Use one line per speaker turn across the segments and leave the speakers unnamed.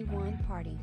21 party.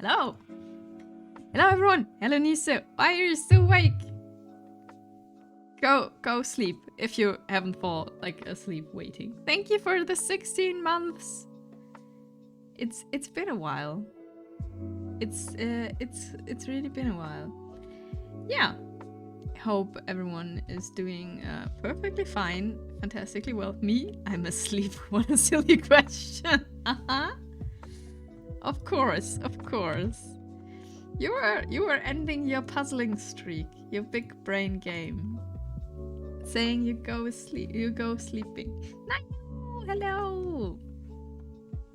Hello. Hello, everyone. Hello, Nisa. Why are you still awake? Go sleep if you haven't fallen asleep waiting. Thank you for the 16 months. It's been a while. It's really been a while. Yeah. Hope everyone is doing perfectly fine, fantastically well. Me, I'm asleep. What a silly question. Of course, of course. You were ending your puzzling streak, your big brain game. Saying you go sleeping. Nayu, hello.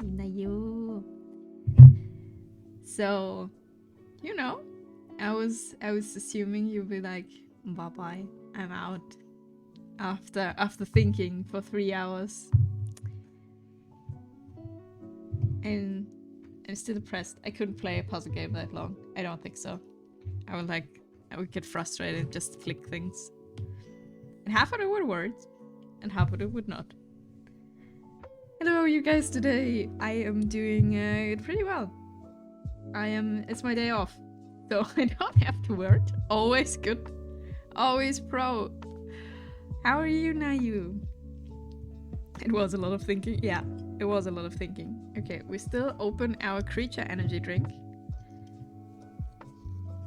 Nayu. So, you know, I was assuming you'd be like, bye bye, I'm out. After thinking for 3 hours. And I'm still depressed. I couldn't play a puzzle game that long. I don't think so. I would get frustrated and just flick things. And half of it would work, and half of it would not. Hello, you guys. Today I am doing pretty well. It's my day off, so I don't have to work. Always good. Always pro. How are you, Nayu? It was a lot of thinking. Yeah, it was a lot of thinking. Okay, we still open our creature energy drink.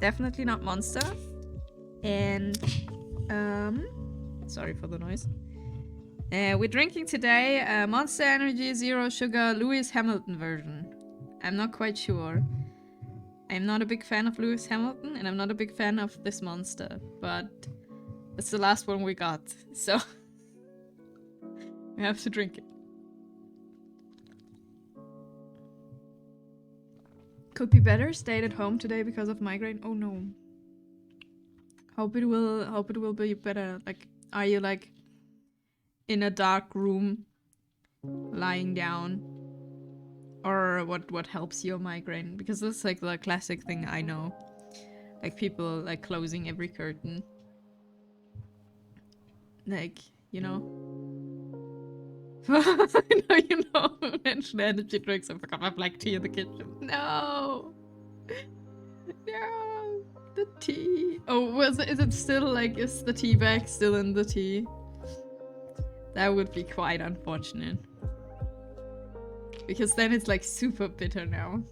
Definitely not Monster. And, sorry for the noise. We're drinking today Monster Energy Zero Sugar Lewis Hamilton version. I'm not quite sure. I'm not a big fan of Lewis Hamilton, and I'm not a big fan of this Monster, but it's the last one we got, so we have to drink it. Could be better. Stayed at home today because of migraine. Oh no. Hope it will be better. Like, are you like in a dark room, lying down, or what helps your migraine? Because that's like the classic thing I know. Like people like closing every curtain. Like, you know. No, you know, mention energy drinks. I forgot my black tea in the kitchen. No. No. The tea. Oh, is it still like, is the tea bag still in the tea? That would be quite unfortunate. Because then it's like super bitter now.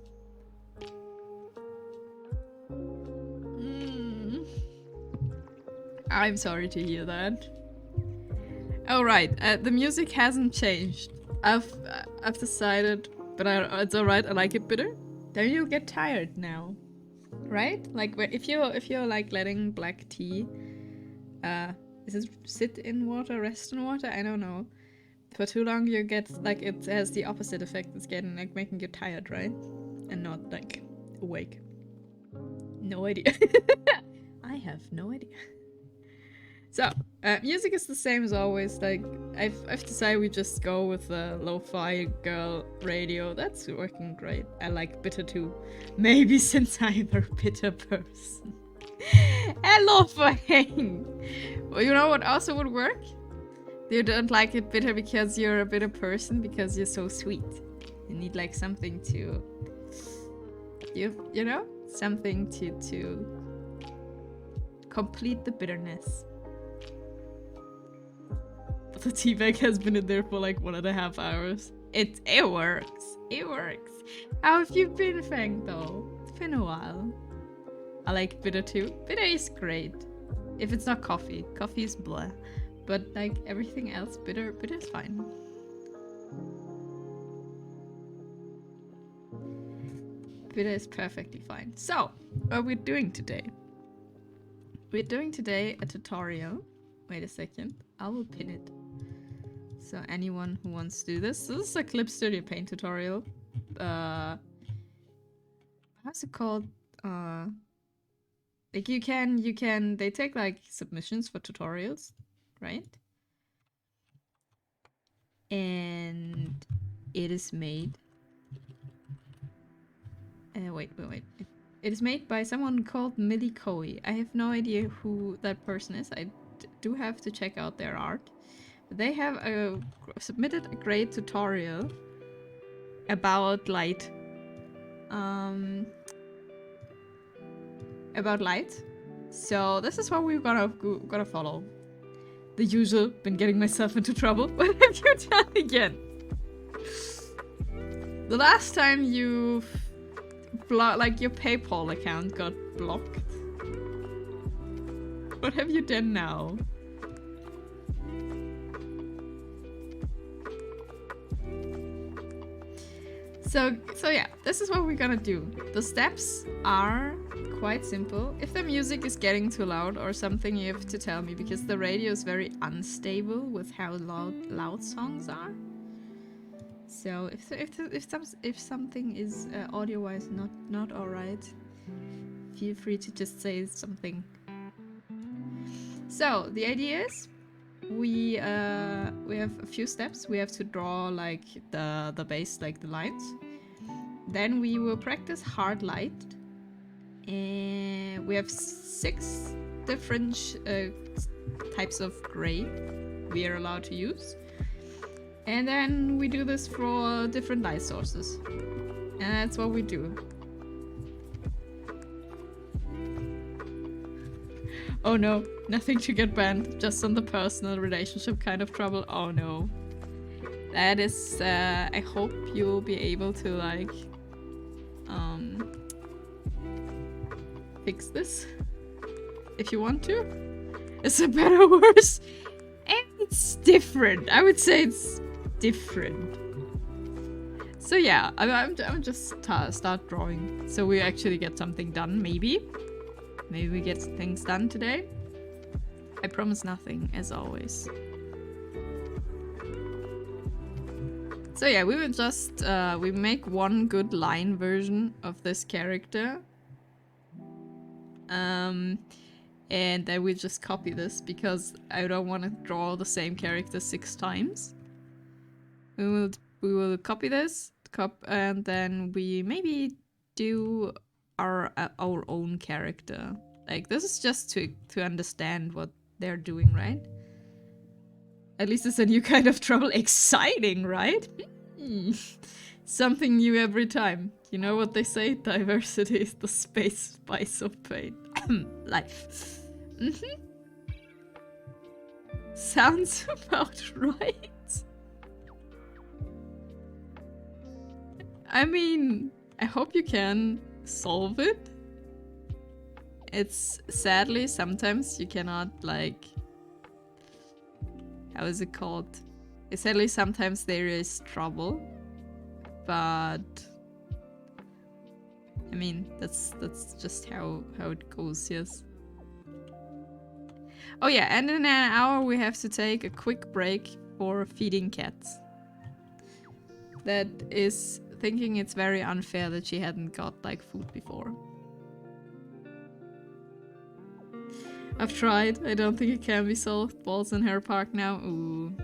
I'm sorry to hear that. Alright, the music hasn't changed. I've decided, but it's alright, I like it bitter. Then you'll get tired now. Right? Like, if you're like letting black tea, is it sit in water, rest in water? I don't know. For too long you get, like, it has the opposite effect. It's getting, like, making you tired, right? And not, like, awake. No idea. I have no idea. So, music is the same as always. Like, I've decided we just go with the lo-fi girl radio. That's working great. I like bitter too. Maybe since I'm a bitter person. Hello, Fang! Well, you know what also would work? You don't like it bitter because you're a bitter person, because you're so sweet. You need like something to... You know? Something to complete the bitterness. But the tea bag has been in there for like 1.5 hours. It works. It works. How have you been, Fang, though? It's been a while. I like bitter too. Bitter is great. If it's not coffee. Coffee is blah. But like everything else, bitter is fine. Bitter is perfectly fine. So, what we're doing today? We're doing today a tutorial. Wait a second. I will pin it. So anyone who wants to do this is a Clip Studio Paint tutorial. How's it called? Like you can, they take like submissions for tutorials, right? And it is made. Wait. It is made by someone called Millie Coey. I have no idea who that person is. I do have to check out their art. But they have submitted a great tutorial about light. about light. So this is what we're gonna follow. The usual, been getting myself into trouble. What have you done again? The last time you like your PayPal account got blocked. What have you done now? So yeah, this is what we're gonna do. The steps are quite simple. If the music is getting too loud or something, you have to tell me, because the radio is very unstable with how loud songs are. So if something is audio-wise not alright, feel free to just say something. So the idea is we have a few steps. We have to draw like the base, like the lines. Then we will practice hard light, and we have 6 different types of gray we are allowed to use. And then we do this for different light sources. And that's what we do. Oh no, nothing to get banned, just on the personal relationship kind of trouble. Oh no. That is, I hope you'll be able to like, fix this. If you want to. Is it better or worse? It's different. I would say it's different. So yeah, I'm just start drawing. So we actually get something done, maybe. Maybe we get things done today. I promise nothing, as always. So yeah, we will just we make one good line version of this character. And then we just copy this, because I don't want to draw the same character 6 times. We will copy this, and then we maybe do our own character. Like, this is just to understand what they're doing, right? At least it's a new kind of trouble. Exciting, right? Something new every time. You know what they say? Diversity is the spice of pain. Life. Sounds about right. I mean, I hope you can solve it. It's sadly sometimes you cannot, like, how is it called? Sadly sometimes there is trouble, but I mean that's just how it goes. Yes. Oh yeah, and in an hour we have to take a quick break for feeding cats. That is thinking it's very unfair that she hadn't got like food before. I've tried. I don't think it can be solved. Balls in her park now. Ooh.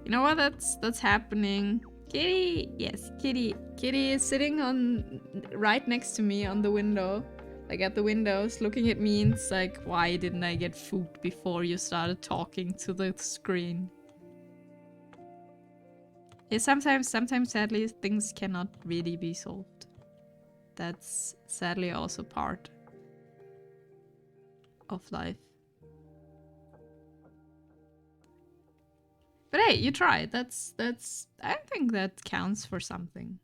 You know what? That's happening. Kitty! Yes, Kitty. Kitty is sitting on right next to me on the window. Like at the windows, looking at me and it's like, why didn't I get food before you started talking to the screen? Yeah, sometimes sadly things cannot really be solved. That's sadly also part of life. But hey, you tried. That's I think that counts for something.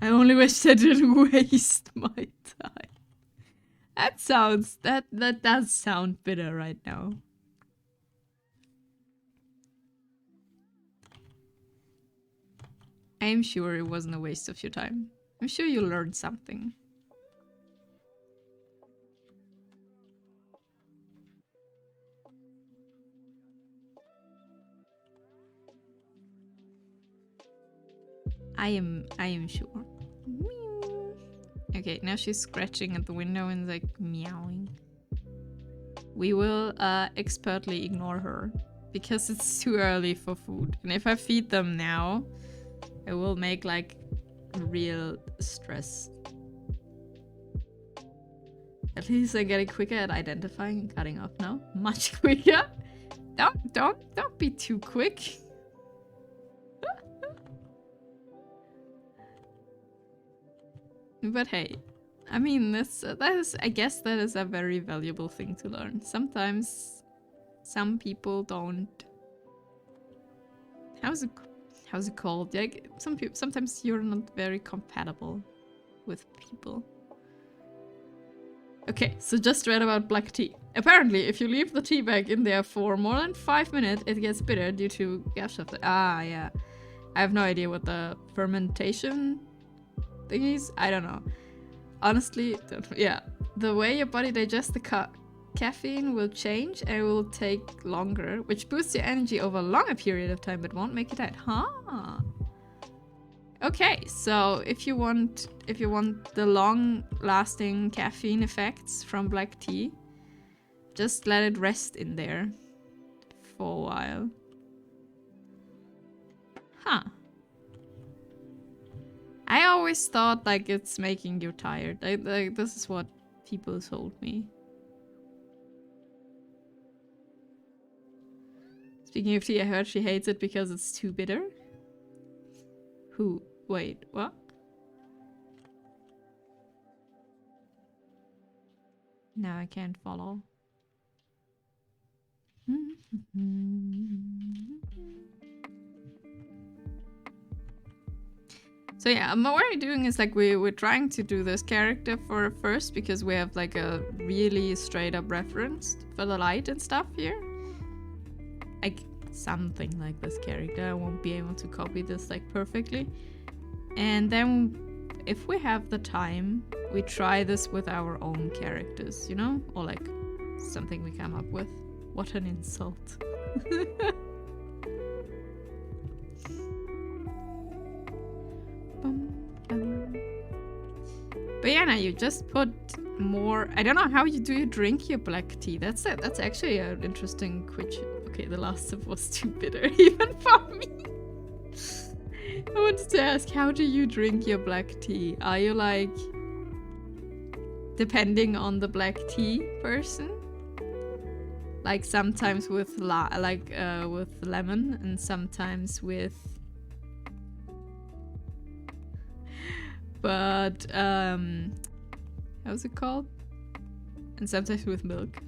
I only wish I didn't waste my time. That does sound bitter right now. I'm sure it wasn't a waste of your time. I'm sure you learned something. I am sure. Okay, now she's scratching at the window and like meowing. We will expertly ignore her because it's too early for food. And if I feed them now, it will make like real stress. At least I'm getting quicker at identifying and cutting off now. Much quicker. Don't be too quick. But hey, I mean, I guess that is a very valuable thing to learn. Sometimes some people don't. How's it called? Like sometimes you're not very compatible with people. Okay, so just read about black tea. Apparently, if you leave the tea bag in there for more than 5 minutes, it gets bitter due to gas of the. Ah, yeah. I have no idea what the fermentation thing is. I don't know. Honestly, yeah. The way your body digests the caffeine will change and it will take longer, which boosts your energy over a longer period of time but won't make you tired. Huh. Okay, so if you want the long-lasting caffeine effects from black tea, just let it rest in there for a while. Huh. I always thought like it's making you tired. Like this is what people told me. Speaking of tea, I heard she hates it because it's too bitter. Who? Wait, what? No, I can't follow. So yeah, what we're doing is like we're trying to do this character for first because we have like a really straight up reference for the light and stuff here. Like something like this character. I won't be able to copy this like perfectly. And then if we have the time, we try this with our own characters, you know? Or like something we come up with. What an insult. But yeah, now you just put more. I don't know how you drink your black tea. That's actually an interesting question. Okay, the last sip was too bitter even for me. I wanted to ask, how do you drink your black tea? Are you like depending on the black tea person? Like sometimes with with lemon and sometimes with how's it called? And sometimes with milk.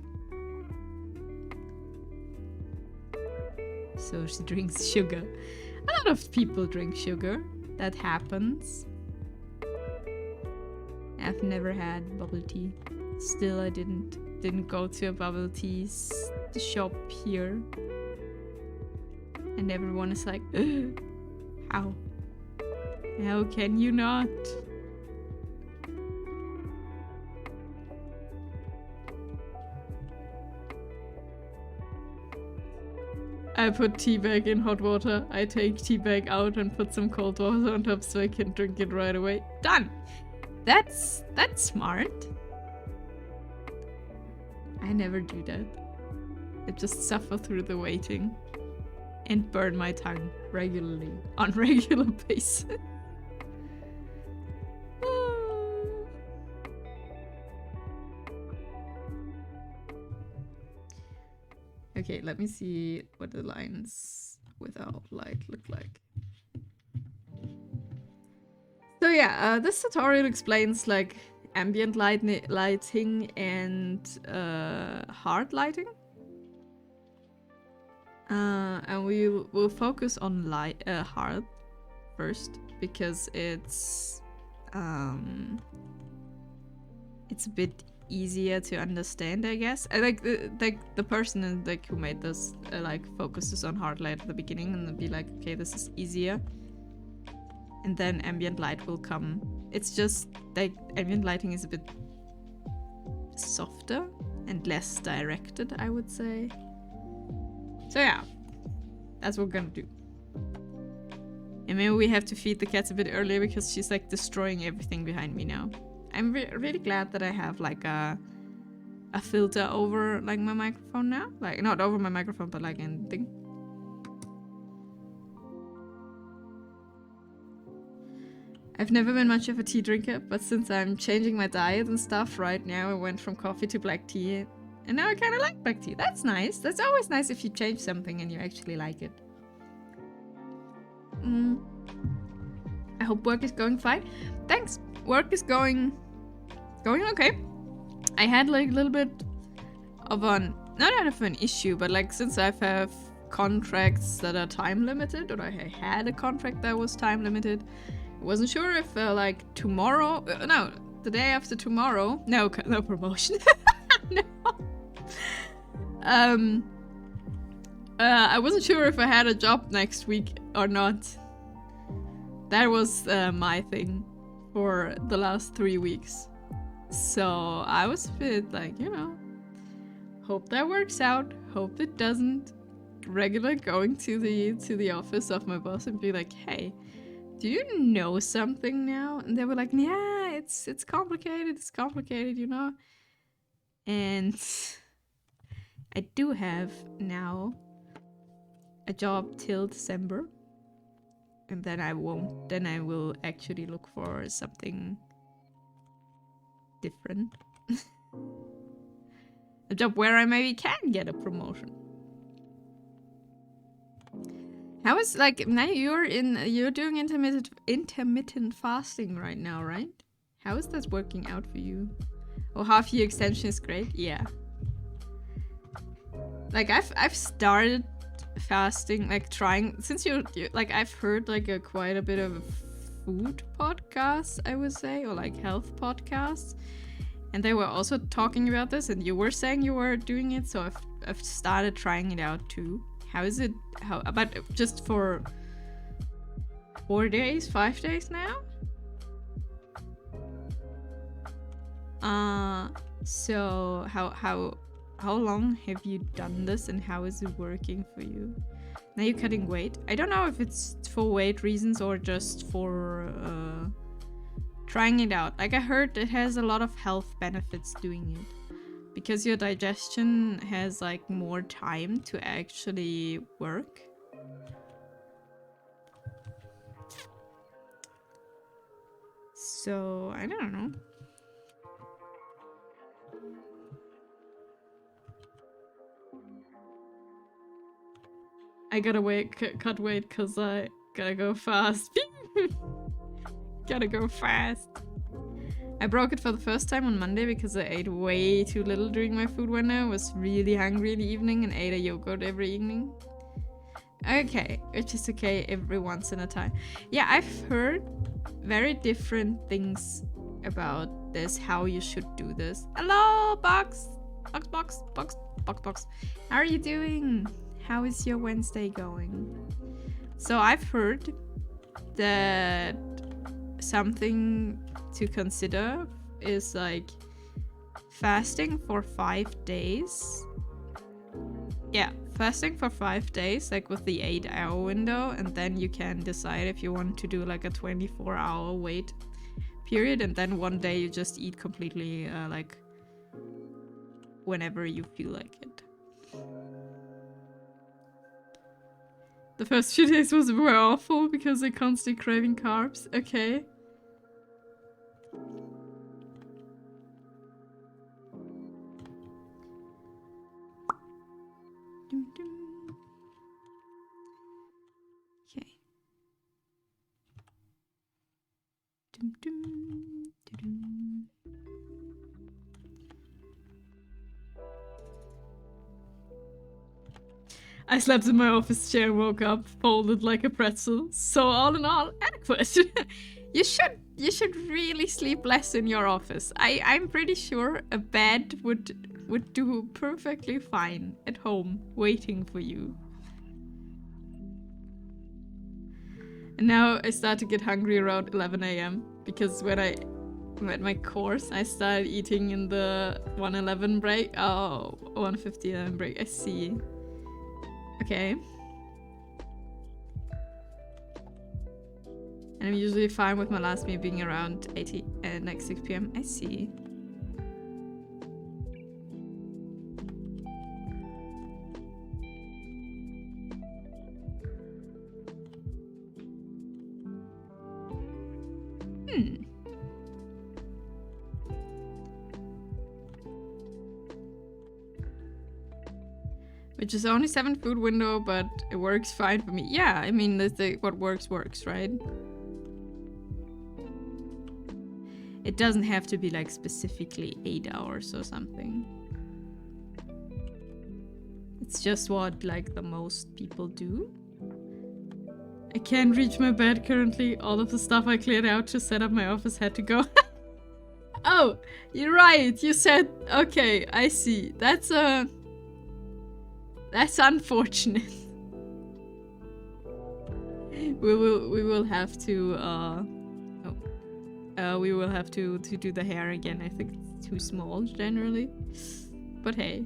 So she drinks sugar. A lot of people drink sugar. That happens. I've never had bubble tea. Still, I didn't go to a bubble tea shop here. And everyone is like, how? How can you not? I put tea bag in hot water. I take tea bag out and put some cold water on top so I can drink it right away. Done! That's smart. I never do that. I just suffer through the waiting and burn my tongue regularly, on regular basis. Okay, let me see what the lines without light look like. So yeah, this tutorial explains like ambient lighting and hard lighting. And we will focus on hard first because it's a bit easier to understand, I guess. I like the person like who made this like focuses on hard light at the beginning and then be like, okay, this is easier, and then ambient light will come. It's just like ambient lighting is a bit softer and less directed, I would say. So yeah, that's what we're gonna do. And maybe we have to feed the cats a bit earlier because she's like destroying everything behind me now. I'm really glad that I have like a filter over like my microphone now. Like not over my microphone, but like in thing. I've never been much of a tea drinker, but since I'm changing my diet and stuff right now, I went from coffee to black tea. And now I kind of like black tea. That's nice. That's always nice if you change something and you actually like it. I hope work is going fine. Thanks. Work is going okay. I had like a little bit of not out of an issue, but like since I have contracts that are time limited, or I had a contract that was time limited, I wasn't sure if like tomorrow, no, the day after tomorrow, no promotion, no. I wasn't sure if I had a job next week or not. That was my thing for the last 3 weeks. So I was a bit like, hope that works out. Hope it doesn't. Regular going to the office of my boss and be like, hey, do you know something now? And they were like, yeah, it's complicated. It's complicated, And I do have now a job till December. And then I won't. Then I will actually look for something different. A job where I maybe can get a promotion. How is, like, now you're doing intermittent fasting right now, right? How is that working out for you? Oh, half-year extension is great. Yeah. Like I've started fasting, like trying, since you like, I've heard like quite a bit of food podcasts, I would say, or like health podcasts, and they were also talking about this, and you were saying you were doing it, so I've started trying it out too. How is it? How about just for 4 days, 5 days now? So how long have you done this, and how is it working for you? Now you're cutting weight. I don't know if it's for weight reasons or just for trying it out. Like I heard it has a lot of health benefits doing it, because your digestion has like more time to actually work. So I don't know. I gotta cut weight because I gotta go fast. Gotta go fast. I broke it for the first time on Monday because I ate way too little during my food window. I was really hungry in the evening and ate a yogurt every evening. Okay, which is okay every once in a time. Yeah, I've heard very different things about this, how you should do this. Hello, Box. How are you doing? How is your Wednesday going? So I've heard that something to consider is like fasting for 5 days. Yeah, fasting for 5 days, like with the 8-hour window, and then you can decide if you want to do like a 24-hour wait period, and then one day you just eat completely like whenever you feel like it. The first few days were awful because I constantly craving carbs. Okay. Okay. I slept in my office chair and woke up folded like a pretzel. So all in all, adequate. You should really sleep less in your office. I'm pretty sure a bed would do perfectly fine at home, waiting for you. And now I start to get hungry around 11 AM because when I'm at my course, I started eating in the 1:11 break. Oh, 1:59 break. I see. Okay. And I'm usually fine with my last meal being around 6 PM. I see. Which is only 7 food window, but it works fine for me. Yeah, I mean, what works, right? It doesn't have to be like specifically 8 hours or something. It's just what like the most people do. I can't reach my bed currently. All of the stuff I cleared out to set up my office had to go. Oh, you're right. You said, okay, I see. That's unfortunate. We will have to we will have to do the hair again. I think it's too small generally. But hey.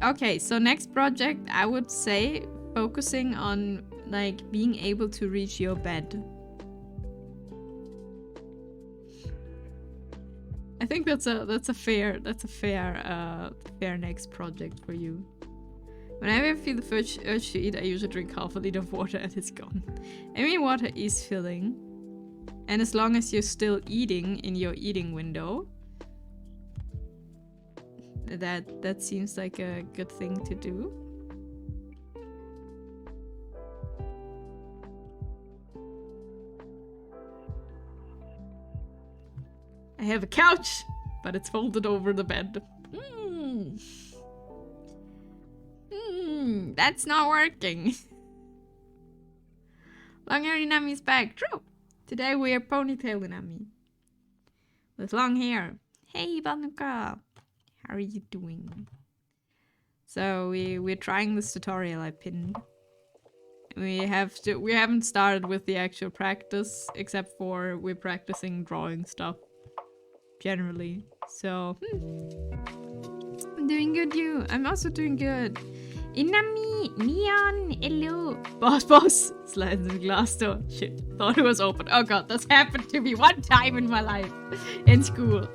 Okay, so next project I would say focusing on like being able to reach your bed. I think that's a fair next project for you. Whenever I feel the urge to eat, I usually drink half a liter of water and it's gone. I mean, water is filling, and as long as you're still eating in your eating window, that seems like a good thing to do. I have a couch, but it's folded over the bed. That's not working. Long hair Inami's back. True. Today we are ponytail Inami. With long hair. Hey, Banuka. How are you doing? So we're trying this tutorial I pinned. We haven't started with the actual practice, except for we're practicing drawing stuff. Generally. So I'm doing good, you. I'm also doing good. Inami, Neon, hello. Boss, slides in the glass door. Shit, thought it was open. Oh god, that's happened to me one time in my life. In school.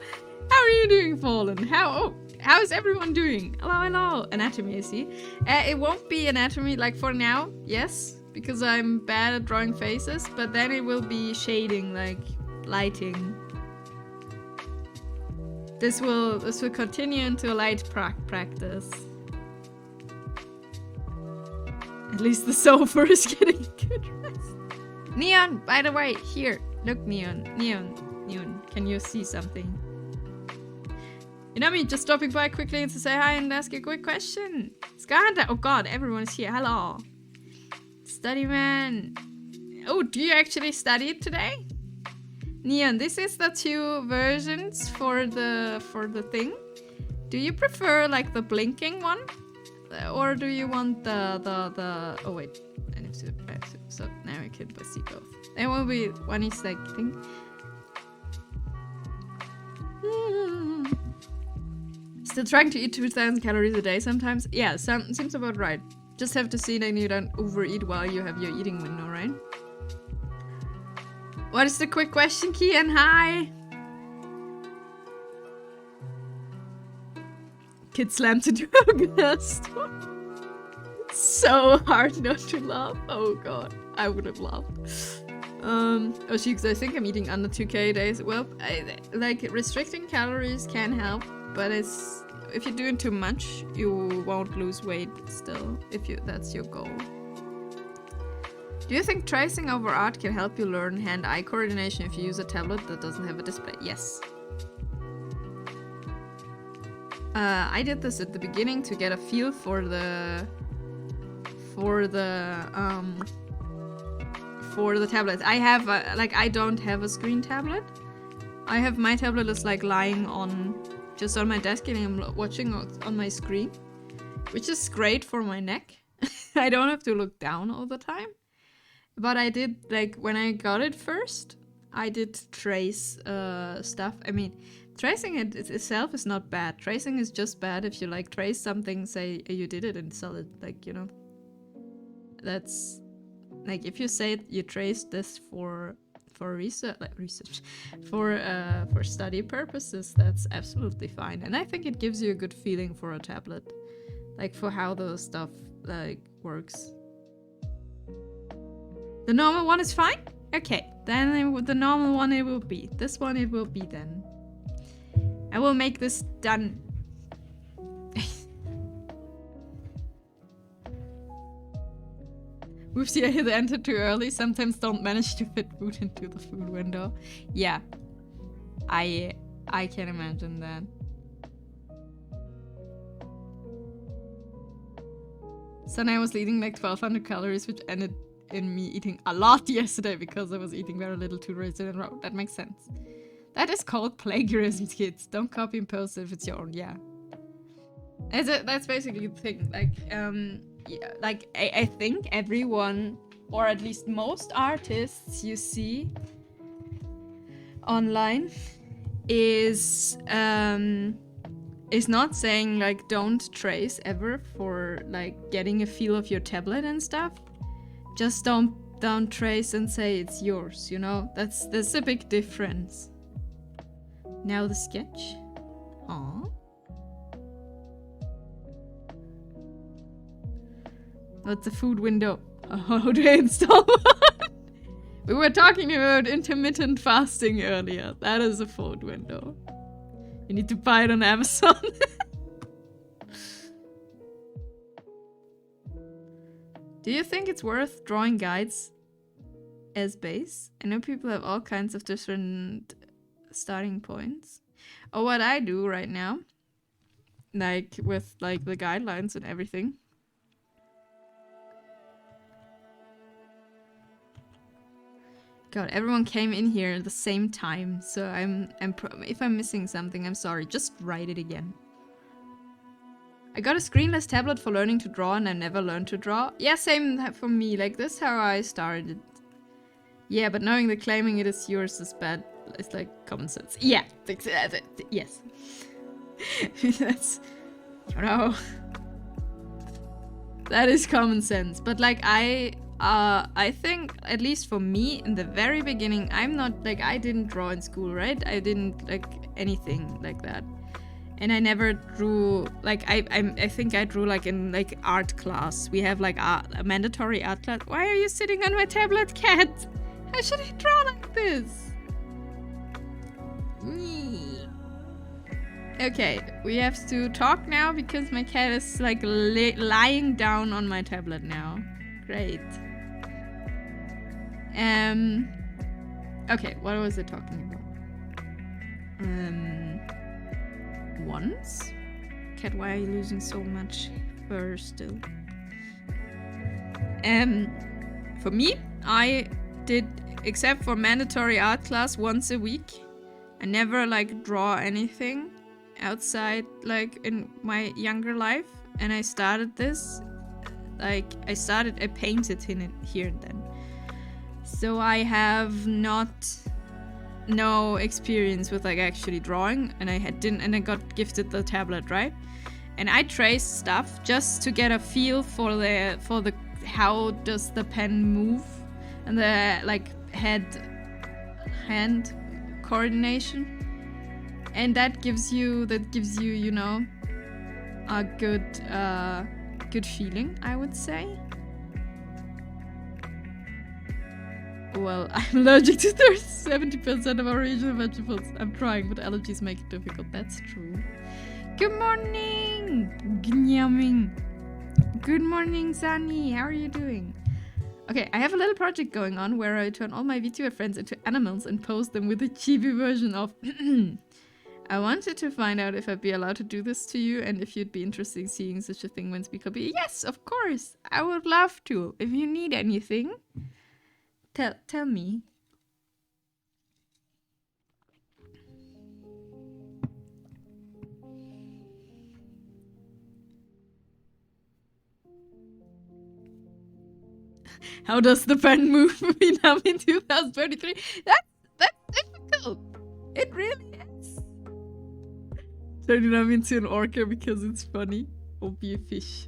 How are you doing, Fallen? How's everyone doing? Hello. Anatomy, I see. It won't be anatomy, like for now, yes. Because I'm bad at drawing faces. But then it will be shading, like lighting. This will continue into a light practice. At least the sofa is getting good rest. Neon, by the way, here. Look, Neon. Can you see something? Inami, just stopping by quickly to say hi and ask a quick question. Skanda, oh god, everyone's here. Hello. Study man. Oh, do you actually study it today? Neon, this is the 2 versions for the thing. Do you prefer like the blinking one? Or do you want the oh wait, I need to so now I can see both. There will be one is like thing. Still trying to eat 2,000 calories a day sometimes. Yeah, seems about right. Just have to see that you don't overeat while you have your eating window, right? What is the quick question, Kian? Hi! Kid slammed into a glass door. So hard not to laugh. Oh god, I would have laughed. Oh she, because I think I'm eating under 2k days. Well, like restricting calories can help, but if you're doing too much, you won't lose weight still, that's your goal. Do you think tracing over art can help you learn hand-eye coordination if you use a tablet that doesn't have a display? Yes. I did this at the beginning to get a feel for the tablet. I have I don't have a screen tablet. I have my tablet is like lying just on my desk and I'm watching on my screen, which is great for my neck. I don't have to look down all the time. But I did, like, when I got it first, I did trace stuff. I mean, tracing it itself is not bad. Tracing is just bad if you, like, trace something, say you did it in solid, like, you know. That's, like, if you say you traced this for research, for study purposes, that's absolutely fine. And I think it gives you a good feeling for a tablet. Like, for how the stuff, like, works. The normal one is fine? Okay, then the normal one it will be. This one it will be then. I will make this done. Whoopsie, I hit enter too early. Sometimes don't manage to fit food into the food window. Yeah. I can imagine that. So now I was eating like 1200 calories, which ended in me eating a lot yesterday because I was eating very little 2 days in a row. That makes sense. That is called plagiarism, kids. Don't copy and post it if it's your own. Yeah. That's basically the thing. Like, yeah, like I think everyone, or at least most artists you see online, is not saying like don't trace ever for like getting a feel of your tablet and stuff. Just don't trace and say it's yours, you know? There's a big difference. Now the sketch. Aww. What's the food window? How do I install one? We were talking about intermittent fasting earlier. That is a food window. You need to buy it on Amazon. Do you think it's worth drawing guides as base? I know people have all kinds of different starting points. Or what I do right now, like with like the guidelines and everything. God, everyone came in here at the same time, so if I'm missing something, I'm sorry. Just write it again. I got a screenless tablet for learning to draw, and I never learned to draw. Yeah, same for me. Like, this is how I started. Yeah, but knowing that claiming it is yours is bad. It's like common sense. Yeah, yes. That's, you know, that is common sense. But like, I think, at least for me, in the very beginning, I'm not, like, I didn't draw in school, right? I didn't, like, anything like that. And I never drew, like, I think I drew, like, in, like, art class. We have, like, a mandatory art class. Why are you sitting on my tablet, cat? How should I draw like this? Okay, we have to talk now because my cat is, like, lying down on my tablet now. Great. Okay, what was I talking about? Once? Cat, why are you losing so much fur still? For me, I did, except for mandatory art class once a week, I never, like, draw anything outside, like, in my younger life. And I started this, like, I painted in it here and then. So I have no experience with, like, actually drawing, and I got gifted the tablet, right? And I traced stuff just to get a feel for the how does the pen move and the, like, hand coordination, and that gives you you know, a good feeling, I would say. Well, I'm allergic to 70% of our regional vegetables. I'm trying, but allergies make it difficult. That's true. Good morning, Gnyaming. Good morning, Zani. How are you doing? Okay, I have a little project going on where I turn all my VTuber friends into animals and post them with a chibi version of... I wanted to find out if I'd be allowed to do this to you and if you'd be interested in seeing such a thing when Speak Be. Yes, of course. I would love to. If you need anything, tell me. How does the pen move in 2023? That's difficult. It really is. Turning them into an orca because it's funny. Or be a fish.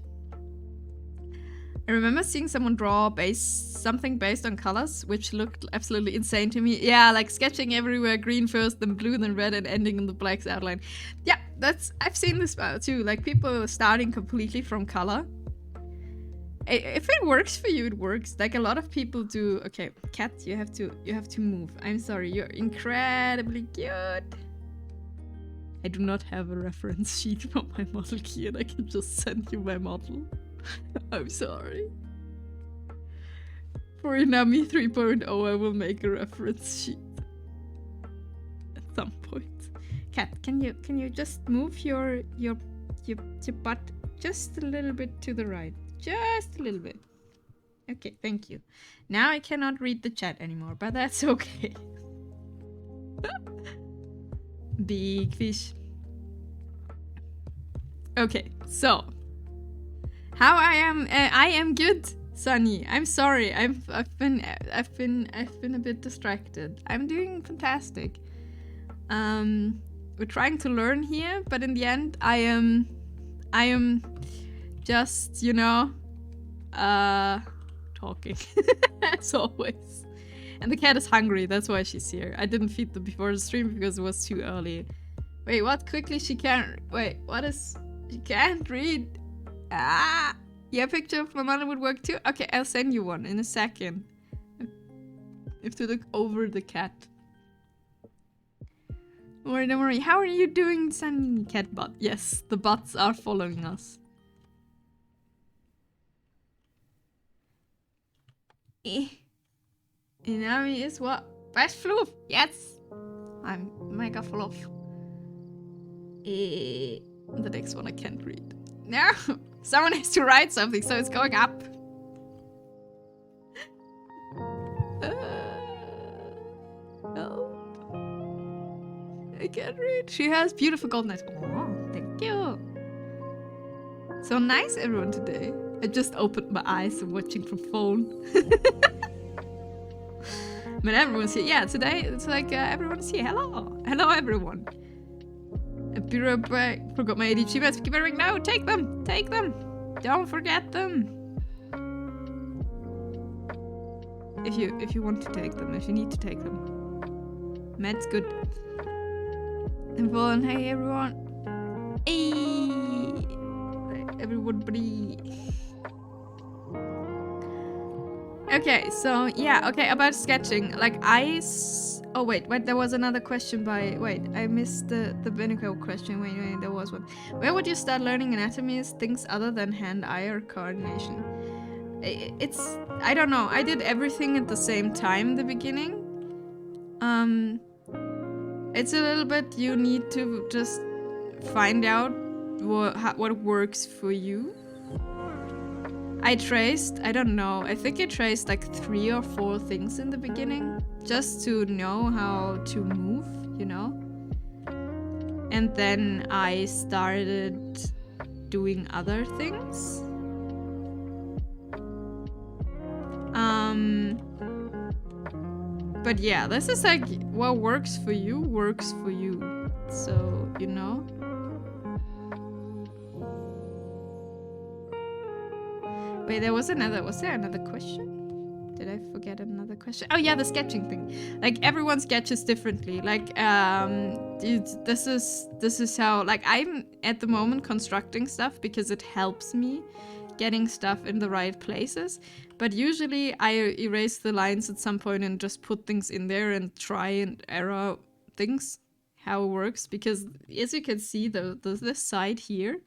I remember seeing someone draw something based on colors, which looked absolutely insane to me. Yeah, like sketching everywhere, green first, then blue, then red, and ending in the black's outline. Yeah, I've seen this too. Like, people starting completely from color. If it works for you, it works. Like, a lot of people do. Okay, cat, you have to move. I'm sorry, you're incredibly cute. I do not have a reference sheet for my model key, and I can just send you my model. I'm sorry. For Inami 3.0, I will make a reference sheet at some point. Cat, can you just move your butt just a little bit to the right? Just a little bit. Okay, thank you. Now I cannot read the chat anymore, but that's okay. Big fish. Okay, so how I am good, Sunny. I'm sorry. I've been a bit distracted. I'm doing fantastic. We're trying to learn here, but in the end, I am just, you know, talking as always. And the cat is hungry. That's why she's here. I didn't feed them before the stream because it was too early. Wait, what? Quickly, she can't. Wait, what is? She can't read. Ah, yeah, picture of my mother would work too. Okay, I'll send you one in a second. I have to look over the cat. Don't worry. How are you doing, Sunny Cat Butt? Yes, the butts are following us. Inami is what? Best fluff. Yes, I'm mega fluff. The next one I can't read. No, someone has to write something, so it's going up. Help. I can't read. She has beautiful golden eyes. Oh, thank you. So nice, everyone, today. I just opened my eyes and watching from phone. But everyone's here. Yeah, today it's like everyone's here. Hello. Hello, everyone. Be right back. Forgot my ADHD meds. Keep it. No, take them. Take them. Don't forget them. If you want to take them, if you need to take them. Meds good. And hey everyone. Hey everybody. Okay, so yeah, okay, about sketching. Like oh wait, there was another question by I missed the Benico question. Wait, there was one. Where would you start learning anatomy? Things other than hand-eye or coordination? It's I don't know. I did everything at the same time in the beginning. It's a little bit you need to just find out what works for you. I don't know, I think I traced like 3 or 4 things in the beginning, just to know how to move, you know? And then I started doing other things. But yeah, this is like, what works for you, so, you know? Wait, was there another question? Did I forget another question? Oh yeah, the sketching thing. Like everyone sketches differently. Like this is how, like, I'm at the moment constructing stuff because it helps me getting stuff in the right places. But usually I erase the lines at some point and just put things in there and try and error things, how it works. Because as you can see, this side here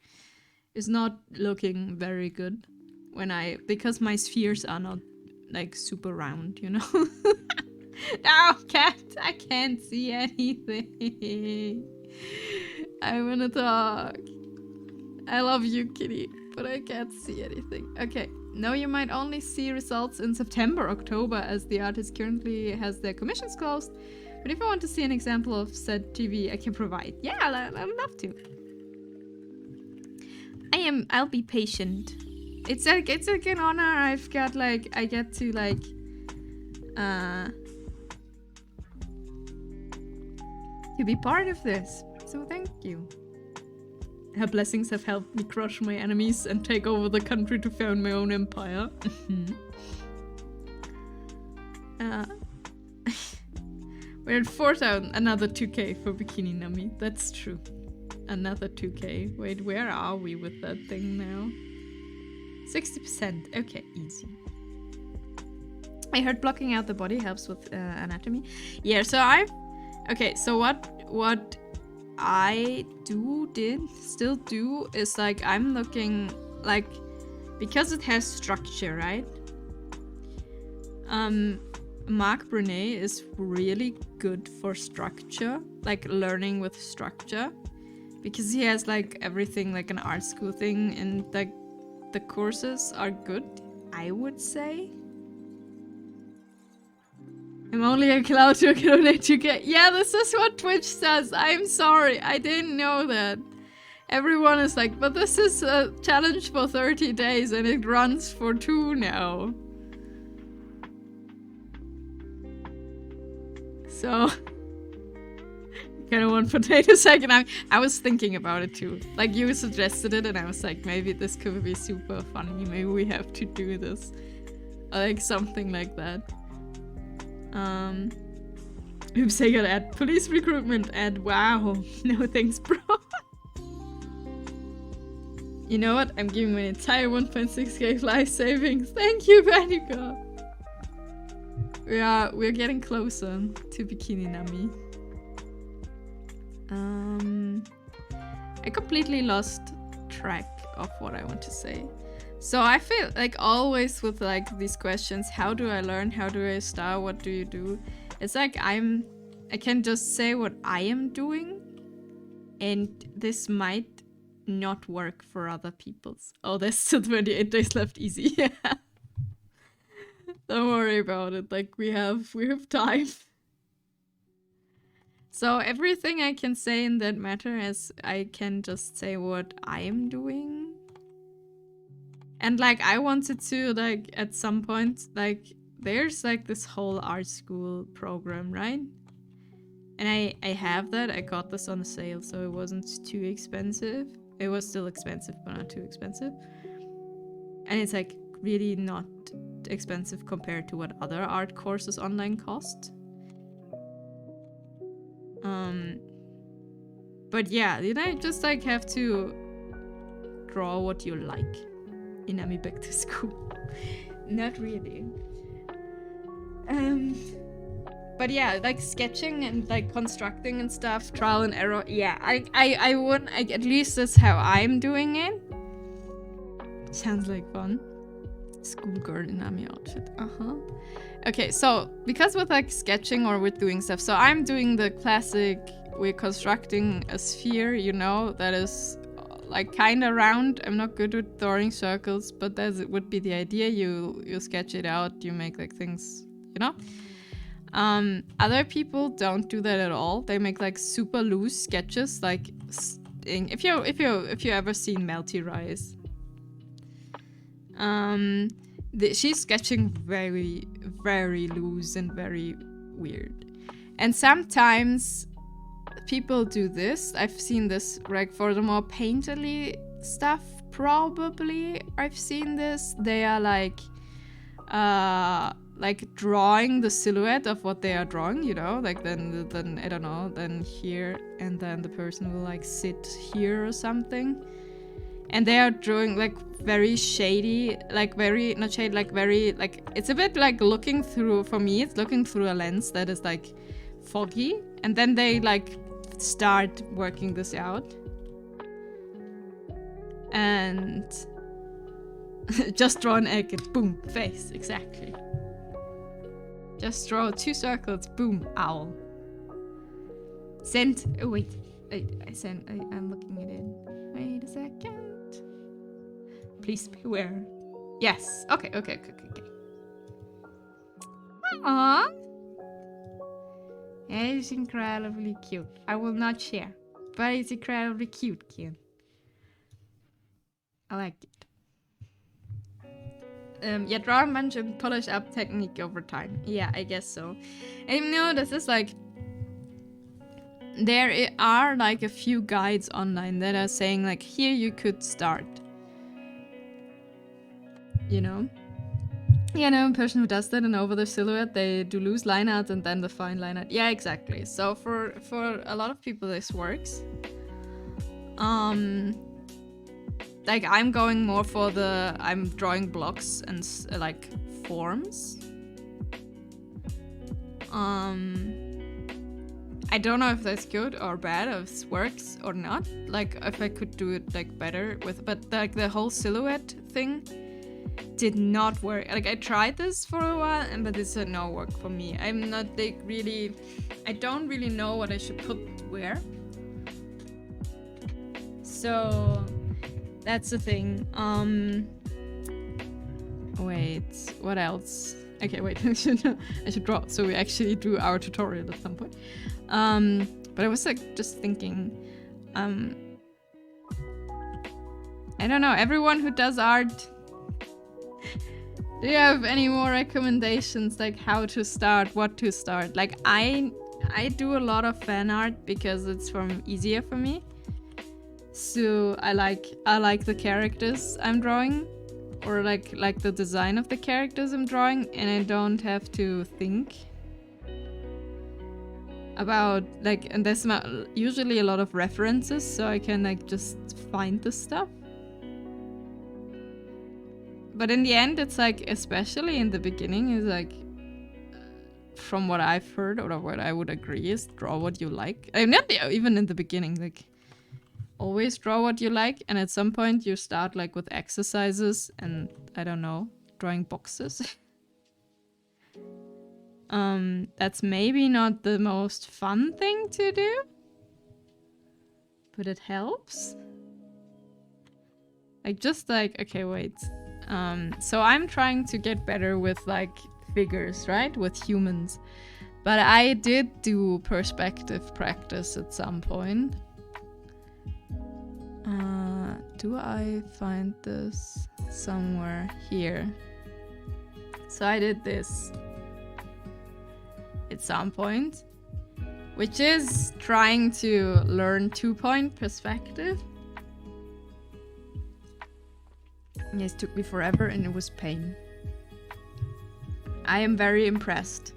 is not looking very good. Because my spheres are not like super round, you know? No, cat, I can't see anything. I wanna talk. I love you, kitty, but I can't see anything. Okay, now you might only see results in September, October, as the artist currently has their commissions closed. But if I want to see an example of said TV, I can provide. Yeah, I'd love to. I'll be patient. It's like an honor. I get to like to be part of this. So thank you. Her blessings have helped me crush my enemies and take over the country to found my own empire. We're at 4,000. Another 2k for Bikini Nami. That's true. Another 2k. Wait, where are we with that thing now? 60%. Okay, easy. I heard blocking out the body helps with anatomy. Yeah, so okay, so what I still do is like I'm looking like, because it has structure, right? Mark Brunet is really good for structure, like learning with structure, because he has like everything like an art school thing, and like the courses are good, I would say. I'm only allowed to donate 2K. Yeah, this is what Twitch says. I'm sorry, I didn't know that. Everyone is like, but this is a challenge for 30 days and it runs for 2 now. So, kind of want potato sack, and I was thinking about it too. Like, you suggested it and I was like, maybe this could be super funny. Maybe we have to do this. Like, something like that. Oops, I gotta add police recruitment ad. Wow. No thanks, bro. You know what? I'm giving my entire 1.6k life savings. Thank you, Vanica. We're getting closer to Bikini Nami. I completely lost track of what I want to say. So I feel like always with like these questions, how do I learn? How do I start? What do you do? It's like I can just say what I am doing, and this might not work for other people's. Oh, there's still 28 days left. Easy. Yeah. Don't worry about it. Like we have time. So everything I can say in that matter is I can just say what I am doing. And like I wanted to like at some point, like there's like this whole art school program, right? And I have that. I got this on sale, so it wasn't too expensive. It was still expensive, but not too expensive. And it's like really not expensive compared to what other art courses online cost. But yeah, you know, just like have to draw what you like. Inami back to school. Not really. But yeah, like sketching and like constructing and stuff, trial and error. Yeah, I wouldn't. At least that's how I'm doing it. Sounds like fun. Schoolgirl Inami outfit. Okay, so because with like sketching or with doing stuff, so I'm doing the classic. We're constructing a sphere, you know, that is like kind of round. I'm not good with drawing circles, but that would be the idea. You sketch it out. You make like things, you know. Other people don't do that at all. They make like super loose sketches, like if you ever seen Melty Rise. She's sketching very, very loose and very weird. And sometimes people do this. I've seen this like for the more painterly stuff. Probably I've seen this. They are like drawing the silhouette of what they are drawing, you know, like then I don't know, then here, and then the person will like sit here or something, and they are drawing like very shady, like very not shady, like very like it's a bit like looking through, for me it's looking through a lens that is like foggy, and then they like start working this out. And just draw an egg and boom, face, exactly. Just draw 2 circles, boom, owl. Send, oh wait, I'm looking at it. Wait a second. Please beware. Yes, okay. Aww. It's incredibly cute. I will not share, but it's incredibly cute, kid. I like it. Yeah, draw a bunch and polish up technique over time. Yeah, I guess so. And you know, this is like... There are like a few guides online that are saying like, here you could start. You know? Yeah, no, a person who does that and over the silhouette, they do loose line art and then the fine line art. Yeah, exactly. So for a lot of people this works. Like I'm going more for I'm drawing blocks and like forms. I don't know if that's good or bad, or if it works or not. Like if I could do it like better with, but like the whole silhouette thing did not work. Like, I tried this for a while, but this did not work for me. I'm not like really, I don't really know what I should put where. So that's the thing. Wait, what else? Okay, wait, I should draw, so we actually do our tutorial at some point. But I was like just thinking, I don't know, everyone who does art, do you have any more recommendations, like how to start, what to start? Like I do a lot of fan art because it's easier for me. So I like the characters I'm drawing, or like the design of the characters I'm drawing, and I don't have to think about like, and there's usually a lot of references, so I can like just find the stuff. But in the end, it's like, especially in the beginning, is like, from what I've heard or what I would agree is draw what you like. I'm not even in the beginning, like always draw what you like, and at some point you start like with exercises and I don't know, drawing boxes. That's maybe not the most fun thing to do, but it helps. Like just like, okay, wait. So I'm trying to get better with like figures, right? With humans. But I did do perspective practice at some point. Do I find this somewhere here? So I did this at some point, which is trying to learn 2-point perspective. Yes, it took me forever and it was pain. I am very impressed.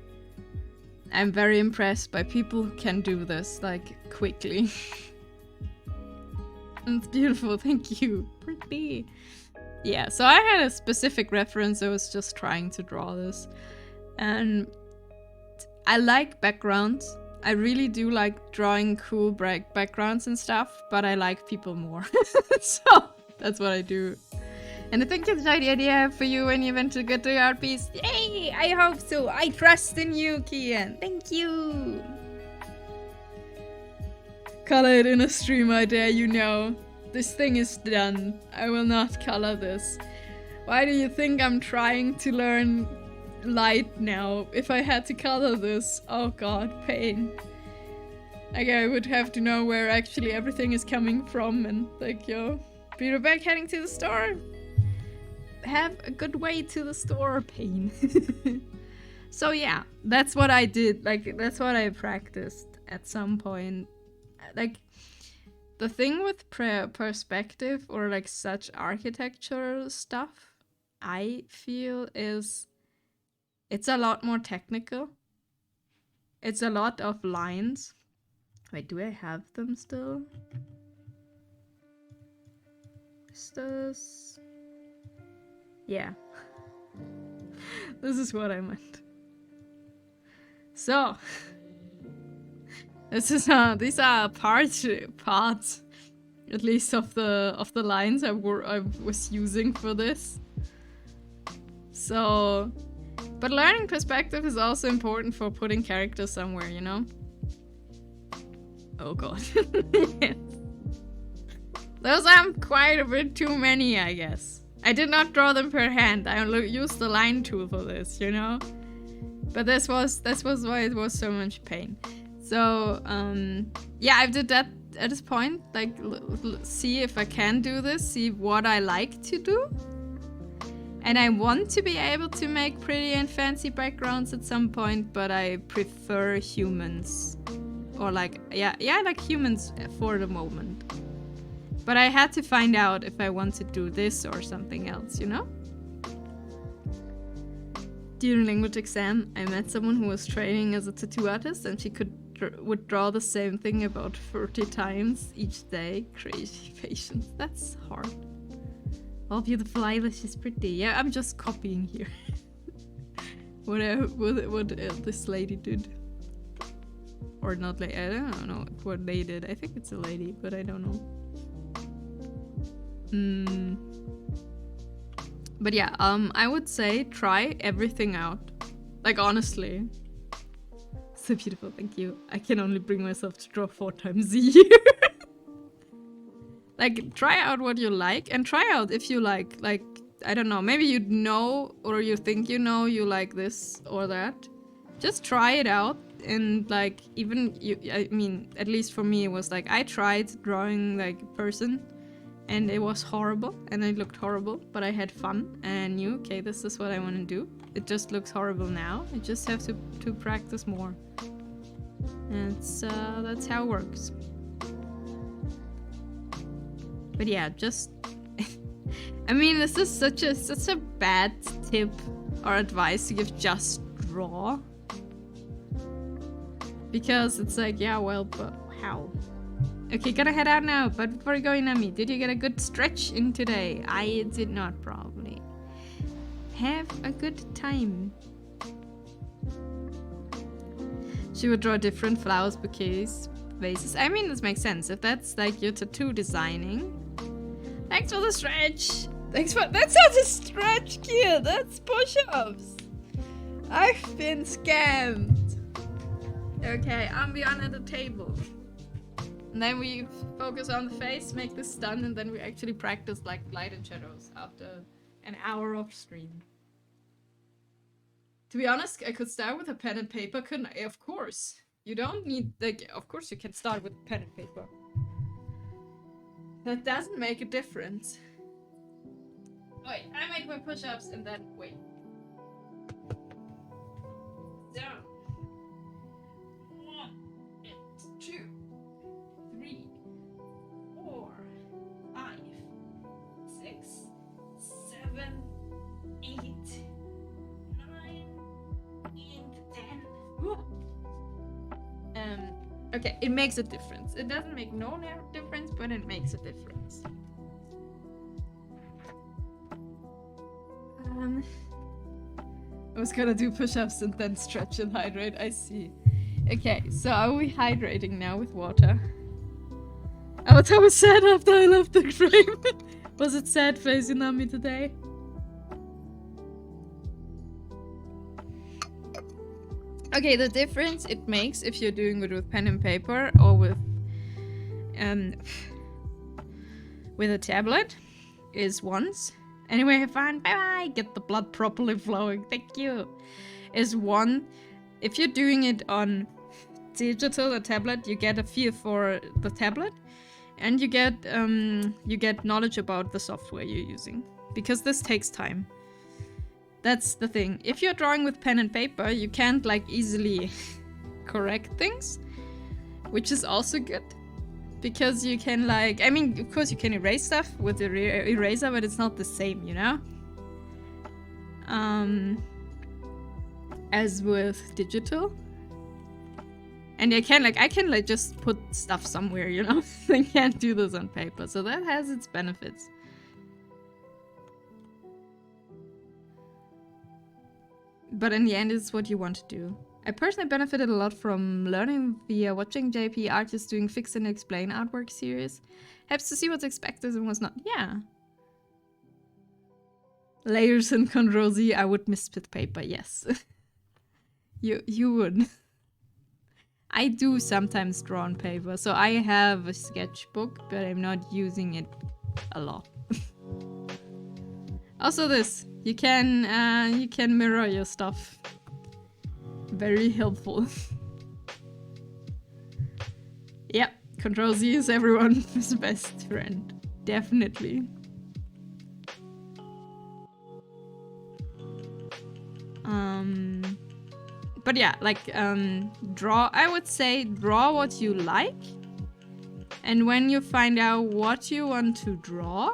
I'm very impressed by people who can do this, like, quickly. It's beautiful, thank you. Pretty. Yeah, so I had a specific reference, I was just trying to draw this. And I like backgrounds. I really do like drawing cool backgrounds and stuff, but I like people more. So, that's what I do. And I think it's a good idea for you when you went to get the art piece. Yay! I hope so. I trust in you, Kian. Thank you. Color it in a stream, I dare you know. This thing is done. I will not color this. Why do you think I'm trying to learn light now? If I had to color this, oh god, pain. Like, I would have to know where actually everything is coming from and like, yo, be right back heading to the store. Have a good way to the store, pain. So yeah, that's what I did. Like, that's what I practiced at some point. Like, the thing with perspective or like such architectural stuff, I feel is it's a lot more technical. It's a lot of lines. Wait, do I have them still? Is this? Yeah. This is what I meant. So, this is these are parts, at least of the lines I was using for this. So, but learning perspective is also important for putting characters somewhere, you know? Oh god. Yes. Those are quite a bit too many, I guess. I did not draw them per hand. I only used the line tool for this, you know? But this was why it was so much pain. So, yeah, I did that at this point. Like, see if I can do this, see what I like to do. And I want to be able to make pretty and fancy backgrounds at some point, but I prefer humans. Or like, yeah, like humans for the moment. But I had to find out if I want to do this or something else, you know? During language exam, I met someone who was training as a tattoo artist, and she would draw the same thing about 30 times each day. Crazy patience. That's hard. Oh, beautiful eyelash is pretty. Yeah, I'm just copying here. what this lady did. Or not lady. I don't know what they did. I think it's a lady, but I don't know. But yeah, I would say try everything out. Like, honestly. So beautiful, thank you. I can only bring myself to draw 4 times a year. Like, try out what you like, and try out if you like, I don't know, maybe you know, or you think you know, you like this or that. Just try it out, and like, even you, I mean, at least for me, it was like, I tried drawing like a person, and it was horrible, and it looked horrible, but I had fun, and I knew, okay, this is what I want to do. It just looks horrible now. I just have to practice more. And that's how it works. But yeah, just I mean, this is such a bad tip or advice to give, just draw. Because it's like, yeah, well, but how? Okay, gotta head out now, but before going, Nami, did you get a good stretch in today? I did not, probably. Have a good time. She would draw different flowers, bouquets, vases. I mean, this makes sense. If that's like your tattoo designing. Thanks for the stretch. That's not a stretch, kid. That's push-ups. I've been scammed. Okay, I'm beyond at the table. And then we focus on the face, make this done, and then we actually practice like light and shadows after an hour of stream. To be honest, I could start with a pen and paper, couldn't I? Of course. You don't need, like, of course you can start with pen and paper. That doesn't make a difference. Wait, I make my push-ups and then wait. Down. 1, 2, 3, 4, 5, 6, 7, 8, 9, and 10. Okay, it makes a difference. It doesn't make no difference, but it makes a difference. I was gonna do push-ups and then stretch and hydrate, I see. Okay, so are we hydrating now with water? Oh, that was sad after I left the frame. Was it sad face Nami today? Okay, the difference it makes if you're doing it with pen and paper or with a tablet is once. Anyway, have fun. Bye bye. Get the blood properly flowing. Thank you. Is one. If you're doing it on digital, a tablet, you get a feel for the tablet, and you get knowledge about the software you're using, because this takes time. That's the thing. If you're drawing with pen and paper, you can't like easily correct things, which is also good. Because you can like, I mean, of course you can erase stuff with the eraser, but it's not the same, you know? As with digital. And I can like just put stuff somewhere, you know? I can't do this on paper, so that has its benefits. But in the end, it's what you want to do. I personally benefited a lot from learning via watching JP artists doing fix and explain artwork series. Helps to see what's expected and what's not. Yeah. Layers and Control Z, I would miss with paper, yes. You would. I do sometimes draw on paper, so I have a sketchbook, but I'm not using it a lot. Also this, you can mirror your stuff. Very helpful. Yep, Control Z is everyone's best friend. Definitely. But yeah, like, draw, I would say draw what you like. And when you find out what you want to draw,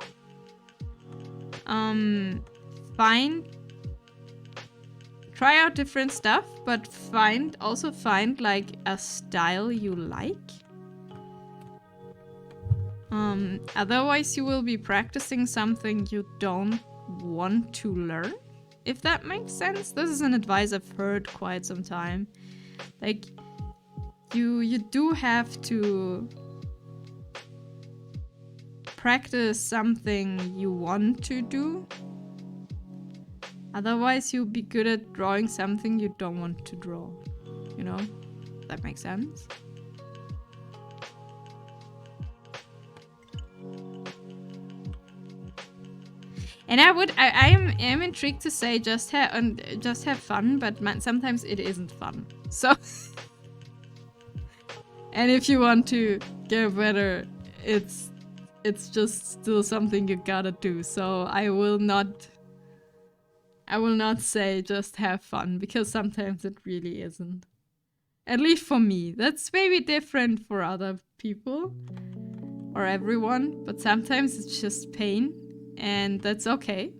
try out different stuff, but also find like a style you like. Otherwise you will be practicing something you don't want to learn, if that makes sense. This is an advice I've heard quite some time. Like, you do have to practice something you want to do, Otherwise, you'll be good at drawing something you don't want to draw. You know? That makes sense. And I am intrigued to say just have fun, but sometimes it isn't fun. So, and if you want to get better, it's just still something you gotta do. So I will not say just have fun, because sometimes it really isn't. At least for me. That's maybe different for other people or everyone, but sometimes it's just pain. And that's okay.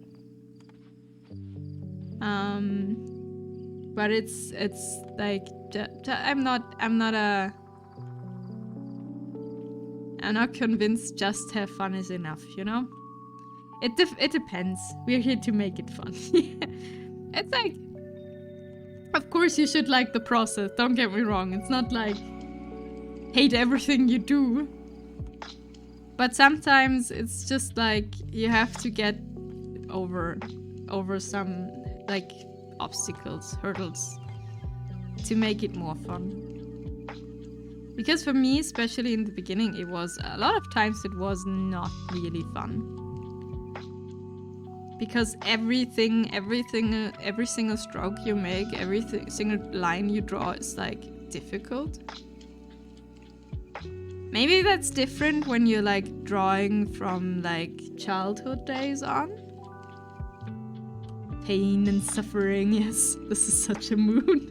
But it's like I'm not convinced just have fun is enough, you know? It depends. We're here to make it fun. It's like, of course you should like the process, don't get me wrong. It's not like hate everything you do. But sometimes it's just like you have to get over some like obstacles, hurdles to make it more fun. Because for me, especially in the beginning, it was a lot of times it was not really fun. Because every single stroke you make, single line you draw is like difficult. Maybe that's different when you're like drawing from like childhood days on. Pain and suffering, yes, this is such a mood.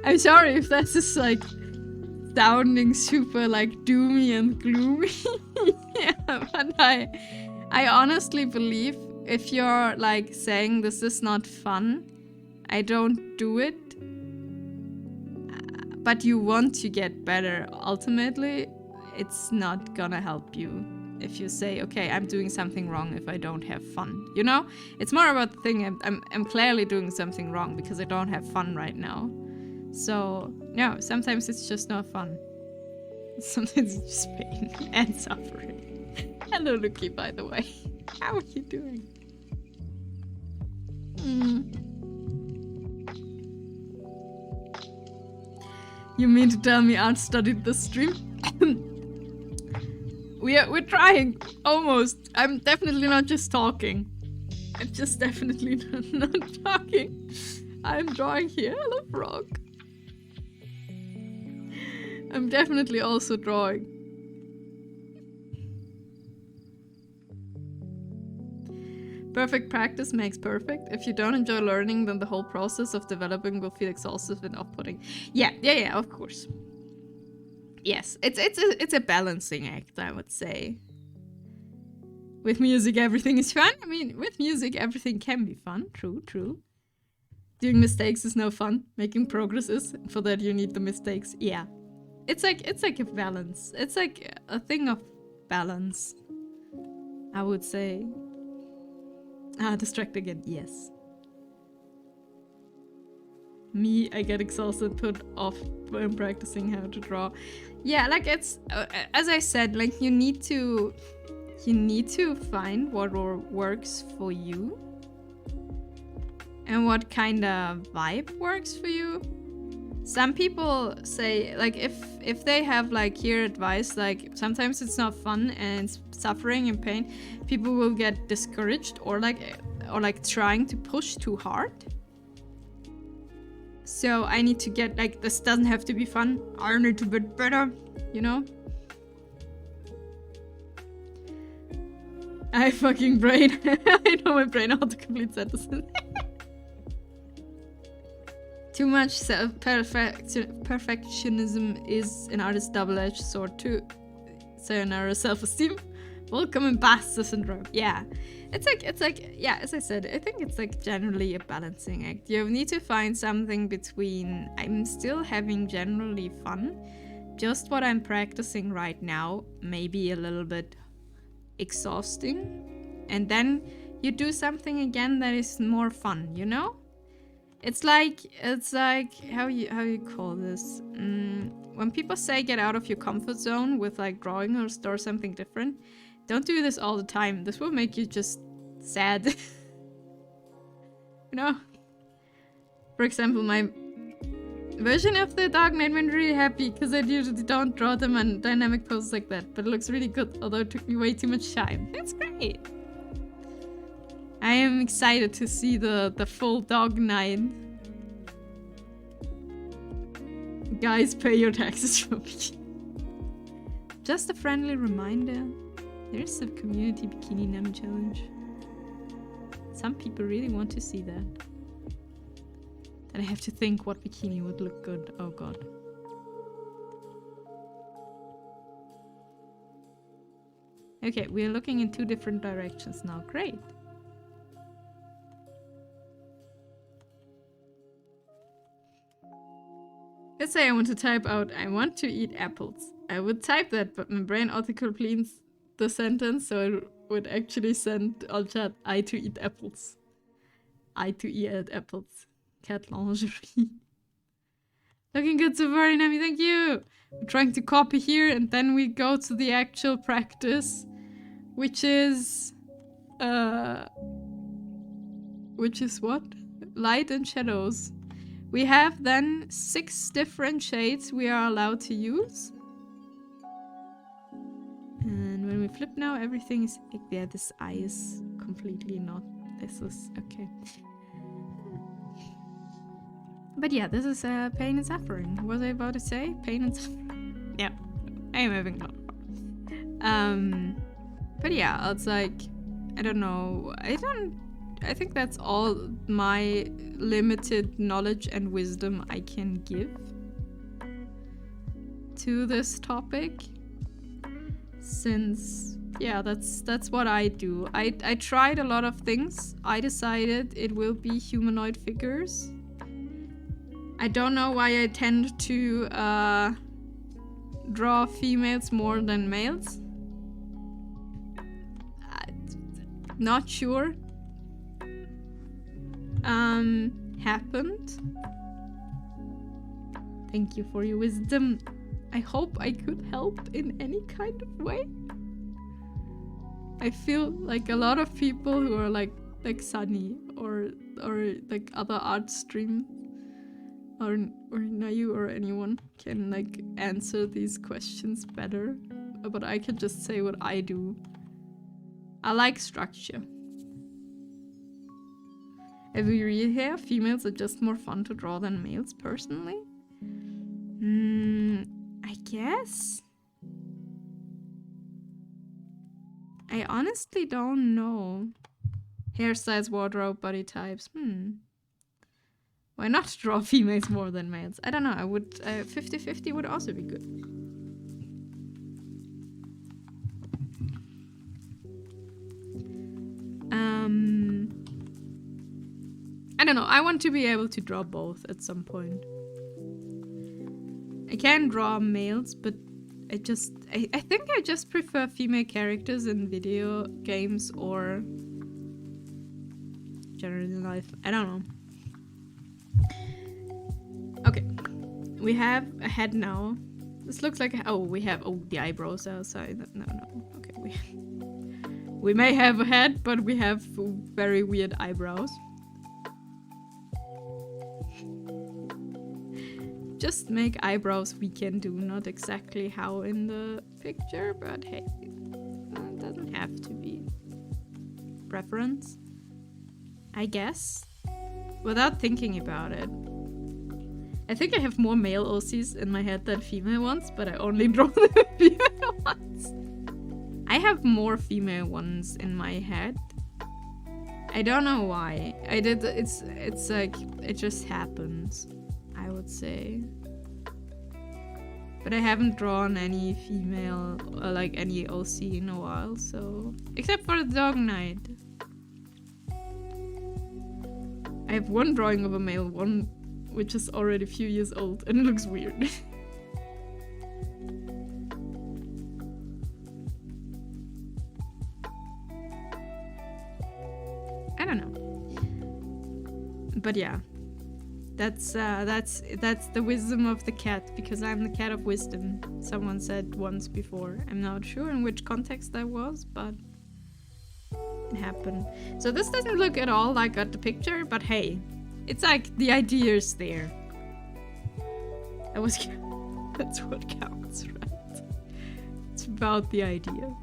I'm sorry if this is like sounding super like doomy and gloomy. Yeah, but I honestly believe if you're like saying this is not fun, I don't do it, but you want to get better, ultimately, it's not gonna help you if you say, okay, I'm doing something wrong if I don't have fun, you know? It's more about the thing, I'm clearly doing something wrong because I don't have fun right now. So, no, sometimes it's just not fun. Sometimes it's just pain and suffering. Hello, Luki, by the way. How are you doing? You mean to tell me Art studied the stream? We're trying, almost. I'm definitely not just talking. I'm just definitely not talking. I'm drawing here. Hello, frog. I'm definitely also drawing. Perfect practice makes perfect. If you don't enjoy learning, then the whole process of developing will feel exhaustive and off-putting. Yeah, of course. Yes, it's a balancing act, I would say. With music, everything is fun. I mean, with music, everything can be fun. True. Doing mistakes is no fun. Making progress is. For that, you need the mistakes. Yeah. It's like a balance. It's like a thing of balance, I would say. Distract again. Yes. Me, I get exhausted, put off when practicing how to draw. Yeah, like it's as I said, like you need to find what works for you and what kind of vibe works for you. Some people say, like, if they have like here advice, like sometimes it's not fun and it's suffering and pain, people will get discouraged or like trying to push too hard. So I need to get, like, this doesn't have to be fun. I need to be better, you know? I fucking brain. I know my brain how to complete sentences. Too much perfectionism is an artist's double-edged sword too. Sayonara self-esteem. Welcome imposter syndrome. Yeah. It's like, yeah, as I said, I think it's like generally a balancing act. You need to find something between I'm still having generally fun, just what I'm practicing right now, maybe a little bit exhausting, and then you do something again that is more fun, you know? It's like how you call this? When people say get out of your comfort zone with like drawing or something different, don't do this all the time. This will make you just sad. You know? For example, my version of the Dark Knight made me really happy because I usually don't draw them on dynamic poses like that, but it looks really good, although it took me way too much time. That's great! I am excited to see the full Dark Knight. Guys, pay your taxes for me. Just a friendly reminder, there's a community bikini nam challenge. Some people really want to see that. Then I have to think what bikini would look good. Oh god. Okay, we are looking in 2 different directions now. Great. Let's say I want to type out, I want to eat apples. I would type that, but my brain autocompletes the sentence, so it would actually send all chat, I to eat apples. I to eat apples. Cat lingerie. Looking good so far, Inami, thank you! I'm trying to copy here, and then we go to the actual practice, which is what? Light and shadows. We have then 6 different shades we are allowed to use. And when we flip now, everything is... Yeah, this eye is completely not... This is... Okay. But yeah, this is pain and suffering. What was I about to say? Pain and suffering. Yeah, I am having fun. But yeah, it's like... I don't know. I think that's all my limited knowledge and wisdom I can give to this topic. Since, yeah, that's what I do. I tried a lot of things. I decided it will be humanoid figures. I don't know why I tend to draw females more than males. Not sure. Happened. Thank you for your wisdom. I hope I could help in any kind of way. I feel like a lot of people who are like Sunny or like other art stream or Nayu or anyone can like answer these questions better. But I can just say what I do. I like structure. If we read here, females are just more fun to draw than males, personally. I guess? I honestly don't know. Hairstyles, wardrobe, body types. Why not draw females more than males? I don't know. I would 50-50 would also be good. I don't know. I want to be able to draw both at some point. I can draw males, but I think I just prefer female characters in video games or generally in life. I don't know. Okay. We have a head now. This looks like we have the eyebrows outside. No. Okay, we may have a head, but we have very weird eyebrows. Just make eyebrows we can do, not exactly how in the picture, but hey, it doesn't have to be. Preference, I guess, without thinking about it. I think I have more male OCs in my head than female ones, but I only draw the female ones. I have more female ones in my head. I don't know why. It's like, it just happens, I would say. But I haven't drawn any female, or like any OC in a while, so... Except for the Dog Knight. I have one drawing of a male, one which is already a few years old, and it looks weird. I don't know. But yeah. That's the wisdom of the cat, because I'm the cat of wisdom. Someone said once before. I'm not sure in which context that was, but happen. So this doesn't look at all like the picture, but hey, it's like the idea is there. That's what counts, right? It's about the idea.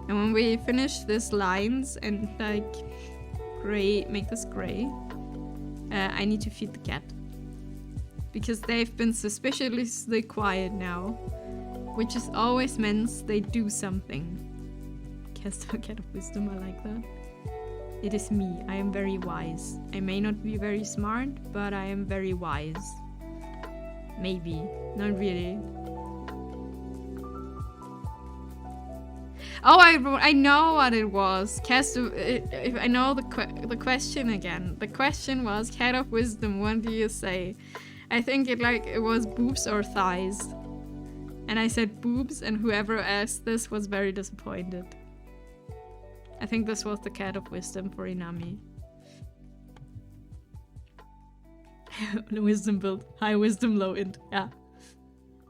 And when we finish these lines and like make this gray, I need to feed the cat. Because they've been suspiciously quiet now, which is always means they do something. Cat of wisdom, I like that. It is me, I am very wise. I may not be very smart, but I am very wise. Maybe, not really. Oh, I know what it was. I know the question again. The question was, cat of wisdom, what do you say? I think it was boobs or thighs. And I said boobs, and whoever asked this was very disappointed. I think this was the cat of wisdom for Inami. Wisdom build, high wisdom, low int. Yeah.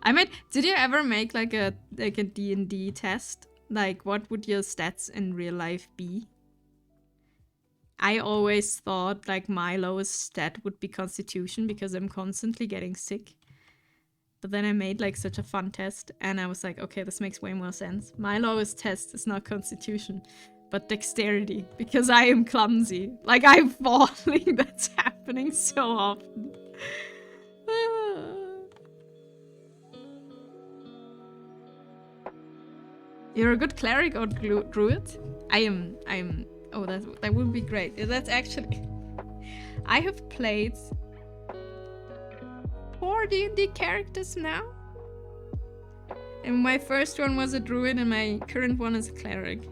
I mean, did you ever make like a D&D test? Like, what would your stats in real life be? I always thought like my lowest stat would be Constitution because I'm constantly getting sick. But then I made like such a fun test and I was like, okay, this makes way more sense. My lowest test is not Constitution, but Dexterity, because I am clumsy. Like, I'm falling. That's happening so often. You're a good cleric or druid? I am. Oh, that would be great. That's actually... I have played 4 D&D characters now. And my first one was a druid and my current one is a cleric.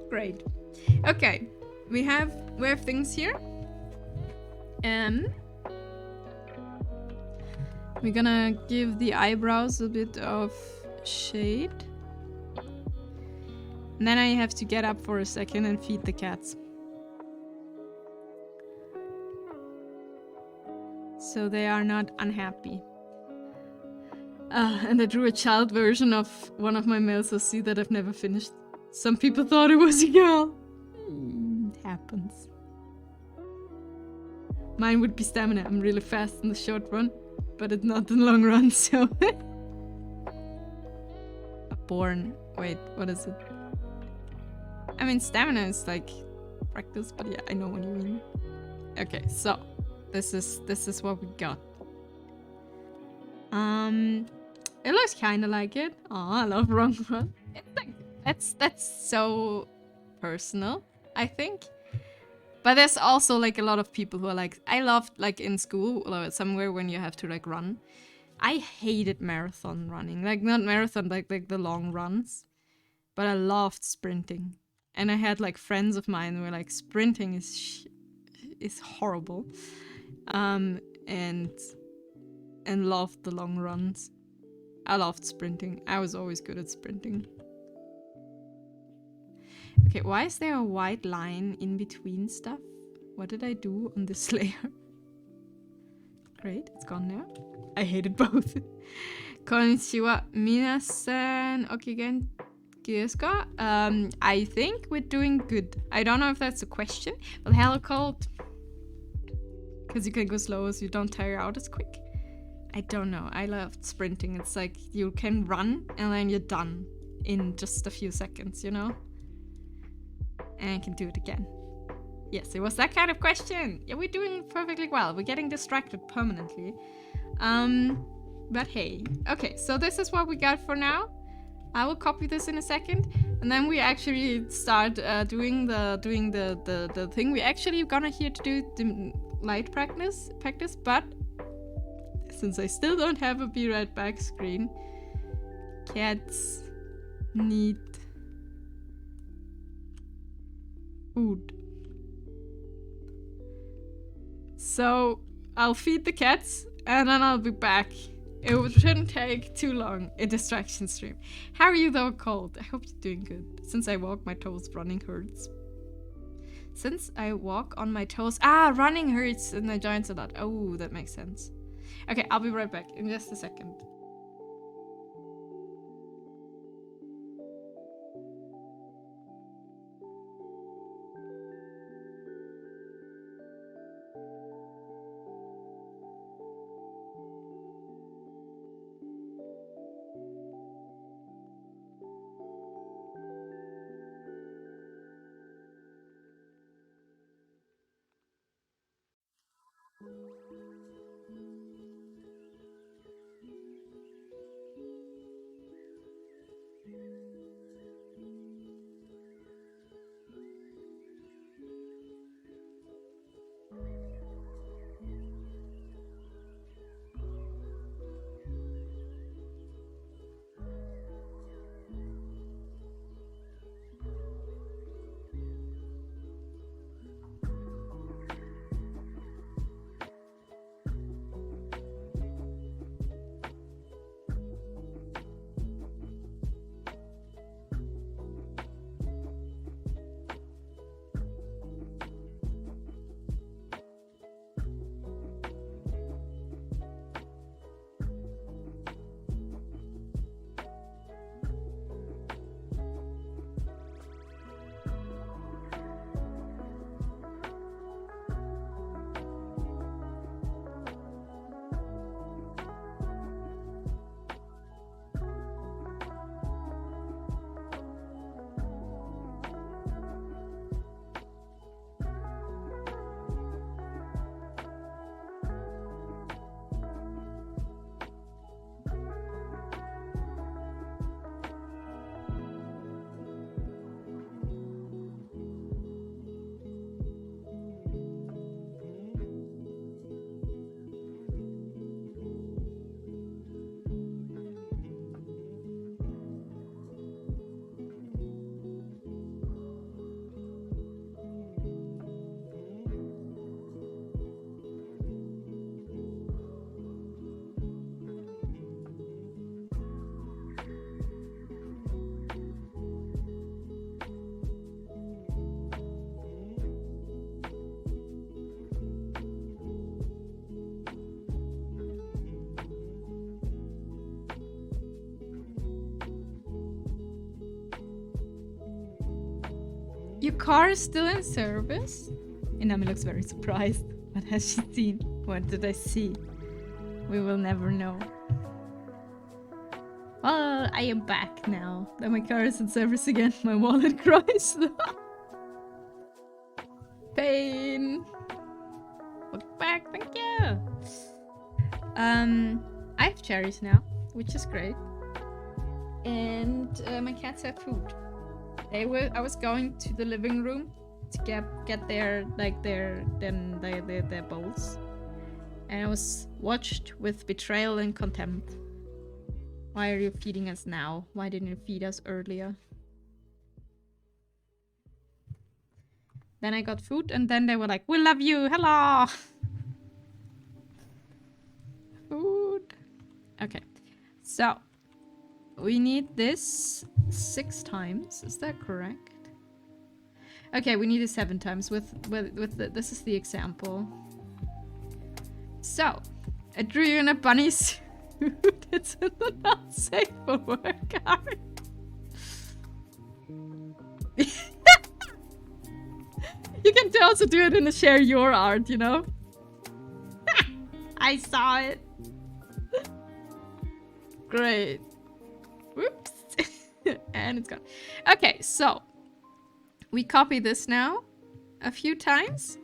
Great. Okay, we have things here. We're gonna give the eyebrows a bit of shade. And then I have to get up for a second and feed the cats. So they are not unhappy. And I drew a child version of one of my males, so see that I've never finished. Some people thought it was a girl. It happens. Mine would be stamina. I'm really fast in the short run, but it's not in the long run, so... Born. Wait, what is it? I mean, stamina is like practice, but yeah, I know what you mean. Okay, so this is what we got. It looks kind of like it. Oh, I love wrong run. It's like that's so personal, I think. But there's also like a lot of people who are like, I loved like in school or somewhere when you have to like run. I hated marathon running, like not marathon, like the long runs, but I loved sprinting. And I had like friends of mine who were like, sprinting is horrible, and loved the long runs. I loved sprinting. I was always good at sprinting. Okay, why is there a white line in between stuff? What did I do on this layer? Great, it's gone now. I hated both. Konnichiwa, minasan, okigen desu ka? I think we're doing good. I don't know if that's a question, but hello cold. Because you can go slower so you don't tire out as quick. I don't know. I loved sprinting. It's like you can run and then you're done in just a few seconds, you know? And I can do it again. Yes, it was that kind of question. Yeah, we're doing perfectly well. We're getting distracted permanently. But hey. Okay, so this is what we got for now. I will copy this in a second. And then we actually start doing the thing. We actually gonna here to do the light practice, but since I still don't have a be right back screen, cats need food. So I'll feed the cats and then I'll be back. It shouldn't take too long. A distraction stream. How are you though, Cold? I hope you're doing good. Since I walk my toes, running hurts. Since I walk on my toes... running hurts in the joints a lot. Oh, that makes sense. Okay, I'll be right back in just a second. Your car is still in service? Inami looks very surprised. What has she seen? What did I see? We will never know. Well, I am back now. That my car is in service again. My wallet cries. Pain. Welcome back, thank you. I have cherries now, which is great. And my cats have food. I was going to the living room to get their bowls, and I was watched with betrayal and contempt. Why are you feeding us now? Why didn't you feed us earlier? Then I got food, and then they were like, "We love you, hello." Food. Okay, so we need this 6 times. Is that correct? Okay, we need it 7 times with this is the example. So, I drew you in a bunny suit. It's not safe for work art. You can also do it in a share your art, you know? I saw it. Great. Whoops. And it's gone. Okay, so we copy this now a few times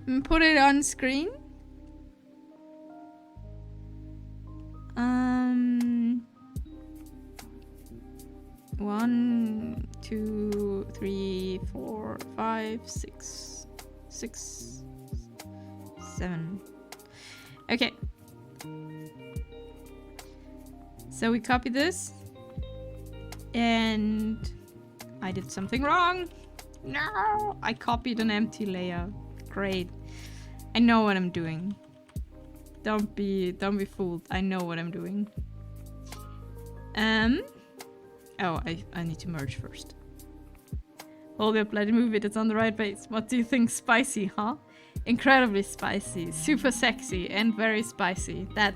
and put it on screen. 1, 2, 3, 4, 5, 6, 7. Okay. So we copy this. And I did something wrong. No, I copied an empty layer. Great. I know what I'm doing. Don't be fooled. I know what I'm doing. Oh, I need to merge first. Hold your bloody move it. It's on the right base. What do you think? Spicy, huh? incredibly spicy, super sexy, and very spicy. That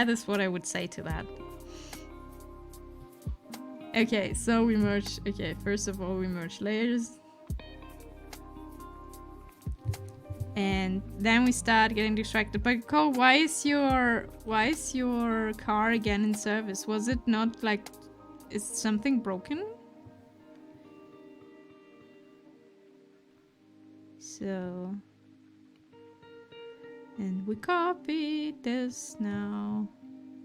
is what I would say to that. Okay, so we merge. Okay, first of all, we merge layers. And then we start getting distracted. But Cole, why is your car again in service? Was it not like, is something broken? So, and we copy this now.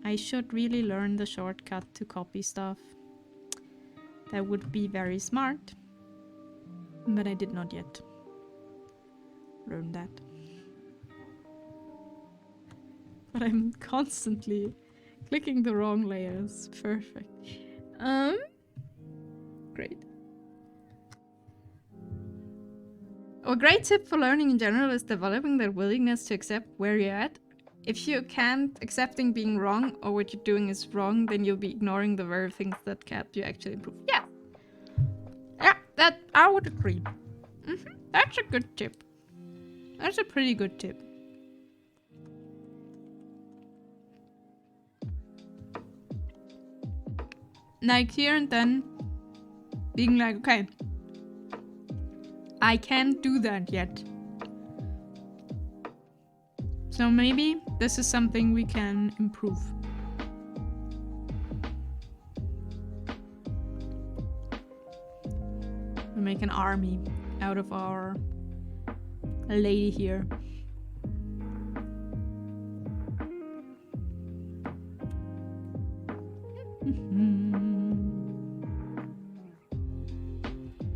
I should really learn the shortcut to copy stuff. That would be very smart. But I did not yet learn that. But I'm constantly clicking the wrong layers. Perfect. Great. A great tip for learning in general is developing that willingness to accept where you're at. If you can't accepting being wrong or what you're doing is wrong, then you'll be ignoring the very things that help you actually improve. Yeah. Yeah, that I would agree. That's a good tip. That's a pretty good tip. Like here and then being like, okay, I can't do that yet. So maybe this is something we can improve. We make an army out of our lady here.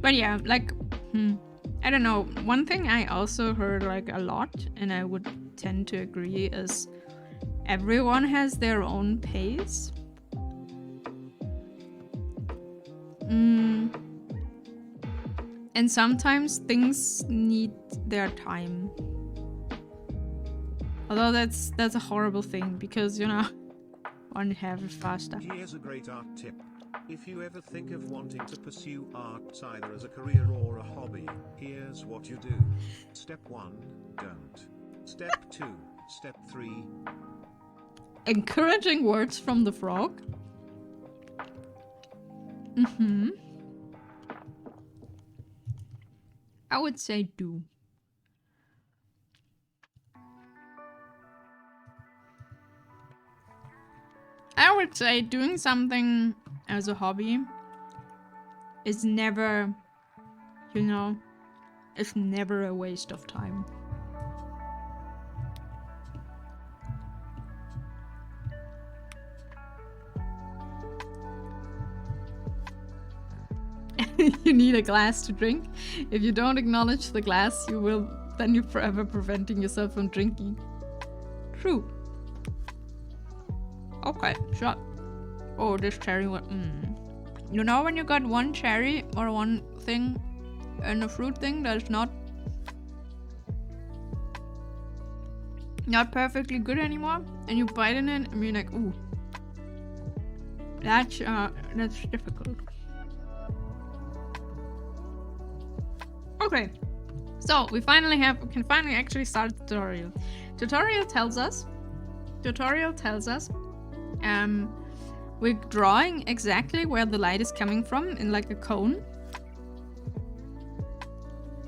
But yeah, like, I don't know. One thing I also heard like a lot, and I would tend to agree, is everyone has their own pace. And sometimes things need their time. Although that's a horrible thing, because, you know, one have it faster.
Here's a great art tip. If you ever think of wanting to pursue art either as a career or a hobby, here's what you do. Step 1, don't. Step 2, step 3.
Encouraging words from the frog. I would say do. I would say doing something as a hobby is never, you know, it's never a waste of time. You need a glass to drink. If you don't acknowledge the glass, then you're forever preventing yourself from drinking. True. Okay, sure. Oh, this cherry one. You know when you got one cherry or one thing and a fruit thing that is not perfectly good anymore, and you bite in it and you're like, ooh, that's difficult. Okay, so we can finally actually start the tutorial. Tutorial tells us, we're drawing exactly where the light is coming from in like a cone.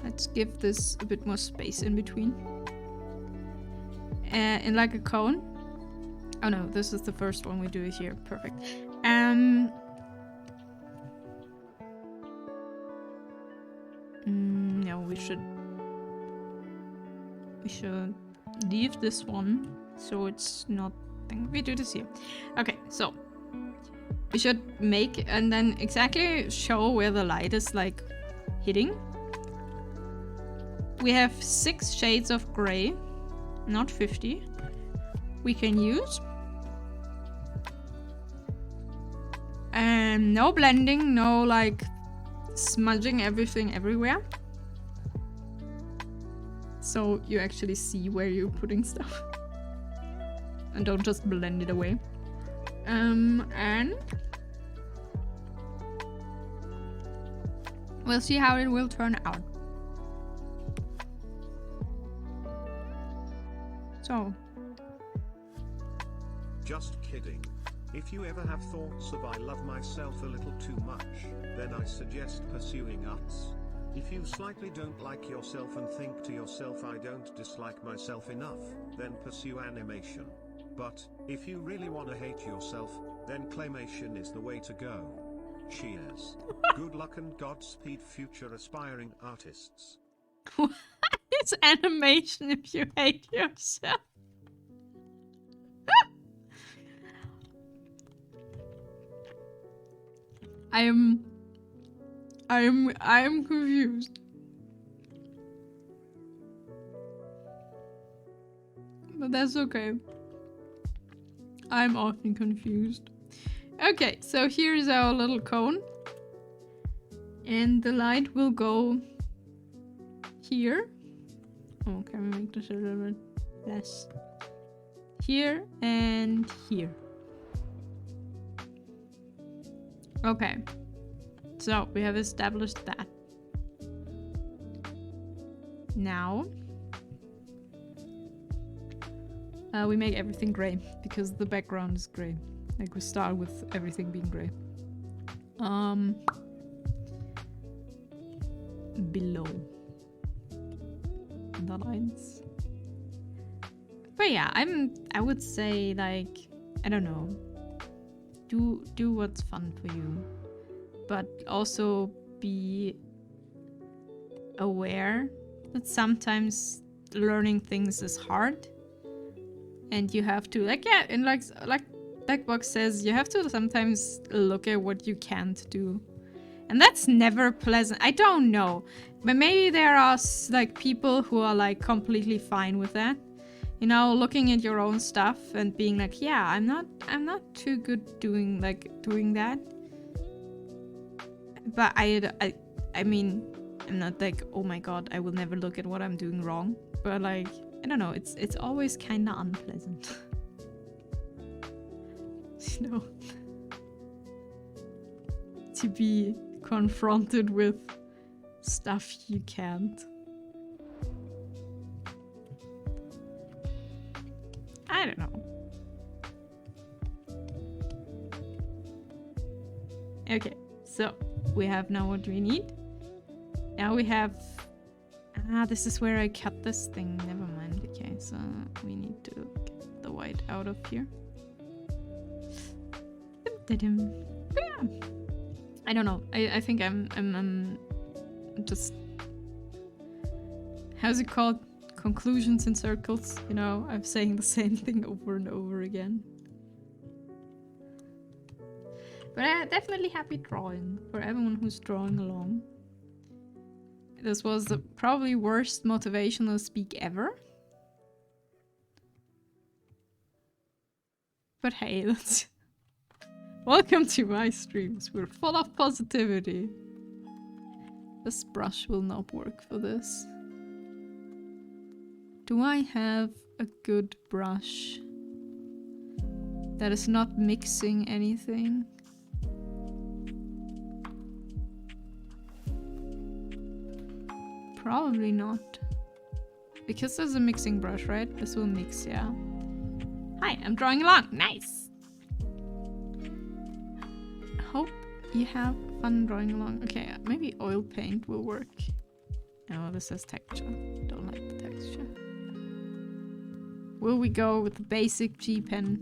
Let's give this a bit more space in between. In like a cone. Oh no, this is the first one we do here. Perfect. No, we should leave this one so it's not. We do this here. Okay, so we should make and then exactly show where the light is like hitting. We have 6 shades of gray, not 50. We can use. And no blending, no like smudging everything everywhere. So you actually see where you're putting stuff. And don't just blend it away. And we'll see how it will turn out. So.
Just kidding. If you ever have thoughts of I love myself a little too much, then I suggest pursuing arts. If you slightly don't like yourself and think to yourself I don't dislike myself enough, then pursue animation. But, if you really want to hate yourself, then claymation is the way to go. Cheers. Good luck and Godspeed future aspiring artists.
What is animation if you hate yourself? I am confused. But that's okay. I'm often confused. Okay, so here's our little cone. And the light will go here. Oh, can we make this a little bit less? Here and here. Okay. So we have established that. Now we make everything gray because the background is gray. Like we start with everything being gray. Below the lines. But yeah, I would say like, I don't know. Do what's fun for you. But also be aware that sometimes learning things is hard. And you have to, like, yeah, and like Blackbox says, you have to sometimes look at what you can't do. And that's never pleasant. I don't know. But maybe there are, like, people who are, like, completely fine with that. You know, looking at your own stuff and being like, yeah, I'm not too good doing that. But I mean, I'm not like, oh my god, I will never look at what I'm doing wrong. But like, I don't know, it's always kind of unpleasant. You know, to be confronted with stuff you can't. I don't know. Okay, so we have now what we need. Now we have... this is where I cut this thing. Never mind. Okay, so we need to get the white out of here. Yeah. I don't know. I think I'm just... How's it called? Conclusions in circles. You know, I'm saying the same thing over and over again. But definitely happy drawing for everyone who's drawing along. This was the probably worst motivational speak ever. But hey, that's... Welcome to my streams. We're full of positivity. This brush will not work for this. Do I have a good brush that is not mixing anything? Probably not. Because there's a mixing brush, right? This will mix, yeah. Hi, I'm drawing along. Nice! Hope you have fun drawing along. Okay, maybe oil paint will work. Oh, this has texture. Don't like the texture. Will we go with the basic G pen?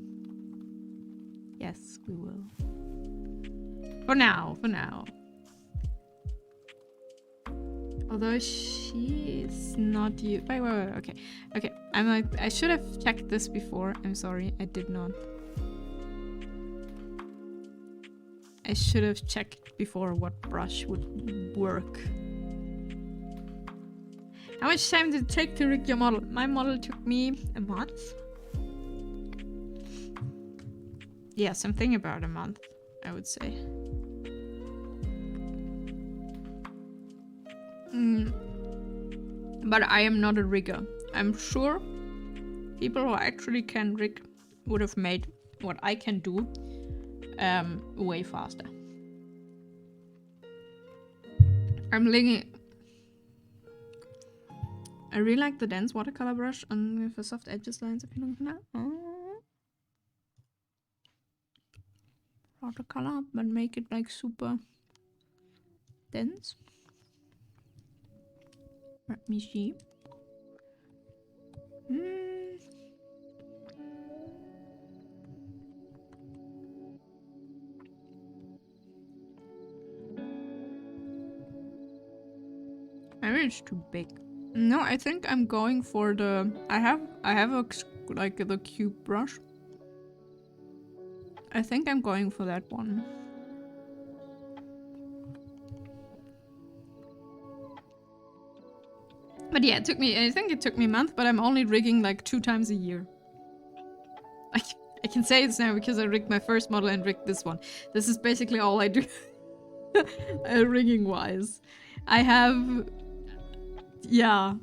Yes, we will. For now, for now. Although she is not you. Wait, okay. Okay, I'm like, I should have checked this before. I'm sorry, I did not. I should have checked before what brush would work. How much time did it take to rig your model? My model took me a month. Yeah, something about a month, I would say. But I am not a rigger. I'm sure people who actually can rig would have made what I can do way faster. I'm linking... I really like the dense watercolor brush on for soft edges, lines, appealing for that. Watercolor, but make it like super dense. Let me see. Maybe it's too big. No, I think I'm going for the. I have a like the cube brush. I think I'm going for that one. But yeah, I think it took me a month, but I'm only rigging like 2 times a year. I can say it's now because I rigged my first model and rigged this one. This is basically all I do rigging wise. I have, yeah,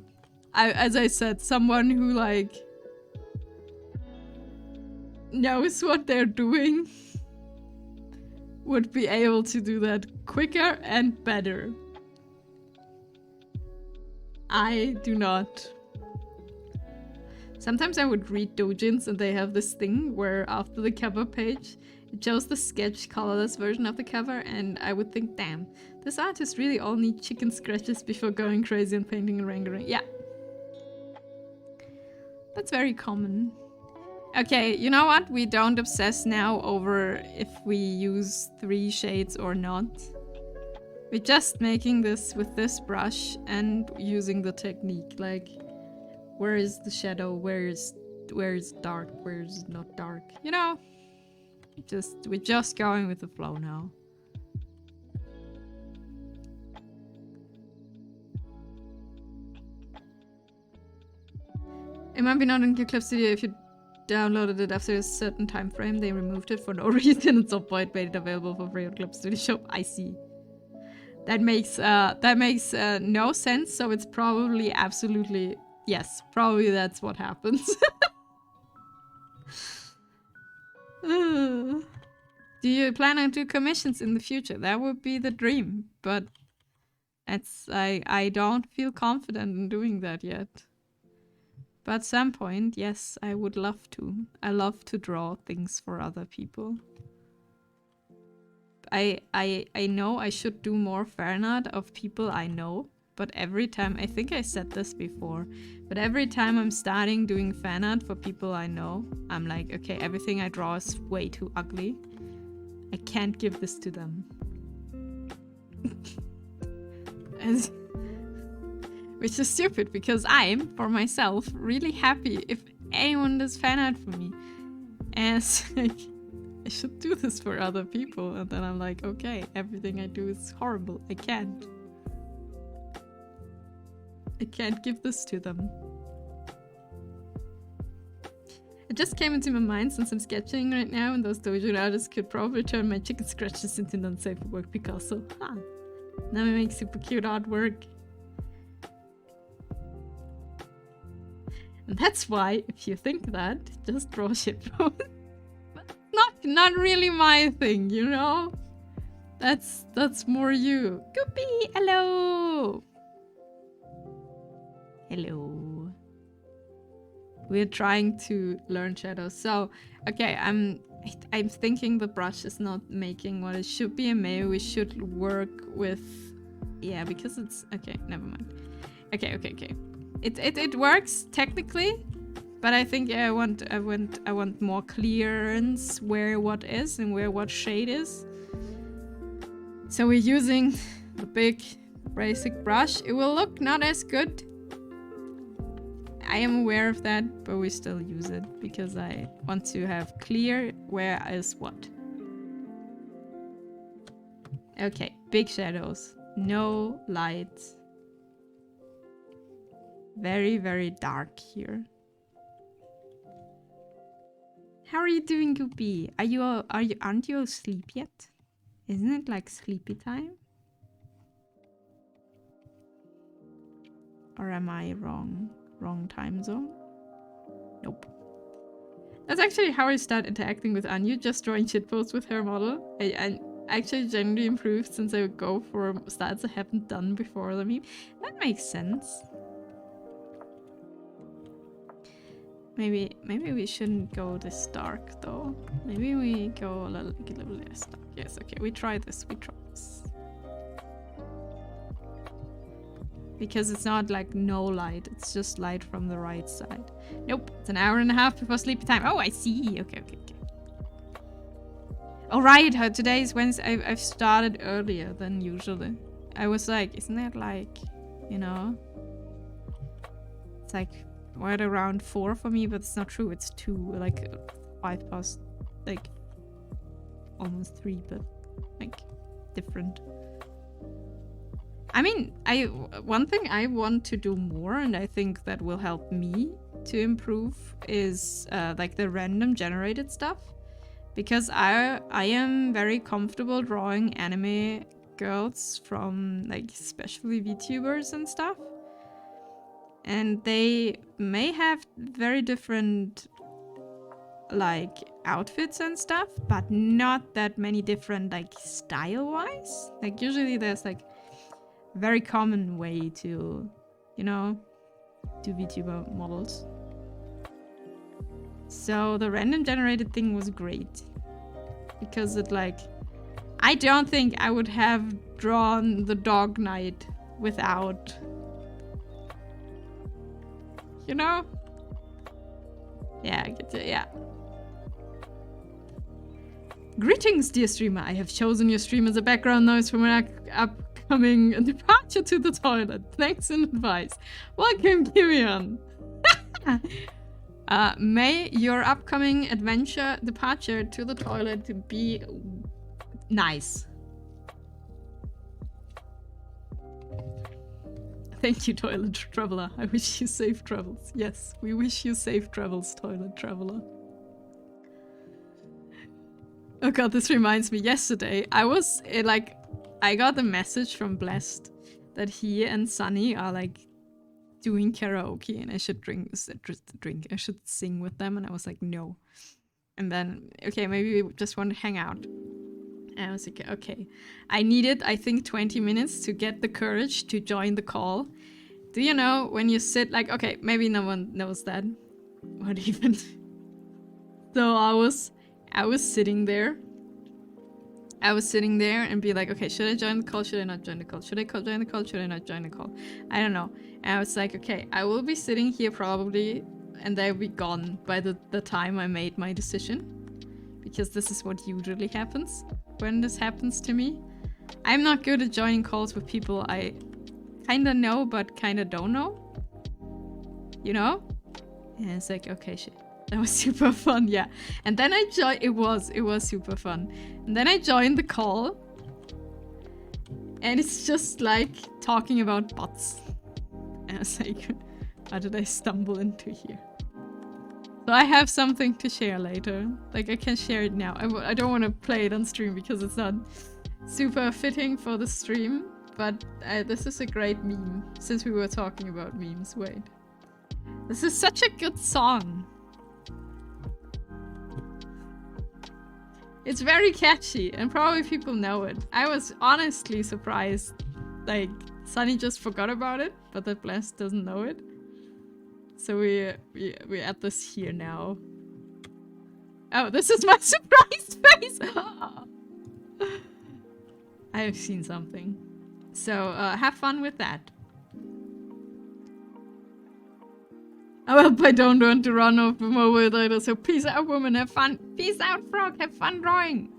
as I said, someone who like knows what they're doing would be able to do that quicker and better. I do not. Sometimes I would read doujins and they have this thing where after the cover page it shows the sketch colorless version of the cover, and I would think, damn, this artist really all need chicken scratches before going crazy and painting and rendering. Yeah. That's very common. Okay, you know what? We don't obsess now over if we use 3 shades or not. We're just making this with this brush and using the technique. Like, where is the shadow? Where is dark? Where is not dark? You know? We're just going with the flow now. It might be not in your Clip Studio if you downloaded it after a certain time frame. They removed it for no reason and some point made it available for free on Clip Studio Shop. I see. That makes no sense. So it's probably absolutely yes. Probably that's what happens. Do you plan on doing commissions in the future? That would be the dream, but I don't feel confident in doing that yet. But at some point, yes, I would love to. I love to draw things for other people. I know I should do more fan art of people I know, but every time, I think I said this before, but every time I'm starting doing fan art for people I know, I'm like, okay, everything I draw is way too ugly. I can't give this to them. Which is stupid, because I'm, for myself, really happy if anyone does fan art for me. And it's like, I should do this for other people. And then I'm like, okay, everything I do is horrible. I can't give this to them. It just came into my mind since I'm sketching right now, and those dojo artists could probably turn my chicken scratches into non-safe work Picasso. Ha! Now I make super cute artwork. And that's why, if you think that, just draw shitpost. Not really my thing, you know? That's more you. Goopy, hello! Hello. We're trying to learn shadows. So, okay, I'm thinking the brush is not making what it should be, and maybe we should work with, yeah, because it's, okay, never mind. Okay. It works technically, but I think I want more clearance where what is and where what shade is. So we're using the big basic brush. It will look not as good. I am aware of that, but we still use it because I want to have clear where is what. Okay, big shadows, no lights. Very, very dark here. How are you doing, Goopy? Aren't you asleep yet? Isn't it like sleepy time? Or am I wrong? Wrong time zone? Nope. That's actually how I start interacting with Anu, just drawing shitposts with her model. I actually genuinely improved since I would go for styles I haven't done before. I mean, that makes sense. Maybe we shouldn't go this dark though. Maybe we go a little less dark. Yes, okay, we try this. Because it's not like no light, it's just light from the right side. Nope, it's an hour and a half before sleepy time. Oh, I see. Okay. All right, today is Wednesday. I've started earlier than usually. I was like, isn't that like, you know? It's like right around 4 for me, but it's not true. It's 2, like 5 past, like almost 3, but like different. I mean, one thing I want to do more, and I think that will help me to improve, is like the random generated stuff. Because I am very comfortable drawing anime girls from like especially VTubers and stuff. And they may have very different like outfits and stuff, but not that many different like style-wise. Like usually there's like very common way to, you know, do VTuber models. So the random generated thing was great. Because it like, I don't think I would have drawn the Dog Knight without, you know? Yeah, I get it, yeah. Greetings, dear streamer. I have chosen your stream as a background noise for my upcoming departure to the toilet. Thanks in advice. Welcome, Kimion. May your upcoming adventure departure to the toilet be nice. Thank you, toilet traveler. I wish you safe travels. Yes, we wish you safe travels, toilet traveler. Oh god, this reminds me. Yesterday, I was I got a message from Blessed that he and Sunny are like doing karaoke and I should I should sing with them, and I was like, no. And then, okay, maybe we just want to hang out. And I was like, okay. I needed, I think, 20 minutes to get the courage to join the call. Do you know when you sit like, okay, maybe no one knows that. What even? So I was sitting there. I was sitting there and be like, okay, should I join the call? Should I not join the call? Should I join the call? Should I not join the call? I don't know. And I was like, okay, I will be sitting here probably, and they'll be gone by the time I made my decision. Because this is what usually happens when this happens to me. I'm not good at joining calls with people I kinda know, but kinda don't know. You know? And it's like, okay, shit. That was super fun, yeah. And then I joined, it was super fun. And then I joined the call. And it's just like talking about butts. And I was like, how did I stumble into here? So I have something to share later. Like, I can share it now. I don't want to play it on stream because it's not super fitting for the stream. But this is a great meme, since we were talking about memes. Wait. This is such a good song. It's very catchy, and probably people know it. I was honestly surprised. Like, Sunny just forgot about it, but that Blast doesn't know it. So we're at this here now. Oh, this is my surprise face! I have seen something. So, have fun with that. I hope I don't want to run off mobile data, so peace out, woman, have fun. Peace out, frog, have fun drawing.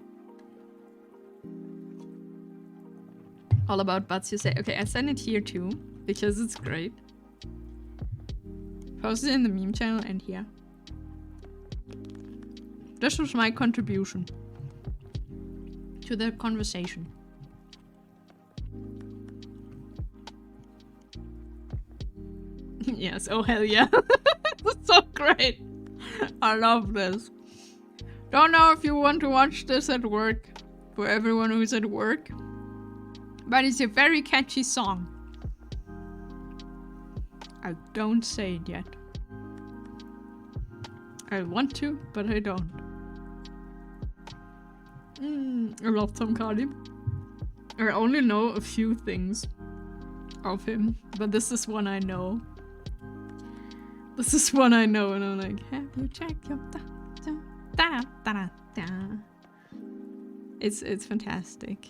All about butts, you say. Okay, I send it here too, because it's great. Post it in the meme channel and here. This was my contribution to the conversation. Yes, oh hell yeah. That's so great. I love this. Don't know if you want to watch this at work, for everyone who's at work, but it's a very catchy song. I don't say it yet. I want to, but I don't. I love Tom Cardi. I only know a few things of him, but this is one I know. This is one I know, and I'm like, have you checked your da. It's fantastic.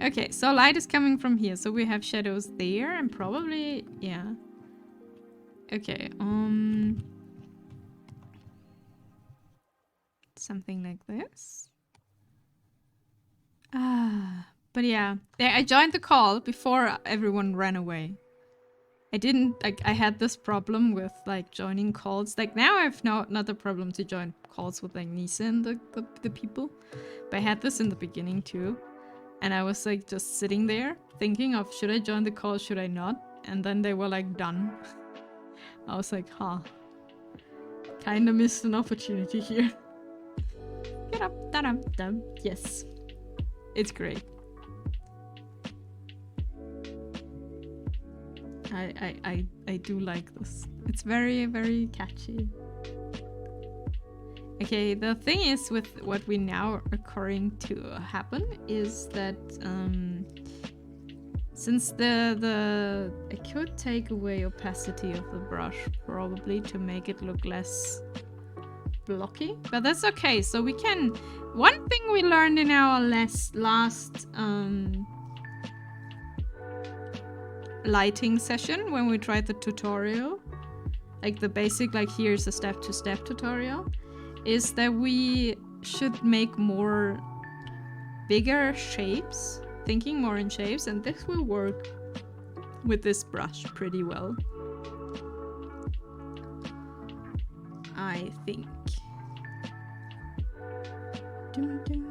Okay, so light is coming from here, so we have shadows there, and probably, yeah. Okay, something like this. But yeah, I joined the call before everyone ran away. I didn't, like, I had this problem with, like, joining calls. Like, now I have not a problem to join calls with, like, Nisa and the people. But I had this in the beginning, too. And I was, like, just sitting there, thinking of, should I join the call, should I not? And then they were, like, done. I was like, huh. Kinda missed an opportunity here. Get up, da-dum-dum. Yes. It's great. I do like this. It's very, very catchy. Okay, the thing is with what we now are occurring to happen is that since I could take away opacity of the brush probably to make it look less blocky, but that's okay. So we can. One thing we learned in our last lighting session when we tried the tutorial, like the basic, like here's a step-to-step tutorial, is that we should make more bigger shapes, thinking more in shapes, and this will work with this brush pretty well, I think. Dun, dun.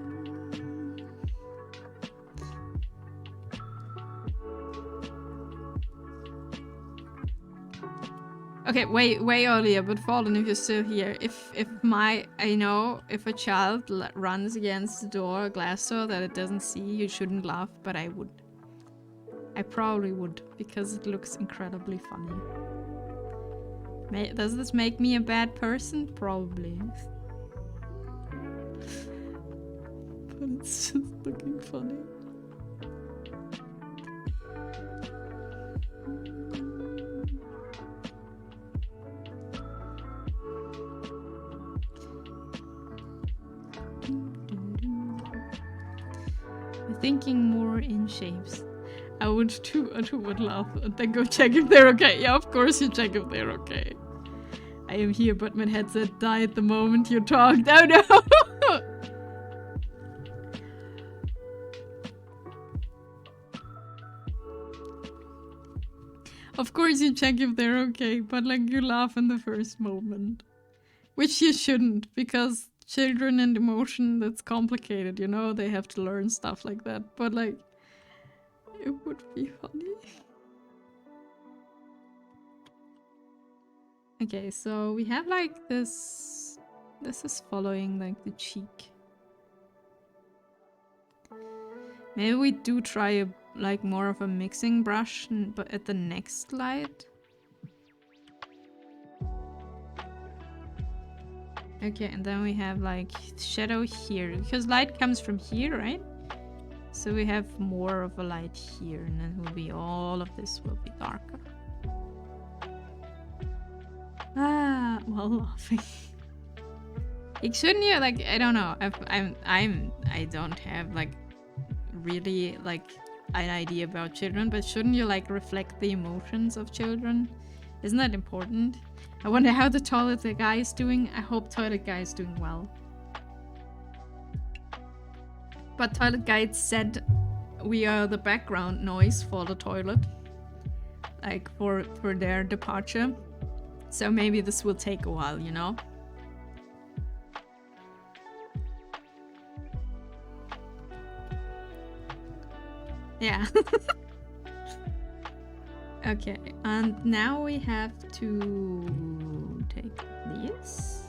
Okay, way earlier, but Fallen, if you're still here, if a child runs against the door, a glass door that it doesn't see, you shouldn't laugh, but I would. I probably would, because it looks incredibly funny. Does this make me a bad person? Probably. But it's just looking funny. Thinking more in shapes. I would too. I too would laugh and then go check if they're okay. Yeah, of course you check if they're okay. I am here, but my headset died the moment you talked. Oh no! Of course you check if they're okay, but like you laugh in the first moment. Which you shouldn't, because children and emotion, that's complicated, you know? They have to learn stuff like that, but like, it would be funny. Okay, so we have like this. This is following like the cheek. Maybe we do try like more of a mixing brush, but at the next light. Okay, and then we have like shadow here, because light comes from here, right? So we have more of a light here, and then will be all of this will be darker. While laughing. Like, shouldn't you, like, I don't know, I don't have like really like an idea about children, but shouldn't you like reflect the emotions of children? Isn't that important? I wonder how the toilet guy is doing. I hope toilet guy is doing well. But toilet guy said we are the background noise for the toilet, like for their departure. So maybe this will take a while, you know? Yeah. Okay, and now we have to take this.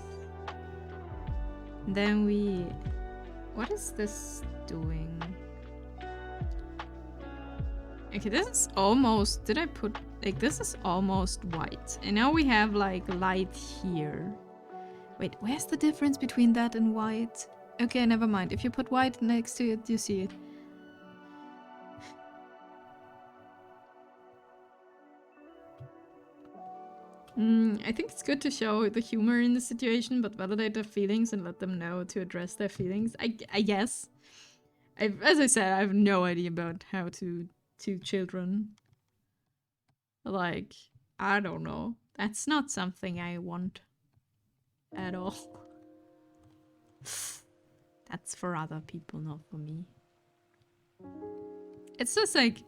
Then we... What is this doing? Okay, this is almost... Did I put... Like, this is almost white. And now we have, like, light here. Wait, where's the difference between that and white? Okay, never mind. If you put white next to it, you see it. I think it's good to show the humor in the situation, but validate their feelings and let them know to address their feelings. I guess. As I said, I have no idea about how to children. Like, I don't know. That's not something I want at all. That's for other people, not for me. It's just like,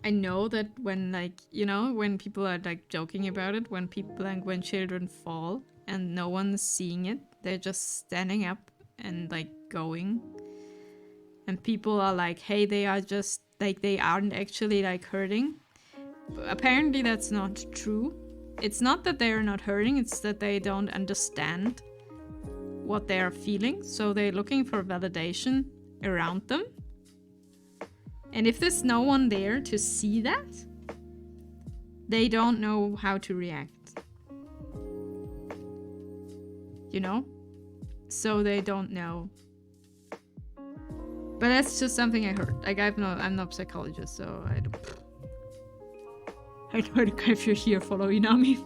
I know that when, like, you know, when people are like joking about it, when people, like, when children fall and no one's seeing it, they're just standing up and like going. And people are like, hey, they are just like, they aren't actually like hurting. But apparently that's not true. It's not that they're not hurting, it's that they don't understand what they are feeling. So they're looking for validation around them. And if there's no one there to see that, they don't know how to react. You know? So they don't know. But that's just something I heard. Like, I'm not a psychologist, so I don't... I know if you're here, follow Inami.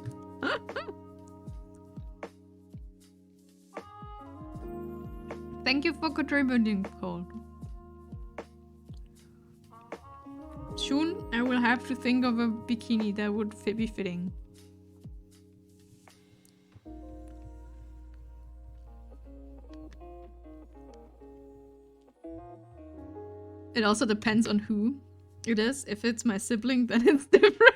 Thank you for contributing, Cole. Soon I will have to think of a bikini that would be fitting. It also depends on who it is. If it's my sibling, then it's different.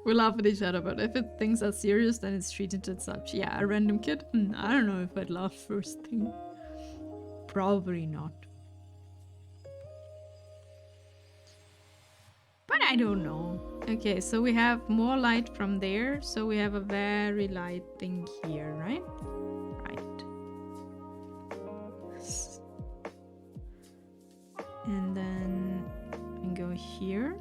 We laugh at each other, but if things are serious, then it's treated as such. Yeah, a random kid? I don't know if I'd laugh first thing. Probably not. But I don't know. Okay, so we have more light from there. So we have a very light thing here, right? Right. And then we can go here.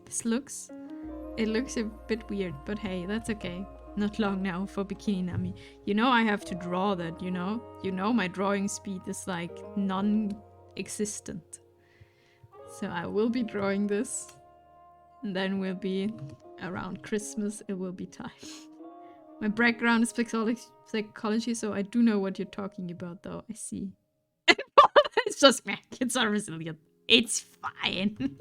This looks... It looks a bit weird, but hey, that's okay. Not long now for Bikini Nami. You know I have to draw that, you know? You know my drawing speed is like non-existent. So I will be drawing this. And then we'll be around Christmas, it will be time. My background is psychology, so I do know what you're talking about though. I see. It's just me. Kids are resilient. It's fine.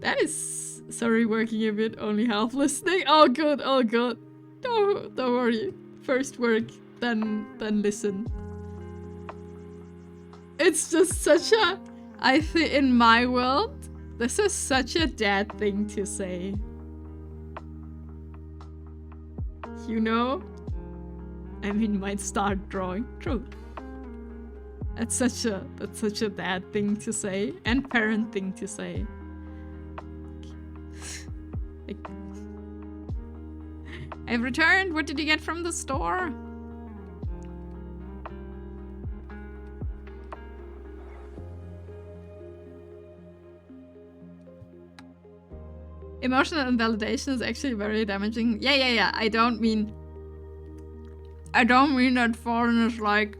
That is, sorry, working a bit, only half listening. Oh good, oh good. Don't worry. First work, then listen. It's just such a, I think in my world, this is such a dad thing to say. You know? I mean, might start drawing. True. That's such a dad thing to say, and parent thing to say. Like, I've returned. What did you get from the store? Emotional invalidation is actually very damaging. Yeah. I don't mean that foreigners like,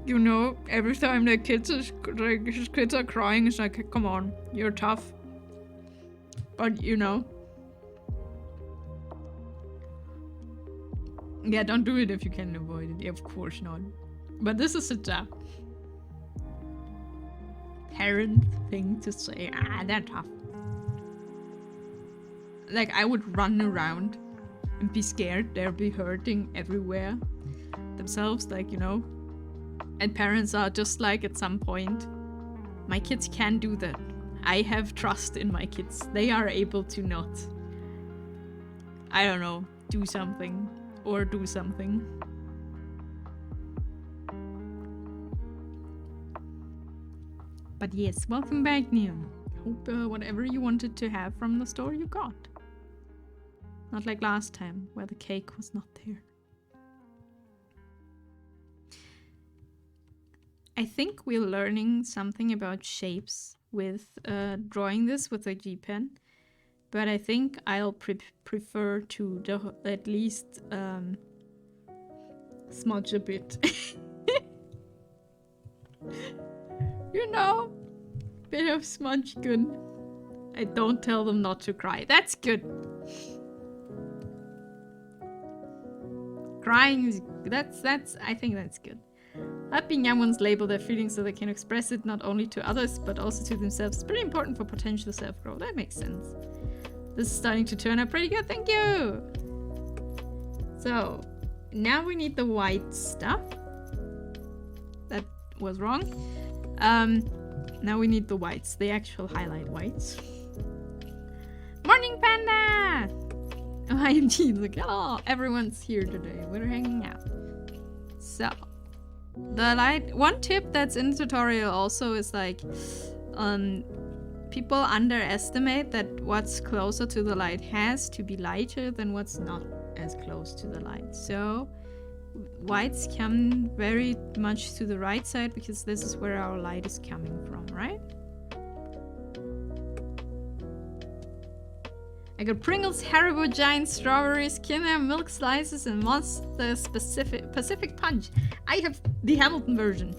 you know, every time their kids are crying, it's like, come on, you're tough. But you know. Yeah, don't do it if you can avoid it. Yeah, of course not. But this is such a parent thing to say, they're tough. Like, I would run around and be scared they'll be hurting everywhere themselves, like, you know. And parents are just like, at some point, my kids can do that. I have trust in my kids. They are able to not, I don't know, do something. Or do something. But yes, welcome back, Neil. Hope whatever you wanted to have from the store you got. Not like last time, where the cake was not there. I think we're learning something about shapes with drawing this with a G-pen. But I think I'll prefer to at least smudge a bit. You know, bit of smudge good. I don't tell them not to cry. That's good. Crying is I think that's good. Helping young ones label their feelings so they can express it not only to others but also to themselves is pretty important for potential self-growth. That makes sense. This is starting to turn out pretty good, thank you! So, now we need the white stuff. That was wrong. Now we need the whites, the actual highlight whites. Morning, Panda! Oh, hi, indeed. Look, hello! Everyone's here today. We're hanging out. So, the light. One tip that's in the tutorial also is like, people underestimate that what's closer to the light has to be lighter than what's not as close to the light. So, whites come very much to the right side because this is where our light is coming from, right? I got Pringles, Haribo, Giant Strawberries, Kinder, Milk Slices, and Monster Pacific Punch. I have the Hamilton version.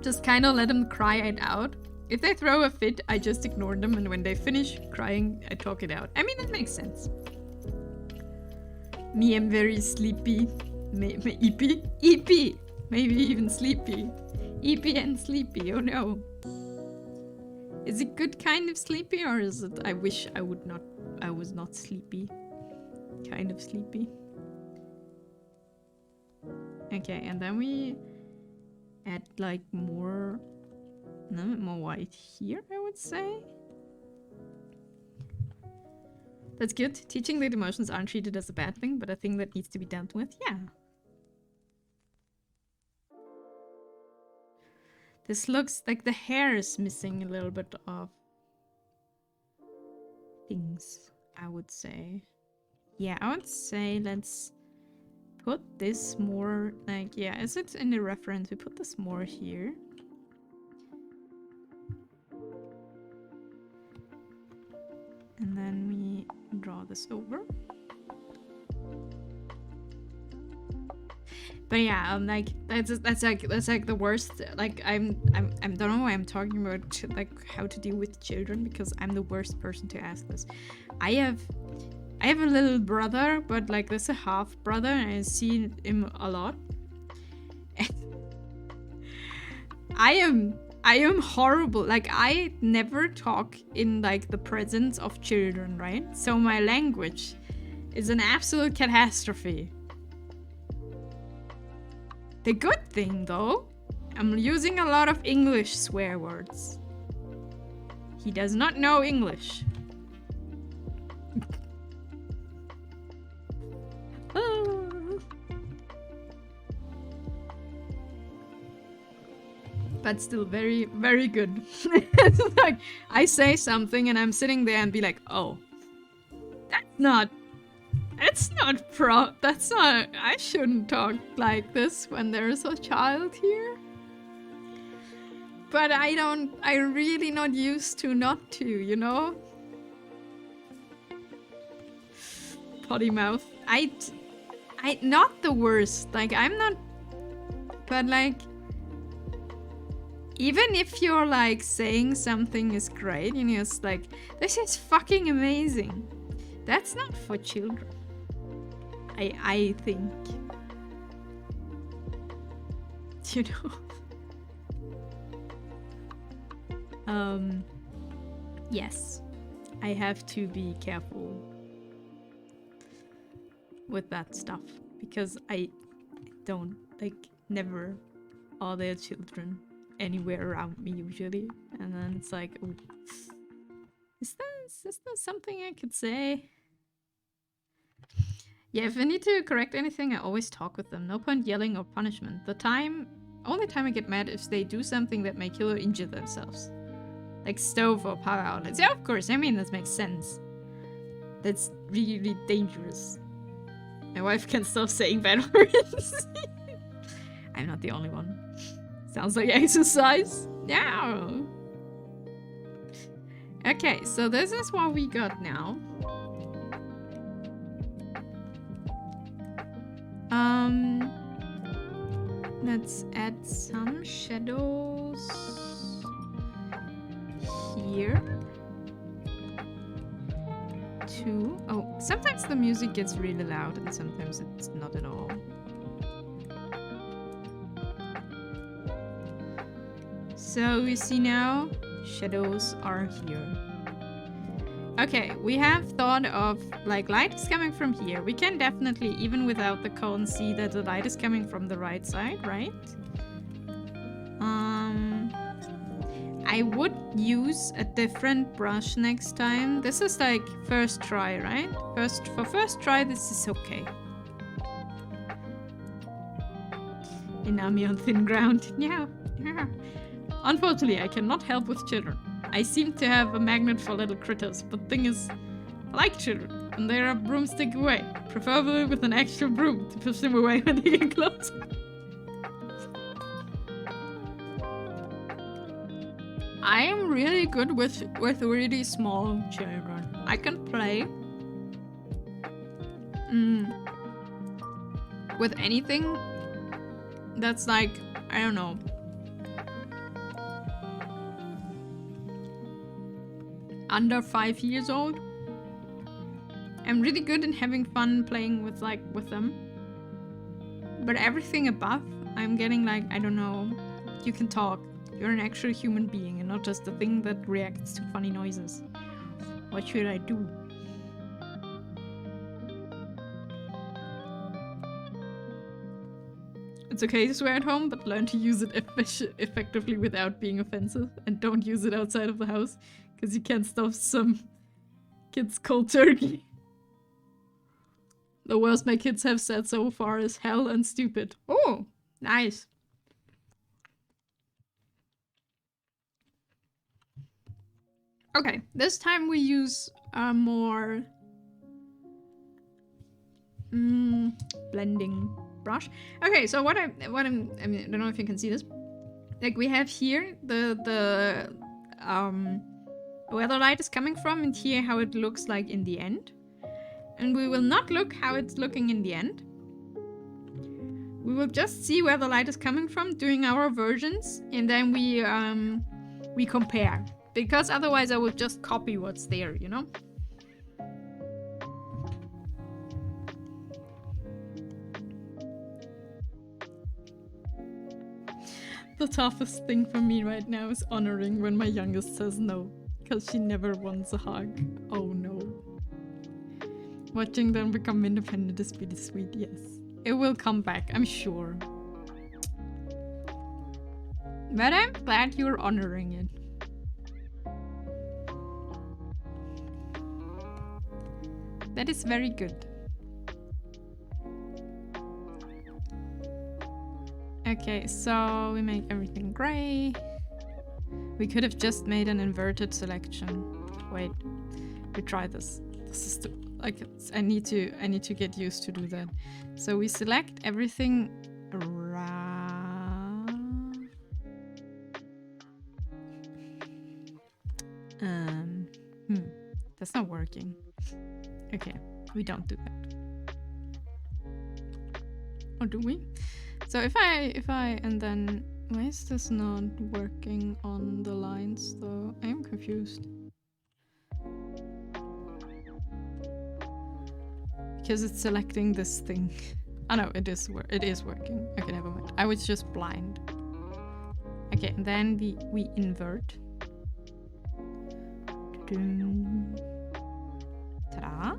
Just kind of let them cry it out. If they throw a fit, I just ignore them, and when they finish crying, I talk it out. I mean, that makes sense. Me, I'm very sleepy. EP. Maybe even sleepy. EP and sleepy, oh no. Is it good kind of sleepy, or is it I wish I was not sleepy? Kind of sleepy. Okay, and then we add like more white here, I would say. That's good. Teaching that emotions aren't treated as a bad thing, but a thing that needs to be dealt with. Yeah. This looks like the hair is missing a little bit of things, I would say. Yeah, I would say let's put this more like, yeah, is it in the reference? We put this more here. And then we draw this over. But yeah, like that's like the worst. Like I don't know why I'm talking about like how to deal with children, because I'm the worst person to ask this. I have a little brother, but like there's a half brother, and I see him a lot. I am horrible. Like I never talk in like the presence of children, right? So my language is an absolute catastrophe. The good thing, though, I'm using a lot of English swear words. He does not know English. But still very, very good. It's like, I say something and I'm sitting there and be like, oh, that's not, I shouldn't talk like this when there's a child here. But I'm really not used to not to, you know? Potty mouth. I not the worst. Like, I'm not, but like, even if you're like saying something is great, you know, it's like, this is fucking amazing. That's not for children. I think. You know? Yes. I have to be careful with that stuff, because I don't, like, never are there children anywhere around me usually, and then it's like, oh, is there something I could say? Yeah, if I need to correct anything, I always talk with them. No point yelling or punishment. Only time I get mad is they do something that may kill or injure themselves. Like stove or power outlets. Yeah, of course, I mean, that makes sense. That's really, really dangerous. My wife can't stop saying bad words. I'm not the only one. Sounds like exercise. Yeah. Okay, so this is what we got now. Let's add some shadows here. Two. Oh, sometimes the music gets really loud and sometimes it's not at all. So you see now, shadows are here. Okay, we have thought of, like, light is coming from here. We can definitely, even without the cone, see that the light is coming from the right side, right? I would use a different brush next time. This is like first try, right? For first try, this is okay. Inami on thin ground. Yeah. Unfortunately, I cannot help with children. I seem to have a magnet for little critters, but thing is, I like children, and they're a broomstick away, preferably with an actual broom to push them away when they get close. I am really good with really small children. I can play with anything that's like, I don't know, under 5 years old. I'm really good in having fun playing with them. But everything above, I'm getting like, I don't know, you can talk. You're an actual human being and not just a thing that reacts to funny noises. What should I do? It's okay to swear at home, but learn to use it effectively without being offensive. And don't use it outside of the house, because you can't stop some kids cold turkey. The worst my kids have said so far is hell and stupid. Oh, nice. Okay, this time we use a more blending brush. Okay, so I mean, I don't know if you can see this. Like, we have here the where the light is coming from, and here how it looks like in the end. And we will not look how it's looking in the end. We will just see where the light is coming from doing our versions, and then we compare. Because otherwise I would just copy what's there, you know? The toughest thing for me right now is honoring when my youngest says no. Because she never wants a hug. Oh no. Watching them become independent is pretty sweet, yes. It will come back, I'm sure. But I'm glad you're honoring it. That is very good. Okay, so we make everything gray. We could have just made an inverted selection. Wait, we try this. This is like, I need to get used to do that. So we select everything around. That's not working. Okay, we don't do that. Or do we? So if I, and then, why is this not working on the lines though? I am confused. Because it's selecting this thing. Oh no, it is working. Okay, never mind. I was just blind. Okay, and then we invert. Ta-da!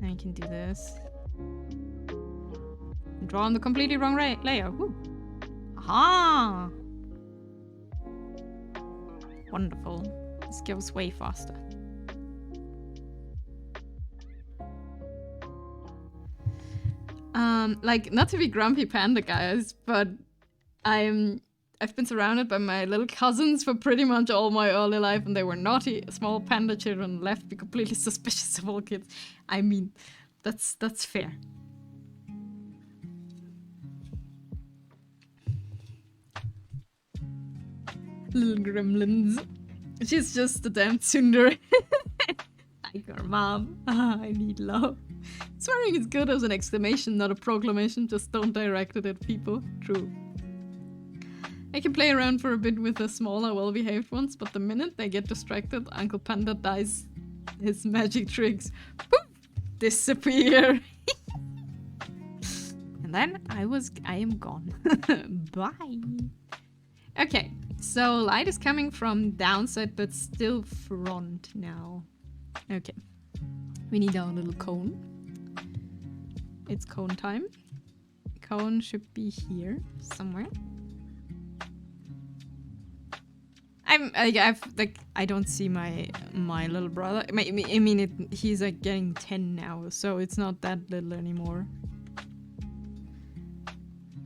Now you can do this. And draw on the completely wrong layer. Woo! Aha! Wonderful. This goes way faster. Like, not to be grumpy panda guys, but I've been surrounded by my little cousins for pretty much all my early life, and they were naughty small panda children, left me completely suspicious of all kids. I mean, that's fair. Little gremlins. She's just a damn tsundere. Like her mom. I need love. Swearing is good as an exclamation, not a proclamation. Just don't direct it at people. True. I can play around for a bit with the smaller, well-behaved ones, but the minute they get distracted, Uncle Panda dies his magic tricks. Poof! Disappear. And then I am gone. Bye. Okay, so light is coming from downside, but still front now. Okay. We need our little cone. It's cone time. Cone should be here somewhere. I don't see my little brother. I mean, he's like getting 10 now, so it's not that little anymore.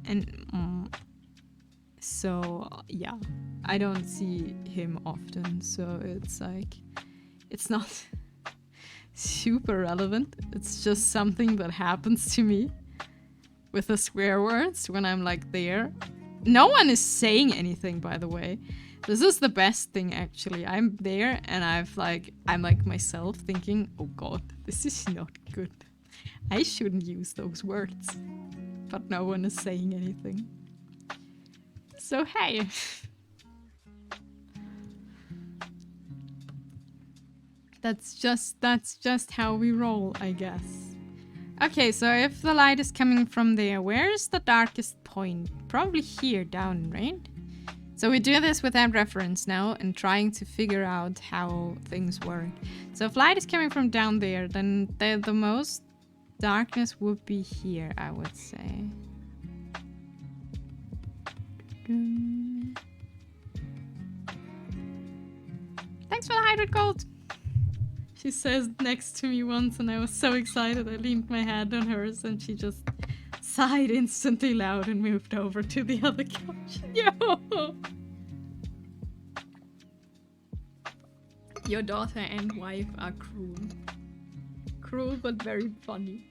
And so yeah, I don't see him often, so it's like it's not super relevant. It's just something that happens to me with the swear words when I'm like there. No one is saying anything, by the way. This is the best thing, actually. I'm there and I'm like myself thinking, oh god, this is not good. I shouldn't use those words. But no one is saying anything. So hey. That's just how we roll, I guess. Okay, so if the light is coming from there, where is the darkest point? Probably here down, right? So we do this without reference now and trying to figure out how things work. So if light is coming from down there, then the most darkness would be here, I would say. Thanks for the 100 gold! She says next to me once and I was so excited I leaned my head on hers and she just sighed instantly loud and moved over to the other couch. Yo! Your daughter and wife are cruel. Cruel but very funny.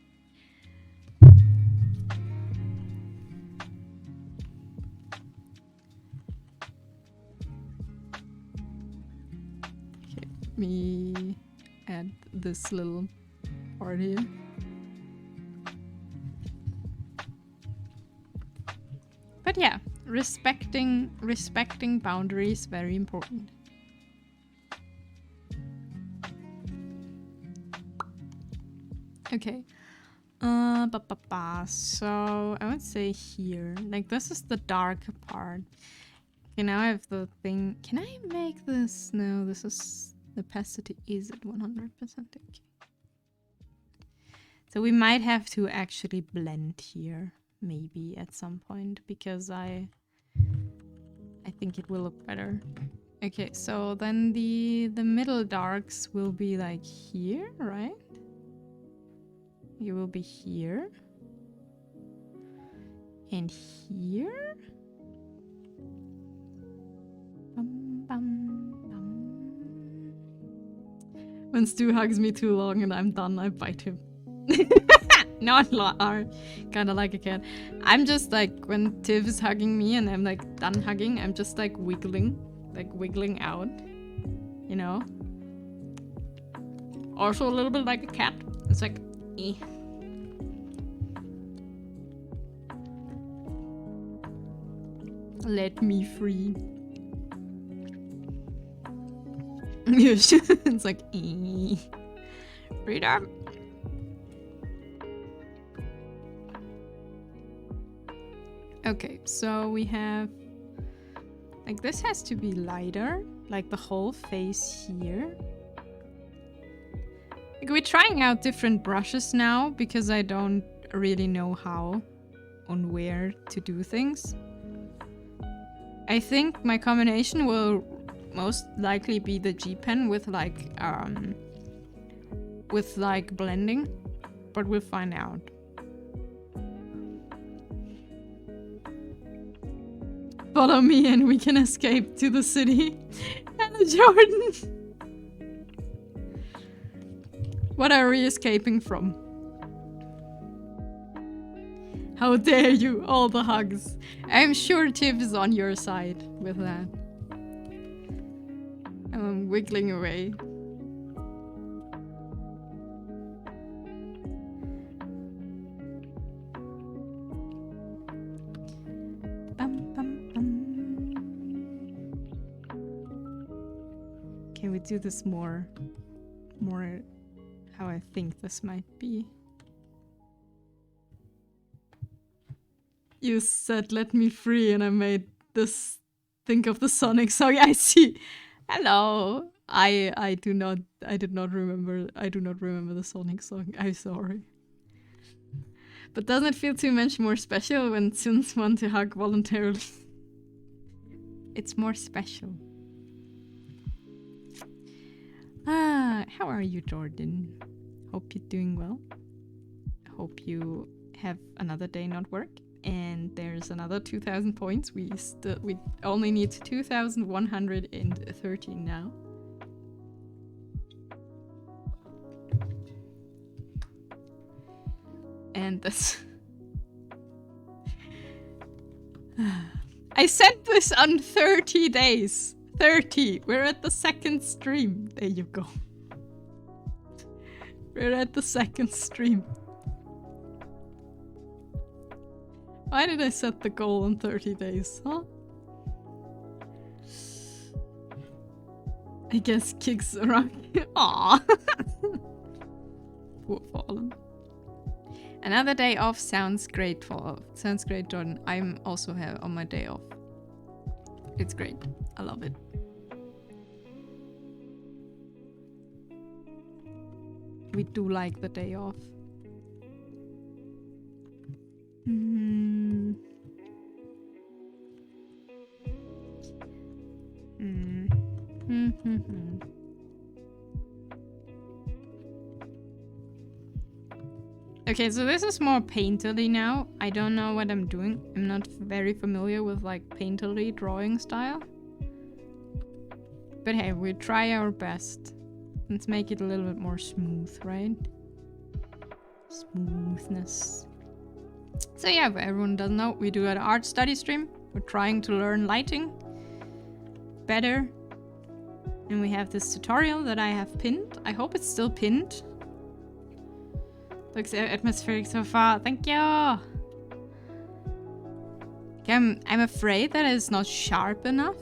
Okay, let me add this little part here. But yeah, respecting boundaries, very important. Okay. So I would say here. Like this is the dark part. Okay, now I have the thing. Can I make this? No, this is the opacity is at 100%. Okay. So we might have to actually blend here, maybe at some point, because I think it will look better. Okay, so then the middle darks will be like here, right? You will be here. And here. Bum, bum, bum. When Stu hugs me too long and I'm done, I bite him. Not kinda like a cat. I'm just like, when Tiv is hugging me and I'm like done hugging, I'm just like wiggling out, you know? Also a little bit like a cat. It's like, eh. Let me free. It's like, eh. Freedom. Okay, so we have... Like, this has to be lighter. Like, the whole face here. Like, we're trying out different brushes now, because I don't really know how on where to do things. I think my combination will most likely be the G-Pen with blending, but we'll find out. Follow me and we can escape to the city. Hello, Jordan. What are we escaping from? How dare you? All the hugs. I'm sure Tiv is on your side with that. I'm wiggling away. we do this more how I think this might be. You said let me free and I made this think of the Sonic song. I see. Hello. I do not remember the Sonic song. I'm sorry. But doesn't it feel too much more special when Suns want to hug voluntarily? It's more special. How are you, Jordan? Hope you're doing well. Hope you have another day not work. And there's another 2,000 points. We only need 2,113 now. And this... I sent this on 30 days. 30. We're at the second stream. There you go. We're at the second stream. Why did I set the goal on 30 days, huh? I guess kicks around. Aww. Poor Fallen. Another day off sounds great, sounds great, Jordan. I'm also here on my day off. It's great. I love it. We do like the day off. Okay, so this is more painterly now. I don't know what I'm doing. I'm not very familiar with like painterly drawing style. But hey, we try our best. Let's make it a little bit more smooth, right? Smoothness. So yeah, if everyone doesn't know, we do an art study stream. We're trying to learn lighting better. And we have this tutorial that I have pinned. I hope it's still pinned. Looks atmospheric so far. Thank you! I'm afraid that it's not sharp enough,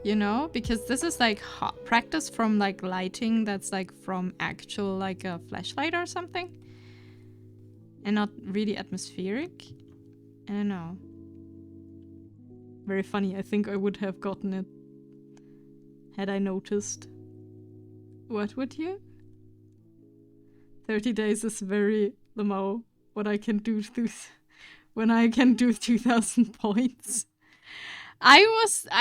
you know? Because this is like practice from like lighting that's like from actual like a flashlight or something. And not really atmospheric. I don't know. Very funny. I think I would have gotten it had I noticed. What would you? 30 days is very Lamo. What I can do when I can do 2,000 points. I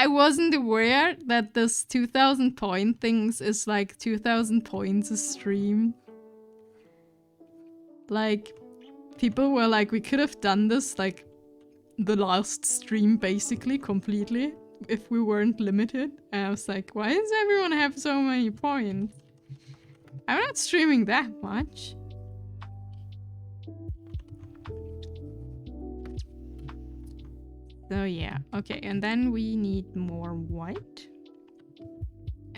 wasn't aware that this 2,000 point things is like 2,000 points a stream. Like, people were like, we could have done this like the last stream basically completely if we weren't limited. And I was like, why does everyone have so many points? I'm not streaming that much. So yeah, okay, and then we need more white.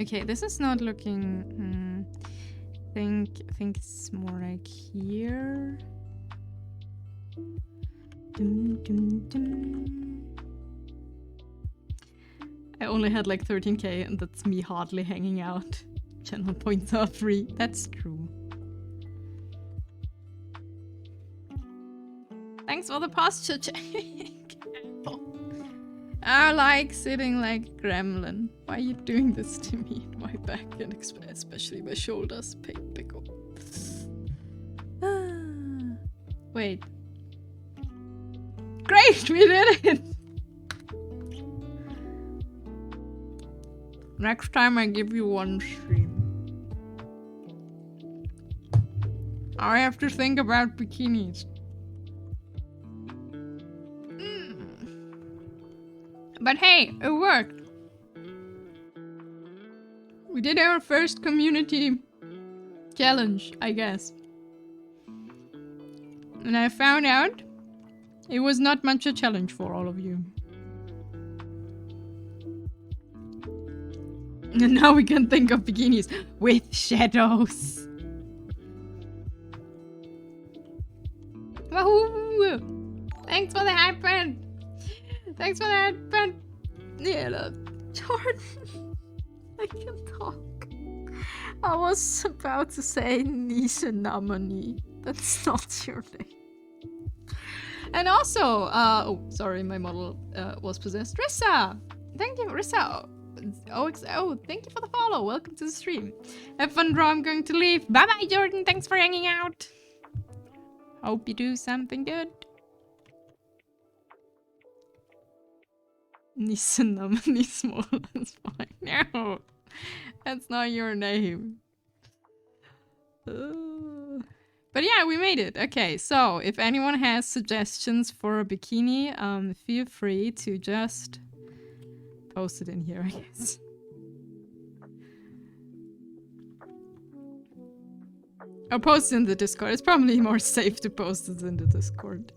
Okay, this is not looking... I think it's more like here. I only had like 13k and that's me hardly hanging out. Channel points are free. That's true. Thanks for the posture check. I like sitting like gremlin. Why are you doing this to me? My back and especially my shoulders pickle. Wait. Great, we did it! Next time I give you one stream. I have to think about bikinis. But hey, it worked. We did our first community challenge, I guess. And I found out it was not much a challenge for all of you. And now we can think of bikinis with shadows. Wahoo! Thanks for the iPad. Thanks for the iPad. Yeah, Jordan. I can talk. I was about to say Nisenamani. That's not your name. And also, oh, sorry, my model was possessed. Rissa! Thank you, Rissa. OXO, thank you for the follow. Welcome to the stream. Have fun, bro. I'm going to leave. Bye-bye, Jordan. Thanks for hanging out. Hope you do something good. Nisenamani small is fine. No, that's not your name. But yeah, we made it. Okay, so if anyone has suggestions for a bikini, feel free to just post it in here, I guess. Or post it in the Discord. It's probably more safe to post it in the Discord.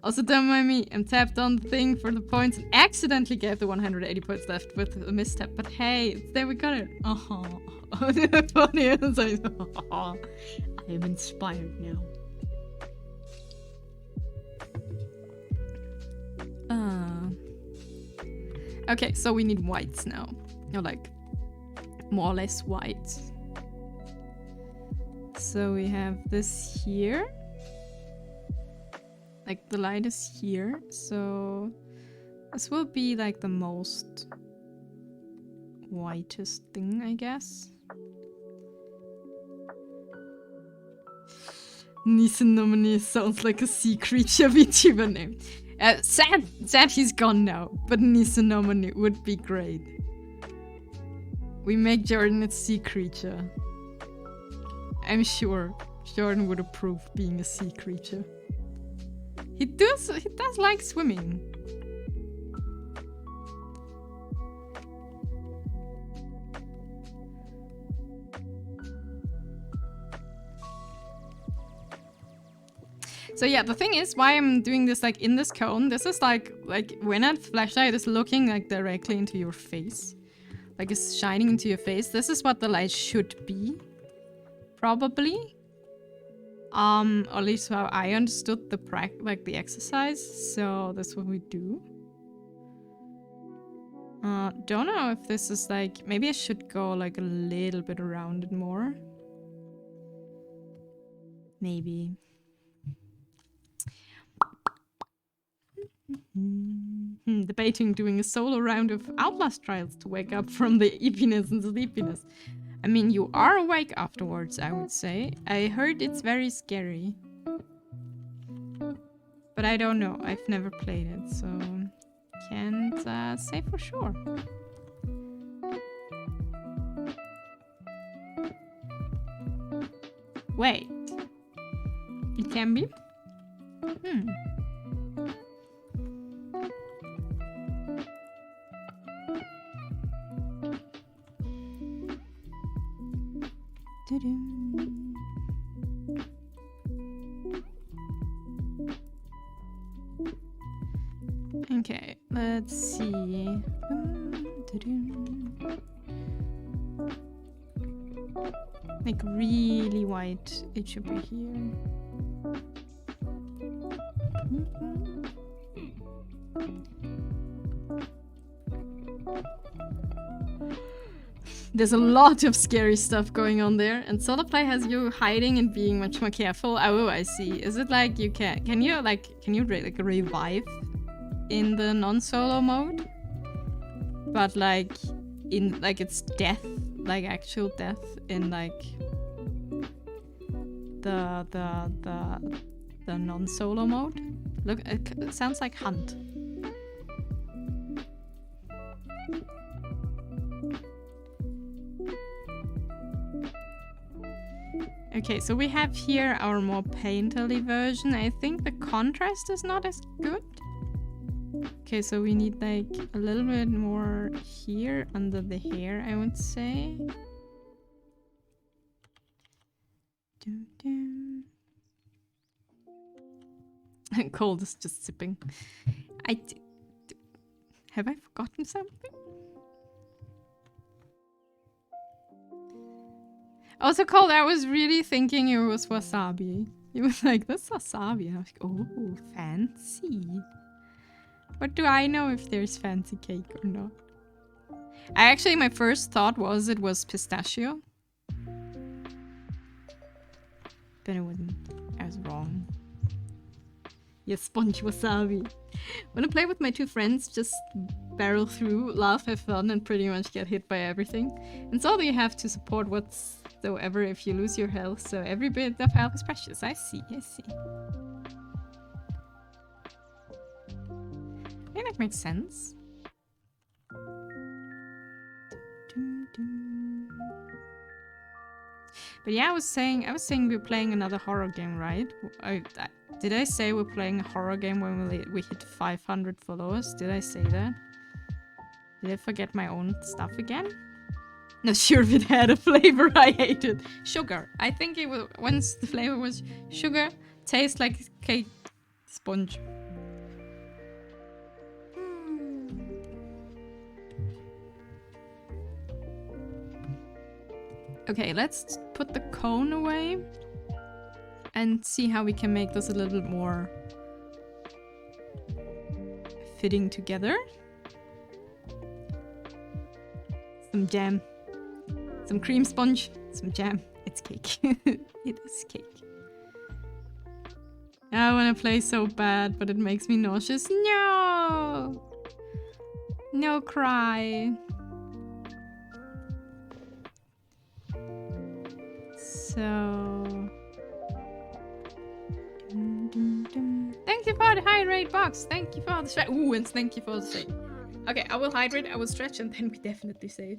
Also, don't mind me. I'm tapped on the thing for the points and accidentally gave the 180 points left with a mistap. But hey, there we got it. Oh, the funny is I am inspired now. Okay, so we need whites now. Or like, more or less white. So we have this here. Like, the light is here, so this will be like the most whitest thing, I guess. Nisenamani sounds like a sea creature VTuber name. Sad he's gone now, but Nisenamani would be great. We make Jordan a sea creature. I'm sure Jordan would approve being a sea creature. He does like swimming. So yeah, the thing is, why I'm doing this like in this cone, this is like when a flashlight is looking like directly into your face. Like it's shining into your face. This is what the light should be. Probably. Or at least how I understood the exercise. So that's what we do. Don't know if this is like, maybe I should go like a little bit around it more. Maybe. Debating doing a solo round of Outlast trials to wake up from the eepiness and sleepiness. I mean, you are awake afterwards, I would say. I heard it's very scary. But I don't know. I've never played it, so can't say for sure. Wait. It can be? Okay, let's see. Like really white, it should be here. There's a lot of scary stuff going on there, and solo play has you hiding and being much more careful. Oh, I see. Is it like you can you revive in the non-solo mode? But like in like it's death, like actual death in like the non-solo mode. Look, it sounds like Hunt. Okay, so we have here our more painterly version. I think the contrast is not as good. Okay, so we need like a little bit more here under the hair, I would say. Cold is just sipping. Have I forgotten something? Also, Cold, I was really thinking it was wasabi. He was like, that's wasabi. And I was like, oh, fancy. What do I know if there's fancy cake or not? My first thought was it was pistachio. But it wasn't. I was wrong. Yes, sponge wasabi. When I play with my two friends, just barrel through, laugh, have fun, and pretty much get hit by everything. And so you have to support whatsoever if you lose your health, so every bit of health is precious. I see, I see. I think that makes sense. But yeah, I was saying we're playing another horror game, right? Did I say we're playing a horror game when we hit 500 followers? Did I say that? Did I forget my own stuff again? Not sure if it had a flavor I hated. Sugar. I think it was once the flavor was sugar, tastes like cake sponge. Okay, let's put the cone away and see how we can make this a little more fitting together. Some jam, some cream sponge, some jam. It's cake. It is cake. I want to play so bad, but it makes me nauseous. No! No cry. So... Thank you for the hydrate box. Thank you for the stretch. Ooh, and thank you for the save. Okay, I will hydrate, I will stretch, and then we definitely save.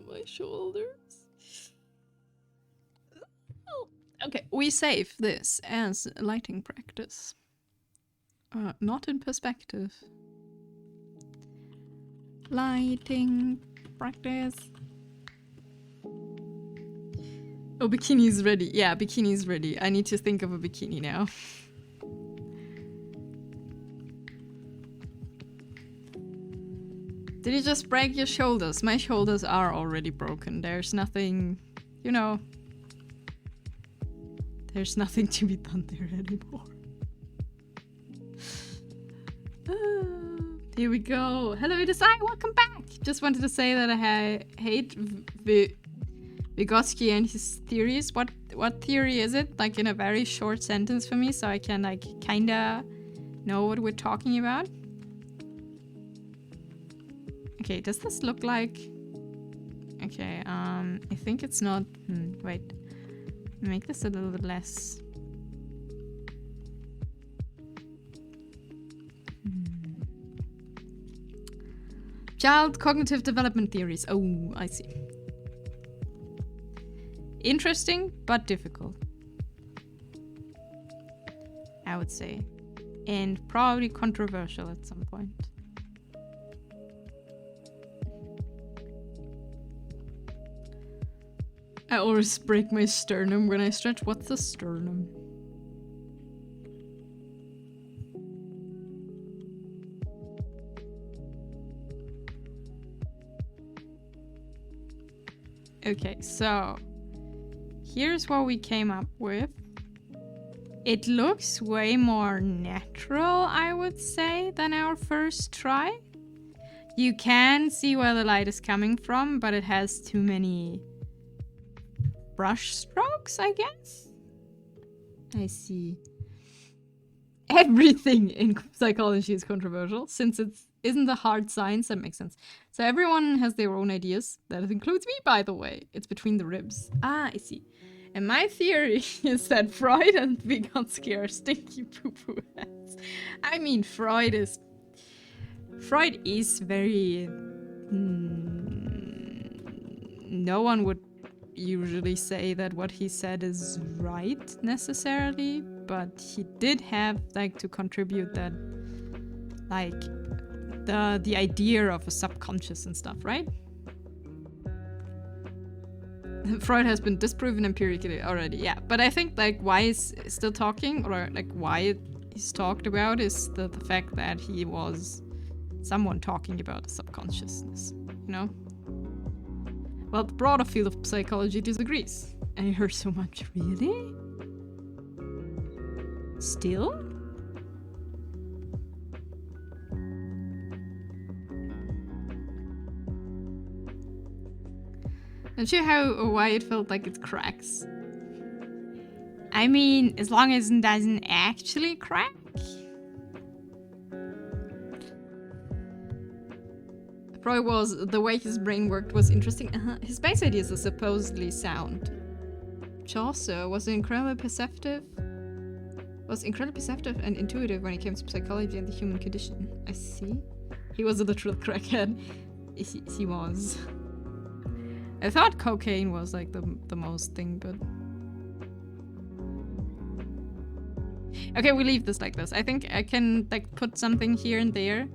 My shoulders. Okay, we save this as lighting practice. Not in perspective. Lighting practice. Oh, bikini's ready. Yeah, bikini's ready. I need to think of a bikini now. Did you just break your shoulders? My shoulders are already broken. There's nothing, you know. There's nothing to be done there anymore. Here we go. Hello, Desai, welcome back. Just wanted to say that I hate Vygotsky and his theories. What theory is it? Like in a very short sentence for me, so I can like kinda know what we're talking about. Okay, does this look like? Okay, I think it's not. Wait, make this a little bit less. Child cognitive development theories. Oh, I see. Interesting, but difficult. I would say. And probably controversial at some point. I always break my sternum when I stretch. What's the sternum? Okay, so here's what we came up with. It looks way more natural, I would say, than our first try. You can see where the light is coming from, but it has too many brush strokes, I guess? I see. Everything in psychology is controversial, since it isn't a hard science. That makes sense. So everyone has their own ideas. That includes me, by the way. It's between the ribs. Ah, I see. And my theory is that Freud and Vygotsky are stinky poo-poo heads. I mean, Freud is very... no one would usually say that what he said is right necessarily, but he did have like to contribute that like the idea of a subconscious and stuff, right? Freud has been disproven empirically already, yeah, but I think like why he's still talking, or like why he's talked about, is the fact that he was someone talking about the subconsciousness, you know? Well, the broader field of psychology disagrees. I heard so much. Really? Still? Not sure why it felt like it cracks. I mean, as long as it doesn't actually crack. Probably was the way his brain worked was interesting. His base ideas are supposedly sound. Chaucer was incredibly perceptive and intuitive when it came to psychology and the human condition. I see. He was a literal crackhead. He was. I thought cocaine was like the most thing, but... Okay, we leave this like this. I think I can like put something here and there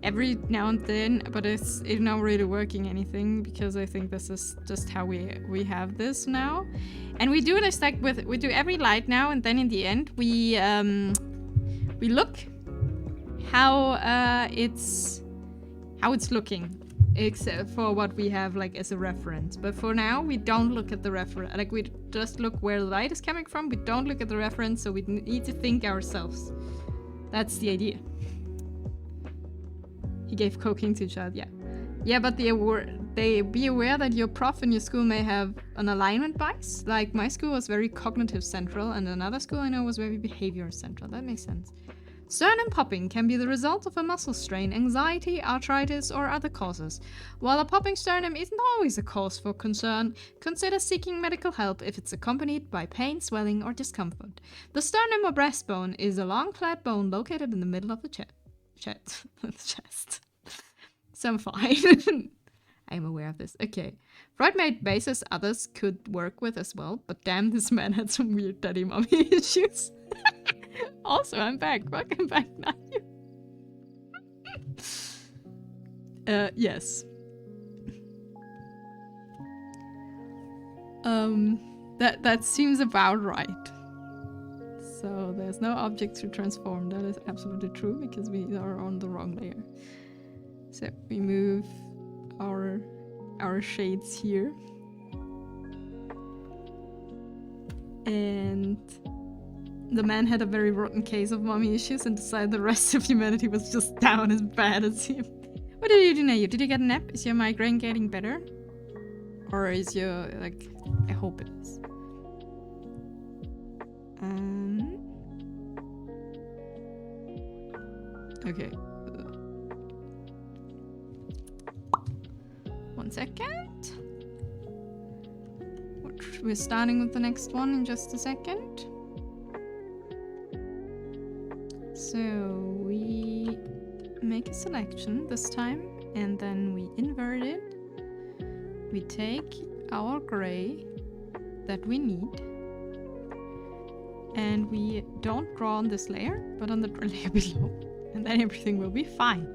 every now and then, but it's not really working anything because I think this is just how we have this now. And we do this like we do every light now, and then in the end we look how it's looking, except for what we have like as a reference. But for now we don't look at the reference, like we just look where the light is coming from. We don't look at the reference, so we need to think ourselves. That's the idea. He gave cocaine to a child, yeah. Yeah, but they be aware that your prof in your school may have an alignment bias. Like my school was very cognitive central, and another school I know was very behavior central. That makes sense. Sternum popping can be the result of a muscle strain, anxiety, arthritis, or other causes. While a popping sternum isn't always a cause for concern, consider seeking medical help if it's accompanied by pain, swelling, or discomfort. The sternum or breastbone is a long, flat bone located in the middle of the chest. So I'm fine. I am aware of this. Okay. Freud made bases others could work with as well, but damn, this man had some weird daddy mommy issues. Also, I'm back. Welcome back, Nayu. Yes. That seems about right. So there's no object to transform. That is absolutely true because we are on the wrong layer. So we move our shades here. And the man had a very rotten case of mommy issues and decided the rest of humanity was just down as bad as him. What did you do now? Did you get a nap? Is your migraine getting better? Or is your, like, I hope it is. Okay. 1 second. We're starting with the next one in just a second. So we make a selection this time, and then we invert it. We take our gray that we need, and we don't draw on this layer, but on the layer below, and then everything will be fine.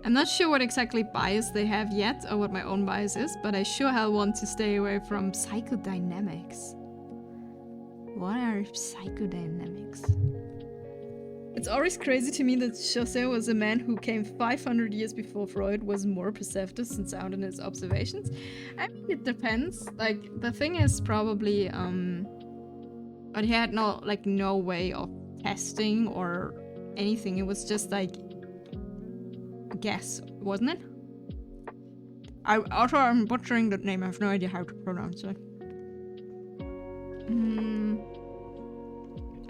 I'm not sure what exactly bias they have yet, or what my own bias is, but I sure hell want to stay away from psychodynamics. What are psychodynamics? It's always crazy to me that Chaucer was a man who came 500 years before Freud, was more perceptive and sound in his observations. I mean, it depends. Like, the thing is probably, but he had no way of testing or anything. It was just like a guess, wasn't it? I'm butchering that name. I have no idea how to pronounce it.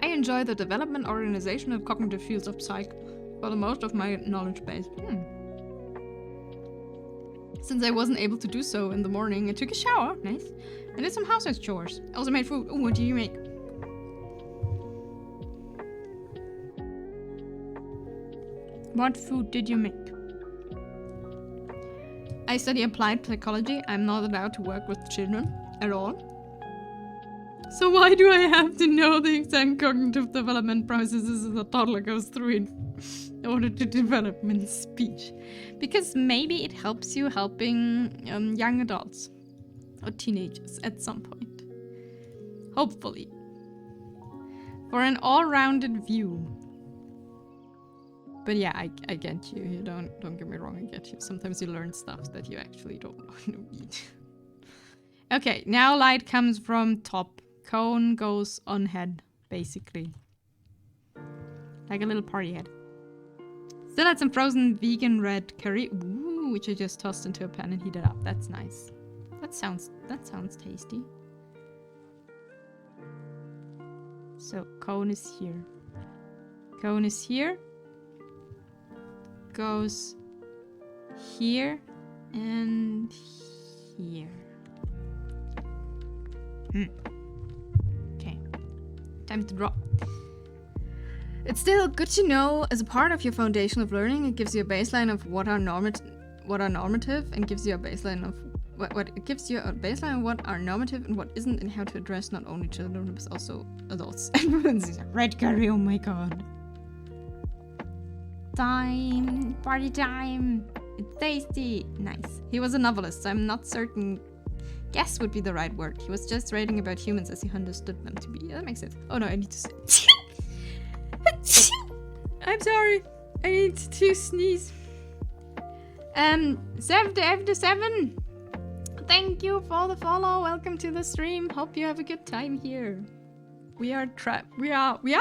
I enjoy the development, organization, and cognitive fields of psych for the most of my knowledge base. Since I wasn't able to do so in the morning, I took a shower, nice, and did some household chores. I also made food. Ooh, what do you make? What food did you make? I study applied psychology. I'm not allowed to work with children at all. So why do I have to know the exact cognitive development processes a toddler goes through in order to develop in speech? Because maybe it helps you helping young adults or teenagers at some point. Hopefully. For an all-rounded view. But yeah, I get you. You don't get me wrong, I get you. Sometimes you learn stuff that you actually don't need. Okay, now light comes from top. Cone goes on head, basically. Like a little party head. Still had some frozen vegan red curry. Ooh, Ooh, which I just tossed into a pan and heated up. That's nice. That sounds tasty. So cone is here. Cone is here. Goes here and here. Okay. Time to draw. It's still good to know as a part of your foundation of learning. It gives you a baseline of what are normative, and gives you a baseline of what it gives you a baseline of what are normative and what isn't, and how to address not only children but also adults. Red curry, oh my god. Time, party time. It's tasty. Nice. He was a novelist, so I'm not certain. Guess would be the right word. He was just writing about humans as he understood them to be. Yeah, that makes sense. Oh no, I need to say. I'm sorry. I need to sneeze. 7. Thank you for the follow. Welcome to the stream. Hope you have a good time here. We are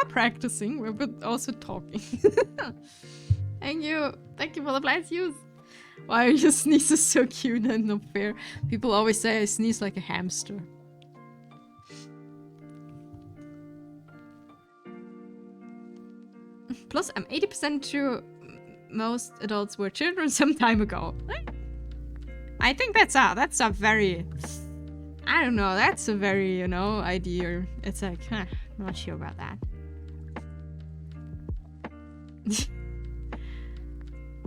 practicing. We're also talking. Thank you. Thank you for the blast use. Why are your sneezes so cute and not fair? People always say I sneeze like a hamster. Plus, I'm 80% sure most adults were children some time ago. I think that's a very, I don't know, that's a very, idea. It's like, I'm not sure about that.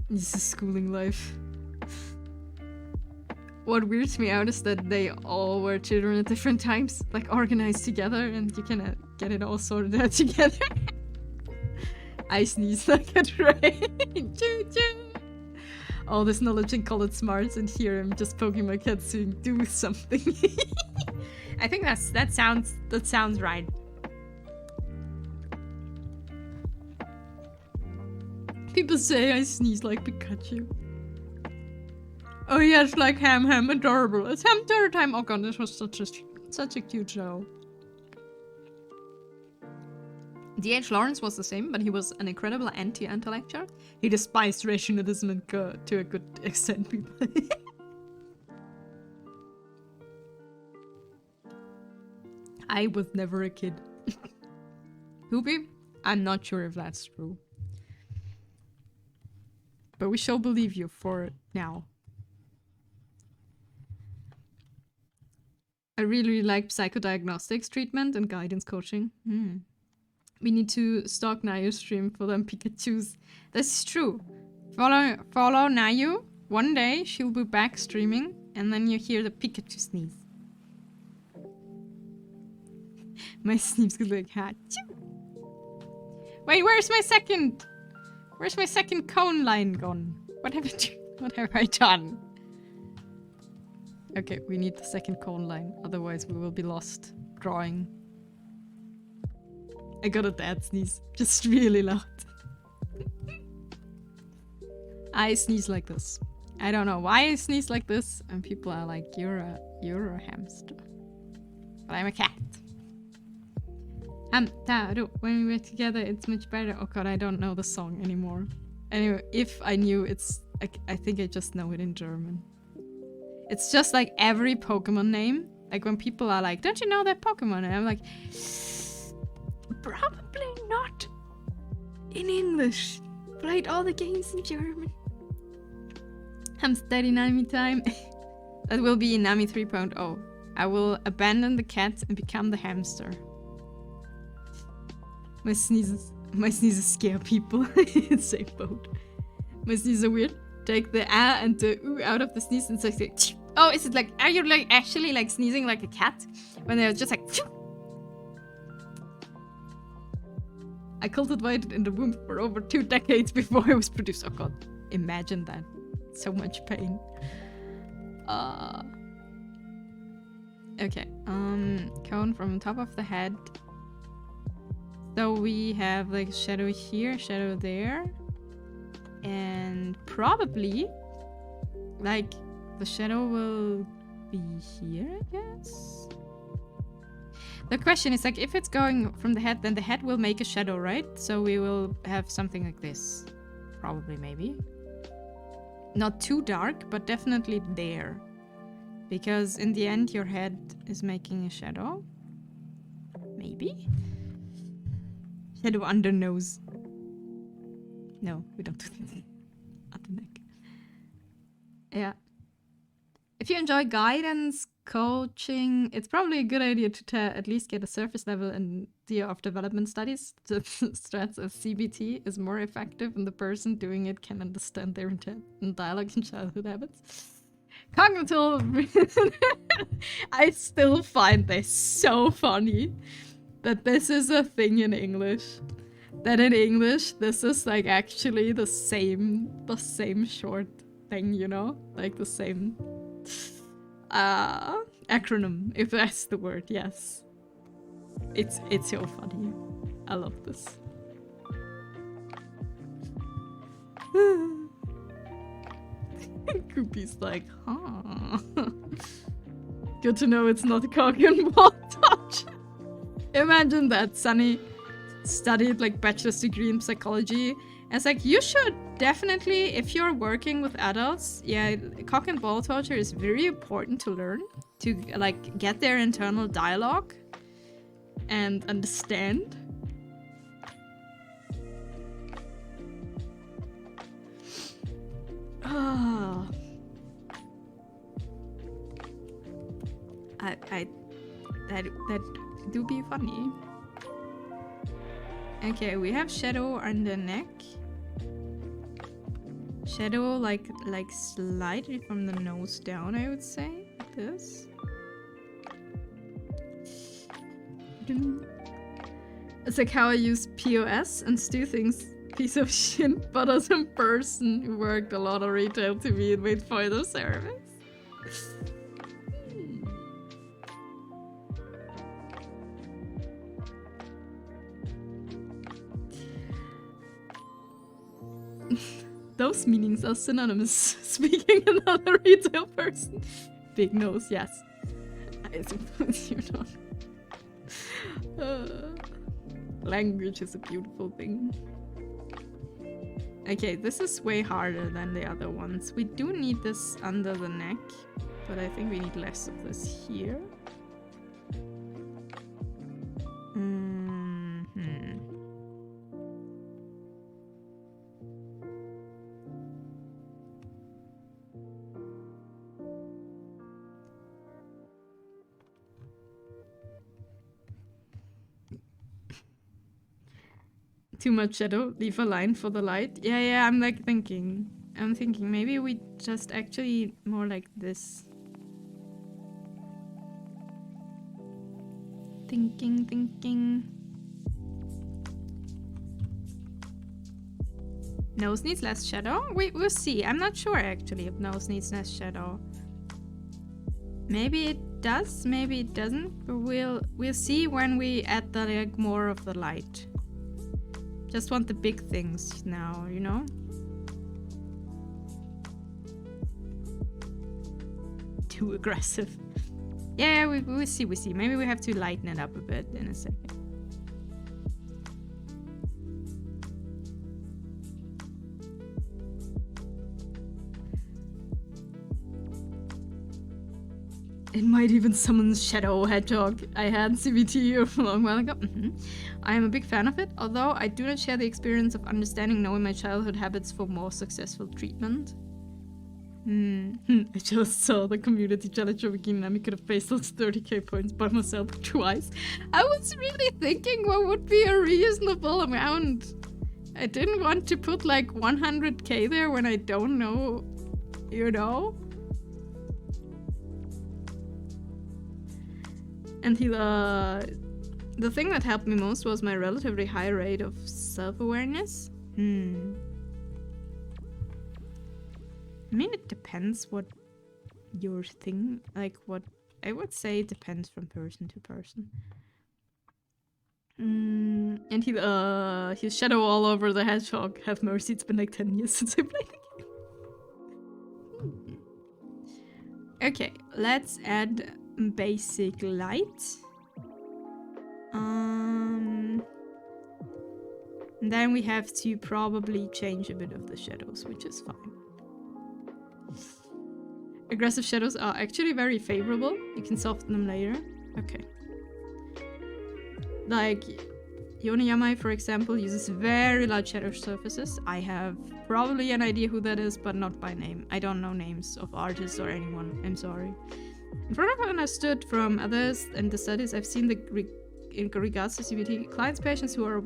This is schooling life. What weirds me out is that they all were children at different times, like organized together, and you can get it all sorted out together. I sneeze like a train. Choo choo. All this knowledge and call it smarts, and here I'm just poking my cat saying do something. I think that sounds right. People say I sneeze like Pikachu. Oh yes, like Ham, adorable. It's Ham Turtle Time. Oh god, this was such a cute show. D.H. Lawrence was the same, but he was an incredible anti-intellectual. He despised rationalism and to a good extent, people. I was never a kid. Hoopy? I'm not sure if that's true. But we shall believe you for now. I really like psychodiagnostics treatment and guidance coaching. We need to stalk Nayu's stream for them Pikachus. This is true. Follow Nayu. One day she'll be back streaming, and then you hear the Pikachu sneeze. My sneeze is like Hachu. Wait, where's my second cone line gone? What have I done? Okay, we need the second cone line, otherwise we will be lost drawing. I got a dad sneeze, just really loud. I sneeze like this. I don't know why I sneeze like this, and people are like, you're a hamster. But I'm a cat. Taro, when we were together, it's much better. Oh god, I don't know the song anymore. Anyway, if I knew, I think I just know it in German. It's just like every Pokemon name. Like when people are like, don't you know that Pokemon? And I'm like, probably not in English. Played all the games in German. I'm studying Nami time. That will be in Nami 3.0. I will abandon the cat and become the hamster. My sneezes scare people. Same boat. My sneezes are weird. Take the ah and the ooh out of the sneeze and say, oh, is it like, are you like actually like sneezing like a cat? When they're just like, I cultivated in the womb for over 2 decades before it was produced. Oh god, imagine that. So much pain. Okay, cone from top of the head. So we have like shadow here, shadow there. And probably, like, the shadow will be here, I guess? The question is, like, if it's going from the head, then the head will make a shadow, right? So we will have something like this. Probably, maybe. Not too dark, but definitely there. Because in the end, your head is making a shadow. Maybe? Shadow under nose. No, we don't do that. At the neck. Yeah. If you enjoy guidance, coaching, it's probably a good idea to at least get a surface level idea of development studies. The stress of CBT is more effective and the person doing it can understand their intent and dialogue and childhood habits. Cognitive... I still find this so funny that this is a thing in English. That in English, this is like actually the same short thing, you know? Like the same acronym, if that's the word, yes. It's so funny. I love this. Koopy's like, huh. Good to know it's not a cock and ball touch. Imagine that Sunny studied like bachelor's degree in psychology. And it's like, you should definitely, if you're working with adults, yeah, cock and ball torture is very important to learn, to like get their internal dialogue and understand. Oh. That do be funny. Okay, we have shadow on the neck. Shadow like slightly from the nose down, I would say. Like this. It's like how I use POS and Stu thinks piece of shit, but as a person who worked a lot of retail to me and wait for the service. Those meanings are synonymous. Speaking another retail person. Big nose, yes. I suppose you don't. Language is a beautiful thing. Okay, this is way harder than the other ones. We do need this under the neck, but I think we need less of this here. Too much shadow, leave a line for the light. Yeah, I'm like thinking. I'm thinking maybe we just actually more like this. Thinking. Nose needs less shadow? We'll see. I'm not sure actually if nose needs less shadow. Maybe it does, maybe it doesn't, but we'll see when we add the like more of the light. Just want the big things now, you know? Too aggressive. Yeah, we see. Maybe we have to lighten it up a bit in a second. It might even summon Shadow Hedgehog. I had CBT a long while ago. I am a big fan of it, although I do not share the experience of understanding knowing my childhood habits for more successful treatment. I just saw the community challenge of beginning and I could have faced those 30k points by myself twice. I was really thinking what would be a reasonable amount. I didn't want to put like 100k there when I don't know, you know? And the thing that helped me most was my relatively high rate of self-awareness. I mean, it depends what your thing, like what I would say it depends from person to person. And his shadow all over the hedgehog. Have mercy, it's been like 10 years since I played the game. Okay, let's add basic light. And then we have to probably change a bit of the shadows, which is fine. Aggressive shadows are actually very favorable. You can soften them later. Okay. Like, Yonayamai, for example, uses very large shadow surfaces. I have probably an idea who that is, but not by name. I don't know names of artists or anyone. I'm sorry. From what I've understood from others and the studies I've seen, in regards to CBT, clients, patients who are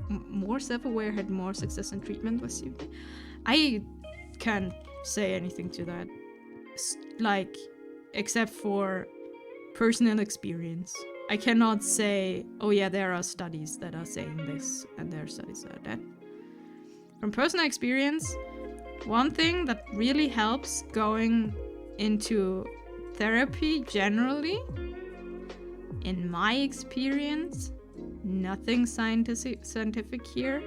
more self-aware had more success in treatment with CBT. I can't say anything to that. Like, except for personal experience. I cannot say, oh yeah, there are studies that are saying this, and there are studies that are that. From personal experience, one thing that really helps going into therapy generally, in my experience, nothing scientific here,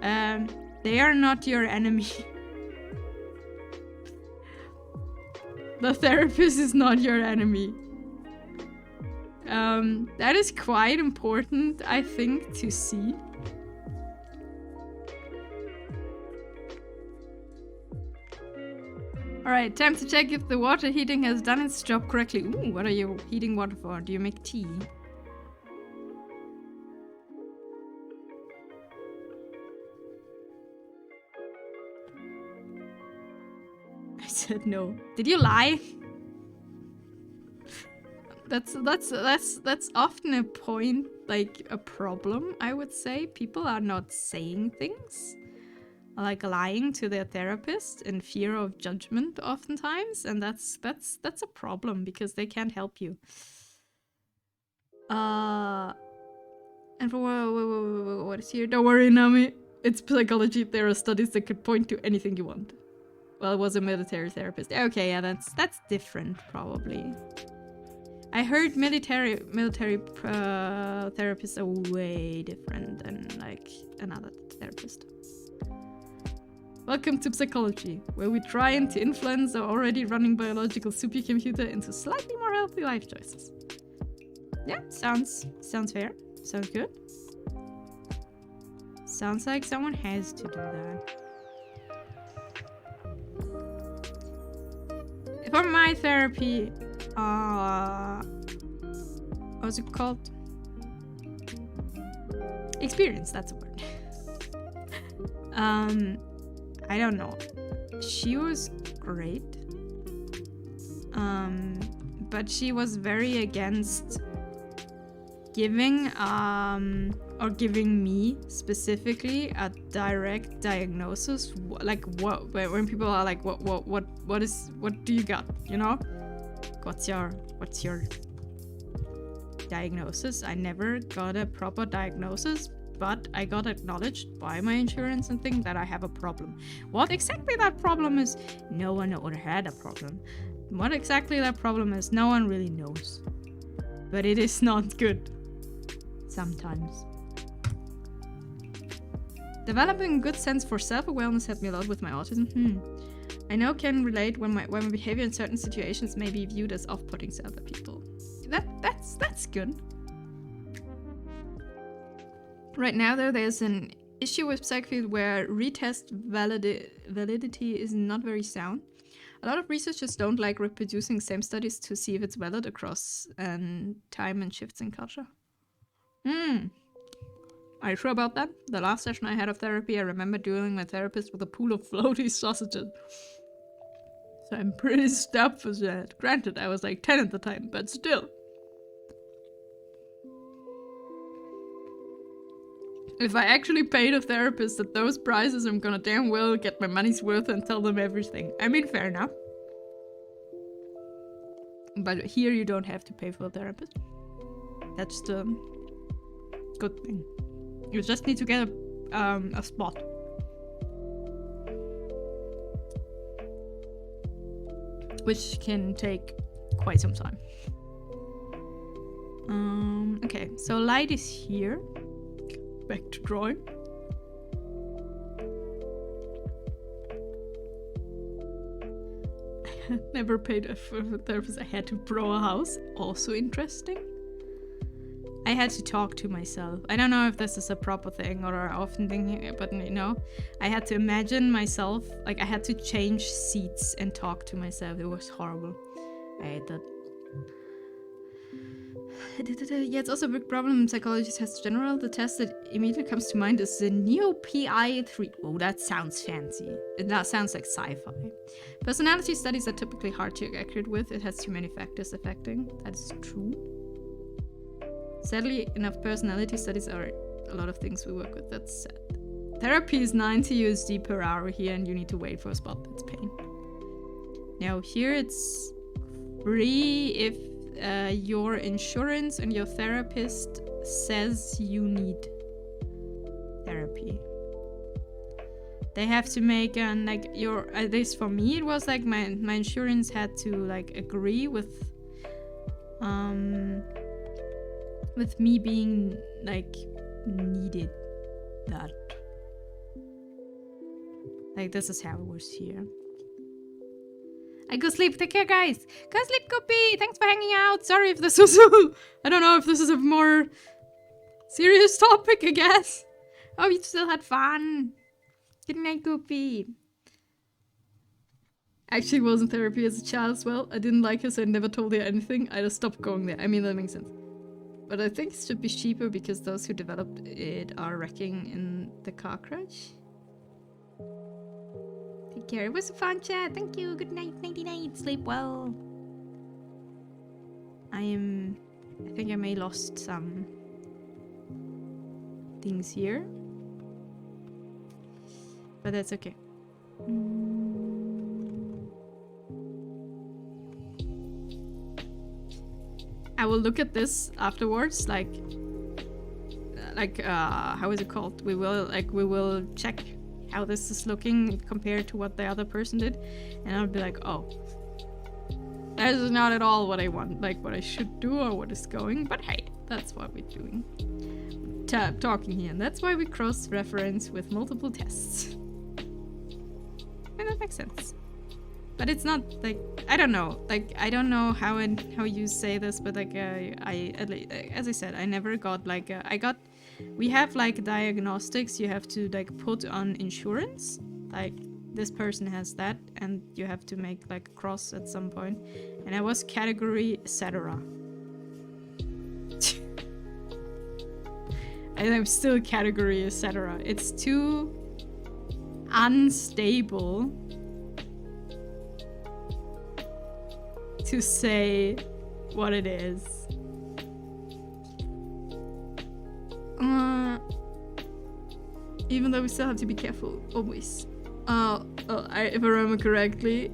they are not your enemy. The therapist is not your enemy. That is quite important, I think, to see. Alright, time to check if the water heating has done its job correctly. Ooh, what are you heating water for? Do you make tea? I said no. Did you lie? That's often a point, like a problem, I would say. People are not saying things, like lying to their therapist in fear of judgment oftentimes, and that's a problem because they can't help you. And for what is here? Don't worry, Nami. It's psychology. There are studies that could point to anything you want. Well, it was a military therapist. Okay, yeah, that's different, probably. I heard military therapists are way different than like another therapist. Welcome to psychology, where we try to influence our already running biological supercomputer into slightly more healthy life choices. Yeah, sounds fair. Sounds good. Sounds like someone has to do that. For my therapy, what's it called? Experience, that's a word. I don't know. She was great. But she was very against giving me specifically a direct diagnosis. Like when people are like, what do you got? You know? What's your diagnosis? I never got a proper diagnosis, but I got acknowledged by my insurance and thing that I have a problem. What exactly that problem is, no one ever had a problem. What exactly that problem is, no one really knows. But it is not good. Sometimes. Developing a good sense for self-awareness helped me a lot with my autism. I now can relate when my behavior in certain situations may be viewed as off-putting to other people. That's good. Right now, though, there's an issue with PsychField where retest validity is not very sound. A lot of researchers don't like reproducing same studies to see if it's valid across time and shifts in culture. Are you sure about that? The last session I had of therapy, I remember dueling my therapist with a pool of floaty sausages. So I'm pretty stuffed for that. Granted, I was like 10 at the time, but still. If I actually paid a therapist at those prices, I'm gonna damn well get my money's worth and tell them everything. I mean, fair enough. But here you don't have to pay for a therapist. That's the good thing. You just need to get a spot. Which can take quite some time. Okay, so light is here. Back to drawing. I never paid for a therapist. I had to borrow a house. Also interesting. I I had to talk to myself. I don't know if this is a proper thing or I often think, but you know, I had to imagine myself, like I had to change seats and talk to myself. It was horrible. I hate that. Yeah, it's also a big problem in psychology tests in general. The test that immediately comes to mind is the Neo-PI3. Oh, that sounds fancy. That sounds like sci-fi. Personality studies are typically hard to get accurate with. It has too many factors affecting. That is true. Sadly enough, personality studies are a lot of things we work with. That's sad. Therapy is 90 USD per hour here, and you need to wait for a spot. That's pain. Now here it's free if your insurance and your therapist says you need therapy. They have to make an like your at least for me it was like my insurance had to like agree with me being like needed that. Like this is how it was here. I go sleep. Take care, guys. Go sleep, Guppy. Thanks for hanging out. Sorry if this was I don't know if this is a more serious topic, I guess. Oh, you still had fun. Good night, Guppy. Actually was in therapy as a child as well. I didn't like her, so I never told her anything. I just stopped going there. I mean, that makes sense. But I think it should be cheaper because those who developed it are wrecking in the car crash. Take care. It was a fun chat. Thank you. Good night. Nighty night. Sleep well. I think I may lost some things here. But that's okay. I will look at this afterwards, like how is it called? We will check how this is looking compared to what the other person did, and I'll be like, oh, that is not at all what I want, like what I should do or what is going, but hey, that's what we're doing. Talking here, and that's why we cross-reference with multiple tests. And that makes sense. But it's not like, I don't know, like I don't know how you say this, but like as I said, I never got like we have like diagnostics you have to like put on insurance, like this person has that, and you have to make like a cross at some point, and I was category etc. And I'm still category etc. It's too unstable to say what it is. Even though we still have to be careful, always. If I remember correctly,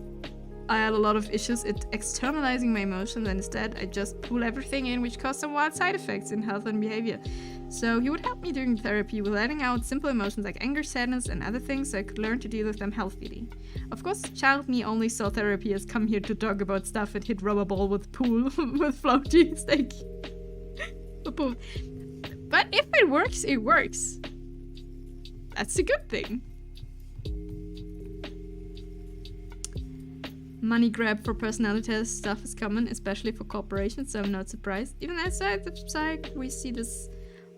I had a lot of issues at externalizing my emotions, and instead I just pull everything in, which caused some wild side effects in health and behavior. So he would help me during therapy with letting out simple emotions like anger, sadness, and other things so I could learn to deal with them healthily. Of course, child me only saw therapy as come here to talk about stuff and hit rubber ball with pool with floaties. Like, but if it works, it works. That's a good thing. Money grab for personality test stuff is common, especially for corporations, so I'm not surprised. Even outside the psych, we see this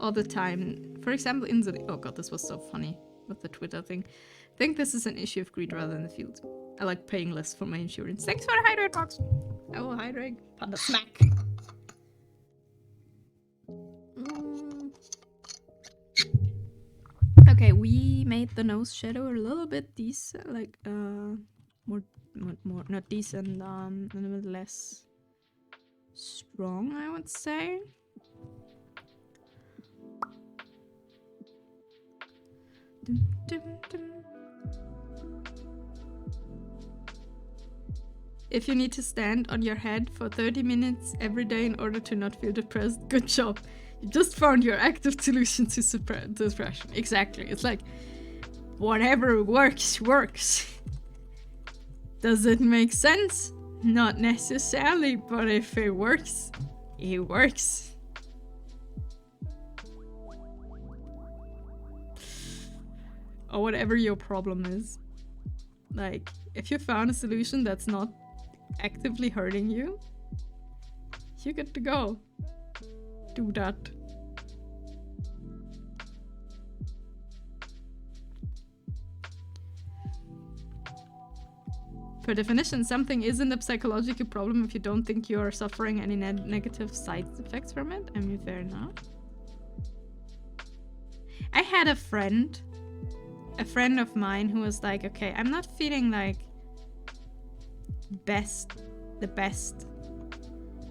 all the time. For example, in the... Oh god, this was so funny with the Twitter thing. I think this is an issue of greed rather than the field. I like paying less for my insurance. Thanks for the hydrate box. I will hydrate. Panda smack. Okay, we made the nose shadow a little bit decent, like more not decent, a little bit less strong, I would say. Dum, dum, dum. If you need to stand on your head for 30 minutes every day in order to not feel depressed, good job. You just found your active solution to depression. Exactly. It's like, whatever works, works. Does it make sense? Not necessarily, but if it works, it works. Or whatever your problem is. Like, if you found a solution that's not actively hurting you, you're good to go. Do that. Per definition, something isn't a psychological problem if you don't think you are suffering any negative side effects from it. I mean, fair enough. I had a friend of mine who was like, okay, I'm not feeling like the best.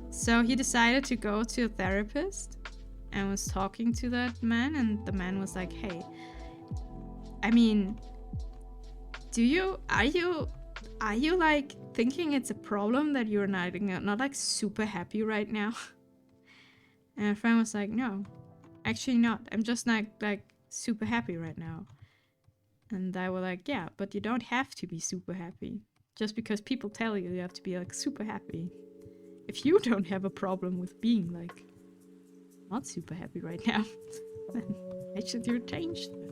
So he decided to go to a therapist and was talking to that man, and the man was like, hey, I mean, are you like thinking it's a problem that you're not like super happy right now? And my friend was like, no, actually not. I'm just not like super happy right now. And I was like, yeah, but you don't have to be super happy. Just because people tell you you have to be like super happy. If you don't have a problem with being like not super happy right now, then why should you change that?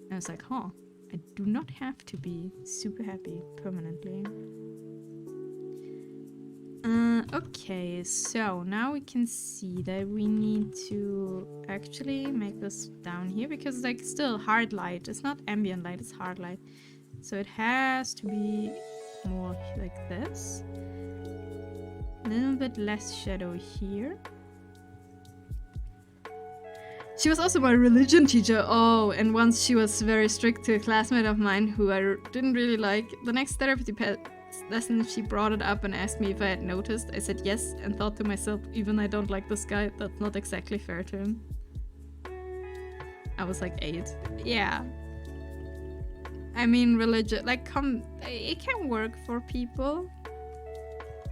And I was like, huh, I do not have to be super happy permanently. Okay, so now we can see that we need to actually make this down here because it's like still hard light. It's not ambient light, it's hard light. So it has to be more like this. A little bit less shadow here. She was also my religion teacher. Oh, and once she was very strict to a classmate of mine who I didn't really like. The next therapy lesson, she brought it up and asked me if I had noticed. I said yes and thought to myself, even I don't like this guy, that's not exactly fair to him. I was like 8. Yeah. I mean, religion, like, it can work for people,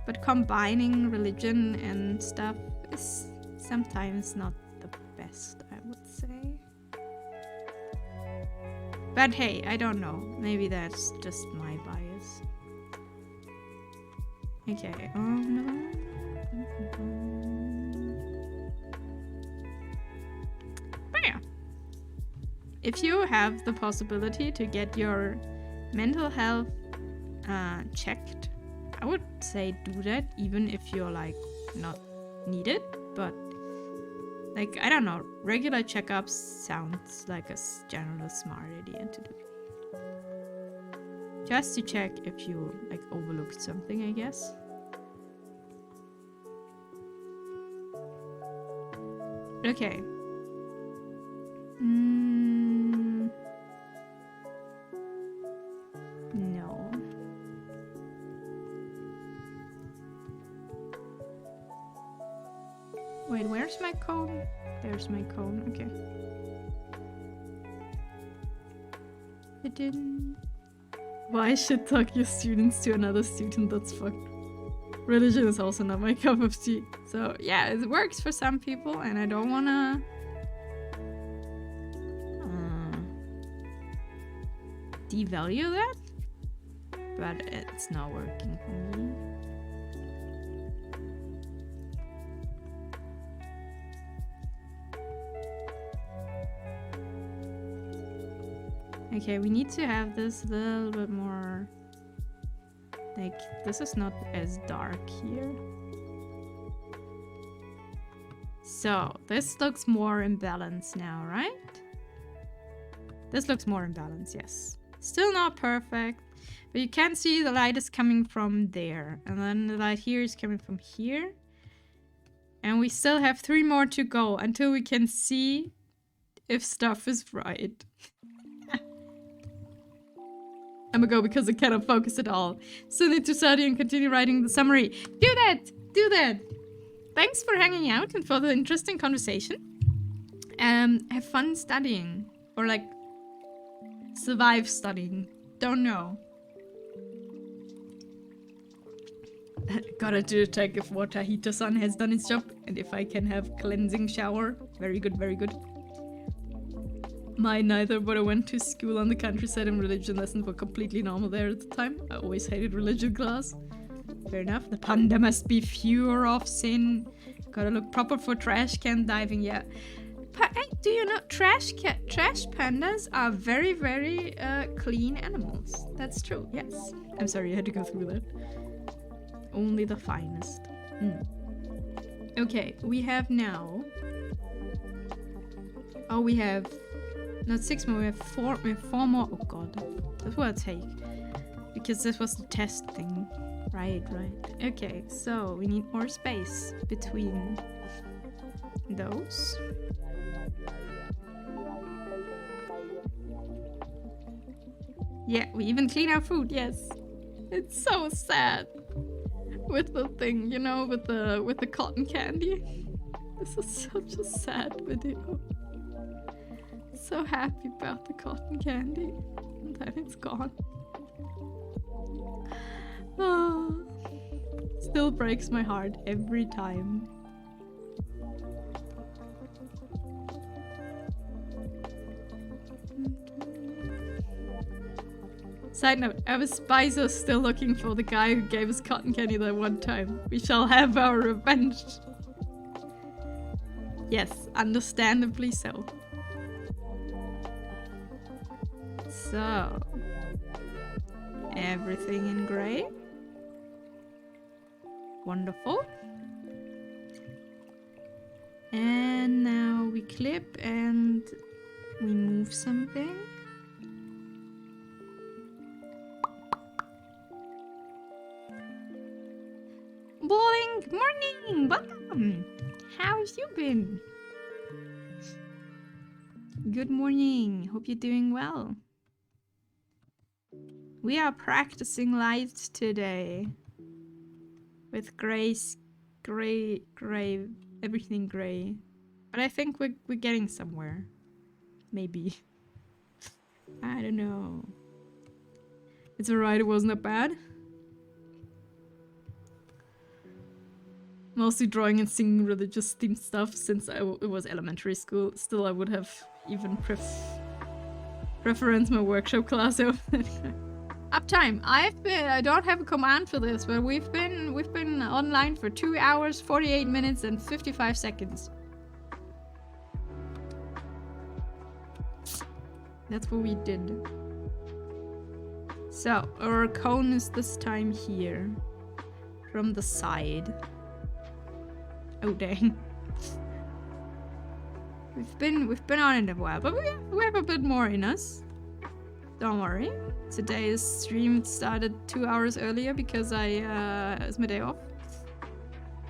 but combining religion and stuff is sometimes not the best, I would say. But hey, I don't know. Maybe that's just my bias. Okay, oh no. But yeah. If you have the possibility to get your mental health checked, I would say do that, even if you're like not needed, but like, I don't know, regular checkups sounds like a general smart idea to do. Just to check if you like overlooked something, I guess. Okay. No. Wait, where's my cone? There's my cone, okay. It didn't. Why should talk your students to another student? That's fucked. Religion is also not my cup of tea. So yeah, it works for some people and I don't wanna devalue that, but it's not working for me. Okay, we need to have this a little bit more, like, this is not as dark here. So, this looks more in balance now, right? This looks more in balance, yes. Still not perfect, but you can see the light is coming from there. And then the light here is coming from here. And we still have 3 more to go until we can see if stuff is right. I'm gonna go because I cannot focus at all. Still need to study and continue writing the summary. Do that! Do that! Thanks for hanging out and for the interesting conversation. Have fun studying. Or like, survive studying. Don't know. Gotta do check if water heater-san has done its job and if I can have cleansing shower. Very good, very good. Mine neither, but I went to school on the countryside and religion lessons were completely normal there at the time. I always hated religion class. Fair enough. The panda must be fewer of sin. Gotta look proper for trash can diving, yeah. Hey, do you know trash pandas are very, very clean animals. That's true, yes. I'm sorry I had to go through that. Only the finest. Okay, we have now... Oh, we have Not 6 more, we have 4. We have 4 more. Oh god. That's what I'll take. Because this was the test thing. Right. Okay, so we need more space between those. Yeah, we even clean our food, yes. It's so sad. With the thing, you know, with the cotton candy. This is such a sad video. So happy about the cotton candy. And then it's gone. Oh, still breaks my heart every time. Side note, our spies are still looking for the guy who gave us cotton candy that one time. We shall have our revenge. Yes, understandably so. So, everything in grey. Wonderful. And now we clip and we move something. Blink! Morning! Welcome! How's you been? Good morning. Hope you're doing well. We are practicing lights today. With gray, everything gray. But I think we're getting somewhere. Maybe. I don't know. It's alright, it wasn't that bad. Mostly drawing and singing religious themed stuff since it was elementary school. Still, I would have even preference my workshop class over Uptime. I don't have a command for this, but we've been online for 2 hours, 48 minutes, and 55 seconds. That's what we did. So our cone is this time here, from the side. Oh dang. We've been on it a while, but we have a bit more in us. Don't worry. Today's stream started 2 hours earlier because it's my day off.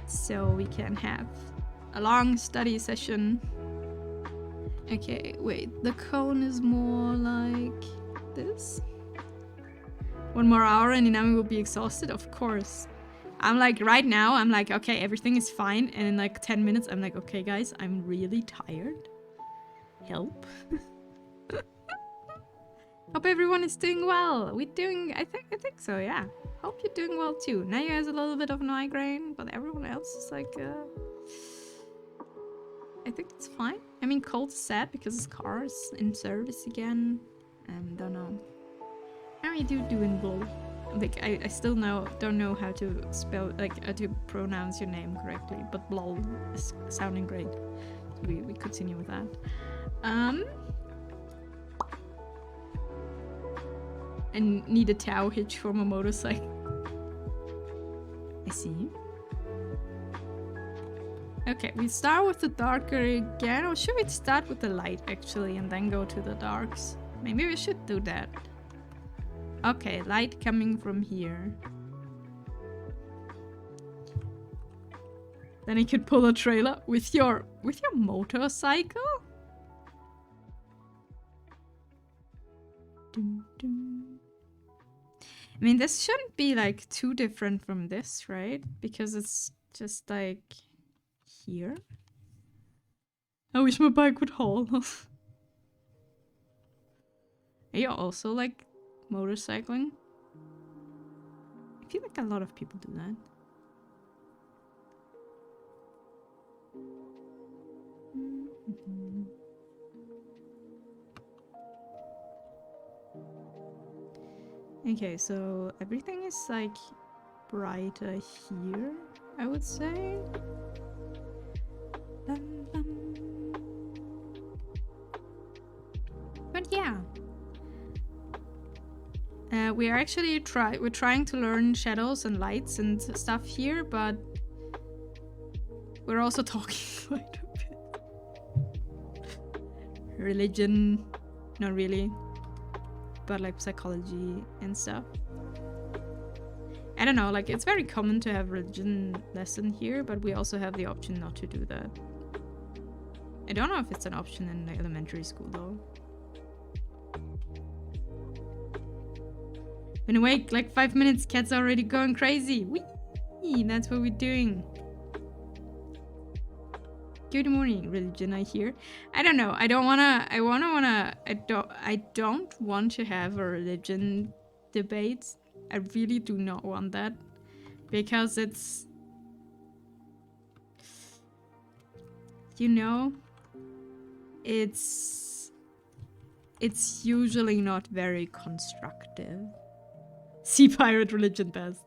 So we can have a long study session. Okay, wait, the cone is more like this. 1 more hour and Inami will be exhausted, of course. I'm like, right now, I'm like, okay, everything is fine. And in like 10 minutes, I'm like, okay, guys, I'm really tired. Help. Hope everyone is doing well. We're doing, I think so, yeah. Hope you're doing well too. Now you has a little bit of migraine, but everyone else is like, I think it's fine. I mean, Colt is sad because his car is in service again. Don't know. How are you doing, Bull? Like, I still don't know how to spell, like, how to pronounce your name correctly, but Blol is sounding great. So we continue with that. I need a tow hitch for my motorcycle. I see. Okay, we start with the darker again, or should we start with the light actually and then go to the darks? Maybe we should do that. Okay, light coming from here. Then you could pull a trailer with your motorcycle? Dum, dum. I mean, this shouldn't be like too different from this, right? Because it's just like here. I wish my bike would haul. Are you also like motorcycling? I feel like a lot of people do that. Okay, so everything is like brighter here, I would say. Dum, dum. But yeah. We're actually trying to learn shadows and lights and stuff here, but we're also talking quite a bit. Religion, not really. But like psychology and stuff. I don't know, like it's very common to have religion lesson here, but we also have the option not to do that. I don't know if it's an option in the elementary school though. Been awake like 5 minutes, cat's already going crazy. Whee! That's what we're doing. Good morning, religion, I hear. I don't know. I don't want to have a religion debate. I really do not want that. Because it's, you know, it's usually not very constructive. Sea pirate religion best.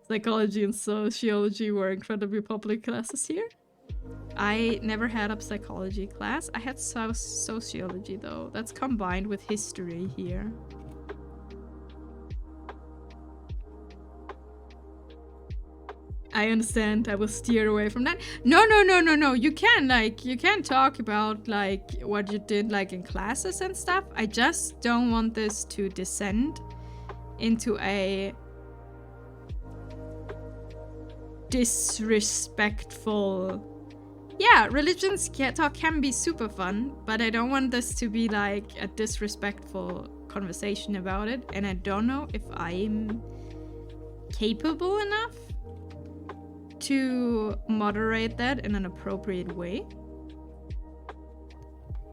Psychology and sociology were incredibly popular classes here. I never had a psychology class. I had sociology though. That's combined with history here. I understand. I will steer away from that. No. You can talk about like what you did like in classes and stuff. I just don't want this to descend into a disrespectful. Yeah, religions talk can be super fun, but I don't want this to be like a disrespectful conversation about it, and I don't know if I'm capable enough to moderate that in an appropriate way.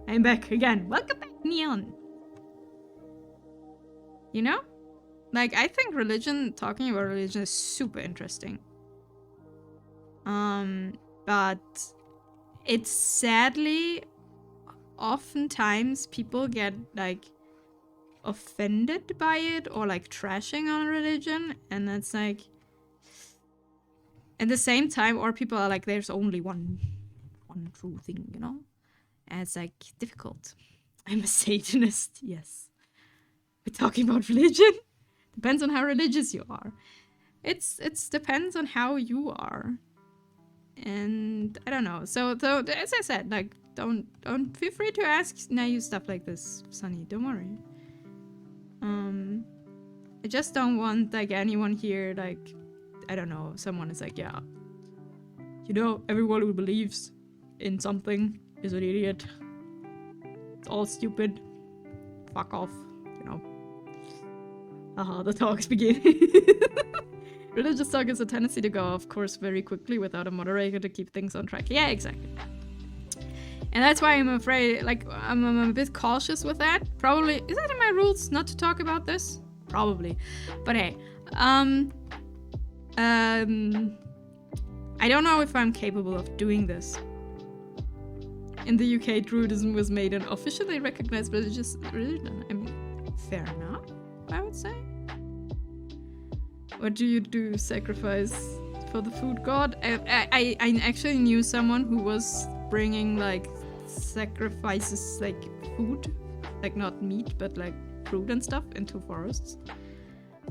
I'm back again. Welcome back, Neon. You know? Like, I think talking about religion is super interesting. But it's sadly, oftentimes people get like offended by it or like trashing on religion, and that's like at the same time, or people are like, there's only one true thing, you know? And it's like difficult. I'm a Satanist, yes. We're talking about religion. Depends on how religious you are. It's depends on how you are. And I don't know. So as I said, like don't feel free to ask naive stuff like this, Sunny. Don't worry. I just don't want like anyone here like, I don't know, someone is like, yeah, you know, everyone who believes in something is an idiot. It's all stupid. Fuck off, you know. Haha, the talks begin. Religious talk is a tendency to go off course very quickly without a moderator to keep things on track. Yeah, exactly. And that's why I'm afraid, like, I'm a bit cautious with that. Probably, is that in my rules not to talk about this? Probably. But hey, I don't know if I'm capable of doing this. In the UK, Druidism was made an officially recognized religious religion. I mean, fair enough, I would say. What do you do? Sacrifice for the food god? I actually knew someone who was bringing like sacrifices, like food, like not meat, but like fruit and stuff into forests.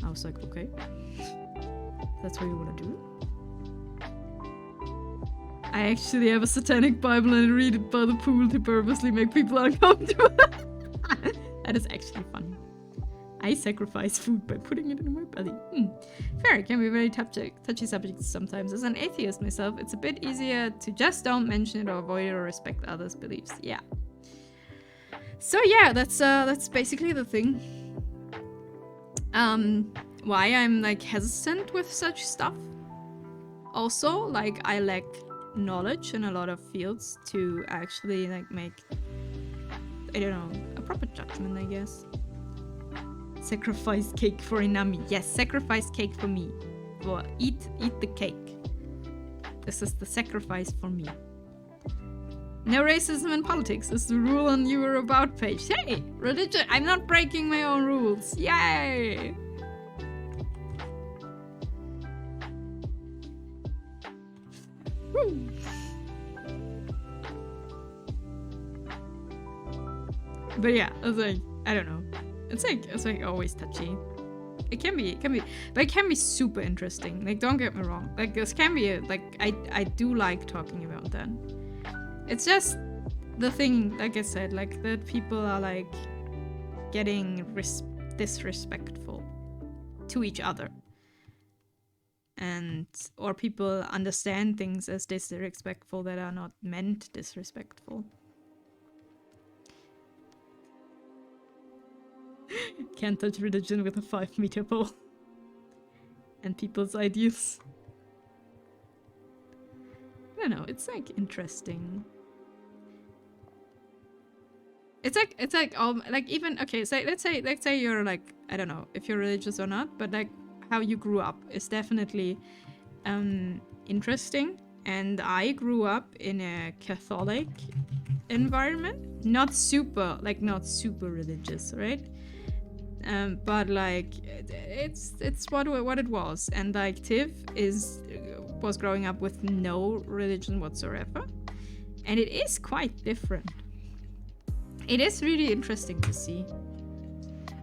I was like, okay, that's what you want to do. I actually have a satanic Bible and read it by the pool to purposely make people uncomfortable. That is actually funny. I sacrifice food by putting it in my belly. Fair, it can be very touchy subjects sometimes. As an atheist myself, it's a bit easier to just don't mention it or avoid it or respect others' beliefs. Yeah. So yeah, that's basically the thing. Why I'm like hesitant with such stuff. Also, like I lack knowledge in a lot of fields to actually like make, I don't know, a proper judgment, I guess. Sacrifice cake for Inami. Yes, sacrifice cake for me. Well, eat the cake. This is the sacrifice for me. No racism in politics is the rule on your about page. Hey, religion. I'm not breaking my own rules. Yay! Woo. But yeah, I was like, I don't know. It's like always touchy. It can be, but it can be super interesting. Like, don't get me wrong. Like, this can be I do like talking about that. It's just the thing, like I said, like that people are like getting disrespectful to each other. Or people understand things as disrespectful that are not meant disrespectful. Can't touch religion with a 5-meter pole. And people's ideals. I don't know, it's like interesting. It's like even okay, so let's say you're like, I don't know if you're religious or not, but like how you grew up is definitely interesting. And I grew up in a Catholic environment, not super religious, right? But like it's what it was. And like Tiv was growing up with no religion whatsoever, and it is quite different. It is really interesting to see.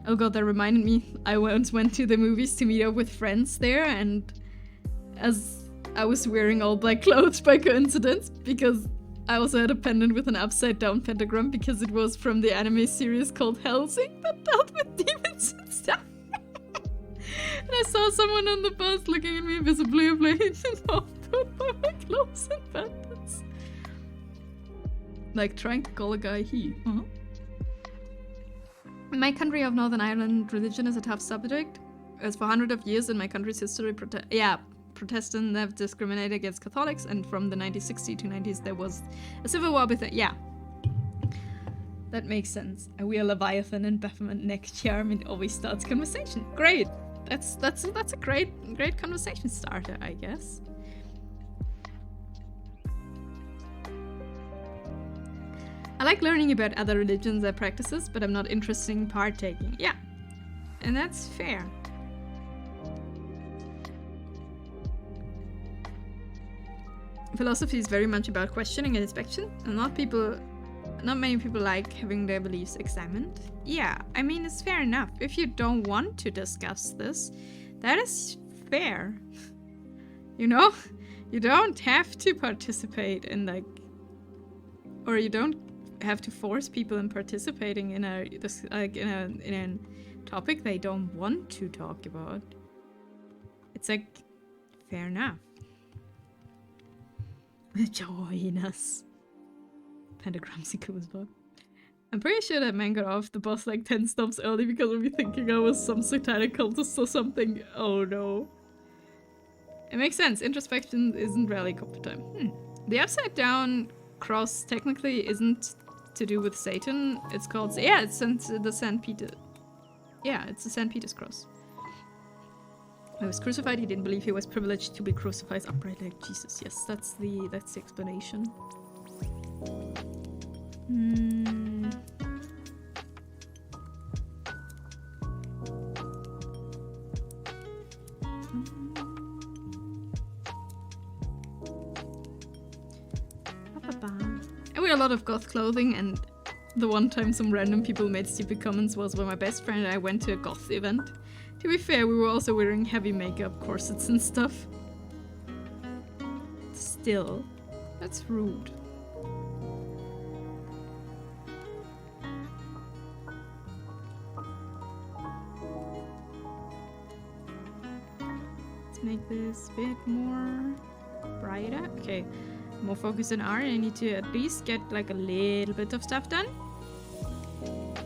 Oh god, that reminded me. I once went to the movies to meet up with friends there, and as I was wearing all black clothes by coincidence, because I also had a pendant with an upside down pentagram because it was from the anime series called Hellsing that dealt with demons and stuff. And I saw someone on the bus looking at me visibly afraid and put by my clothes and pendants. Like trying to call a guy he. Uh-huh. In my country of Northern Ireland, religion is a tough subject. As for hundreds of years in my country's history, Protestants have discriminated against Catholics, and from the 1960s to 90s there was a civil war with it. Yeah, that makes sense. And we are Leviathan and Baphomet next charm, and it always starts conversation. Great. That's a great conversation starter, I guess. I like learning about other religions and practices, but I'm not interested in partaking. Yeah, and that's fair. Philosophy is very much about questioning and inspection, and not many people like having their beliefs examined. Yeah, I mean, it's fair enough. If you don't want to discuss this, that is fair. You know? You don't have to participate in or you don't have to force people in participating in a topic they don't want to talk about. It's like fair enough. Join us. Pentagrams and cool well. I'm pretty sure that man got off the bus like 10 stops early because of me thinking I was some satanic cultist or something. Oh no. It makes sense. Introspection isn't really comfort time. The upside down cross technically isn't to do with Satan. It's called, yeah, it's the St. Peter. Yeah, it's the St. Peter's cross. He was crucified. He didn't believe he was privileged to be crucified upright like Jesus. Yes, that's the explanation. I wear a lot of goth clothing, and the one time some random people made stupid comments was when my best friend and I went to a goth event. To be fair, we were also wearing heavy makeup, corsets and stuff. Still, that's rude. Let's make this a bit more brighter. Okay, more focus on art. I need to at least get like a little bit of stuff done.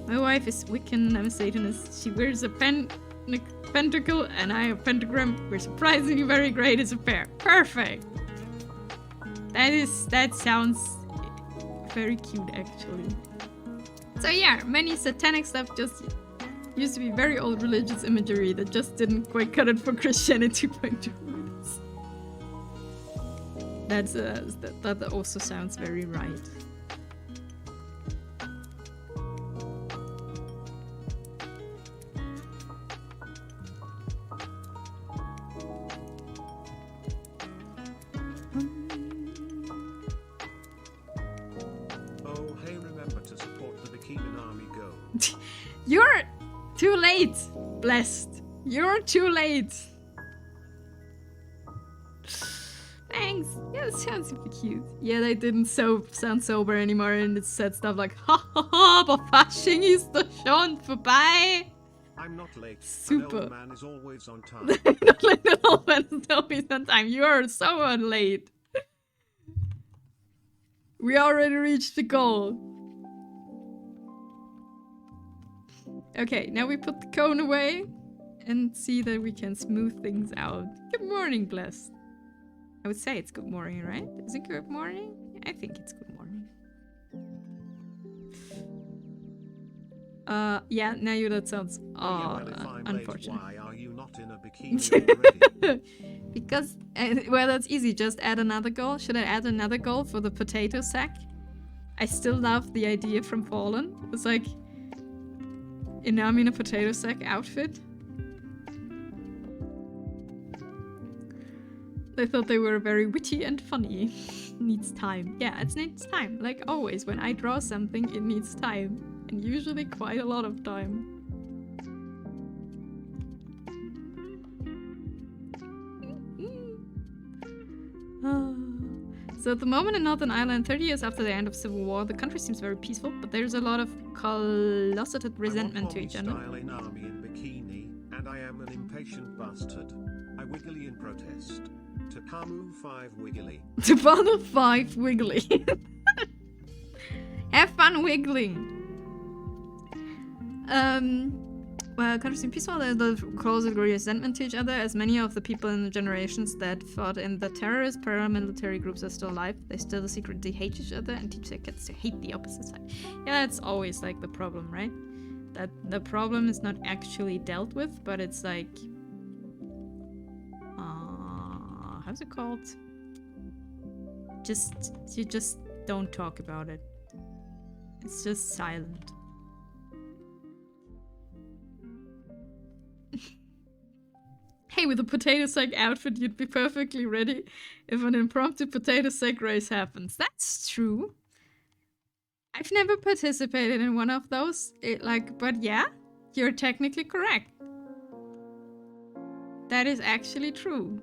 My wife is Wiccan, I'm a Satanist. She wears a pentacle and I a pentagram. We're surprisingly very great as a pair. Perfect! That sounds very cute actually. So yeah, many satanic stuff just used to be very old religious imagery that just didn't quite cut it for Christianity 2.0. That also sounds very right.
Oh, hey, remember to support the Bikini Army Go.
You're too late, blessed. You're too late. Thanks. Yeah, That sounds super cute. Yeah, they didn't sound sober anymore, and it said stuff like, ha ha ha, på fasching is the schon vorbei.
I'm not late.
Super.
An old man is always on time.
Not like an old man is always on time. You are so late. We already reached the goal. Okay, now we put the cone away and see that we can smooth things out. Good morning, Blessed. I would say it's good morning, right? Is it good morning? I think it's good morning. Yeah, now that sounds unfortunate.
Why are you not in a bikini already?
Because, well, that's easy. Just add another goal. Should I add another goal for the potato sack? I still love the idea from Fallen. It's like, and now I'm in a potato sack outfit. They thought they were very witty and funny. Needs time. Yeah, it needs time. Like always, when I draw something, it needs time. And usually quite a lot of time. So at the moment in Northern Ireland, 30 years after the end of Civil War, the country seems very peaceful, but there's a lot of closeted resentment to each other.
Style in army in bikini, and I am an impatient bastard. I wiggly in protest. Takamu 5 wiggly.
Takamu 5 wiggly. Have fun wiggling. Well, countries seem peaceful. There's the closet resentment to each other, as many of the people in the generations that fought in the terrorist paramilitary groups are still alive. They still secretly hate each other and teach their kids to hate the opposite side. Yeah, that's always like the problem, right? That the problem is not actually dealt with, but it's like, how's it called? You just don't talk about it. It's just silent. Hey, with a potato sack outfit, you'd be perfectly ready if an impromptu potato sack race happens. That's true. I've never participated in one of those. But yeah, you're technically correct. That is actually true.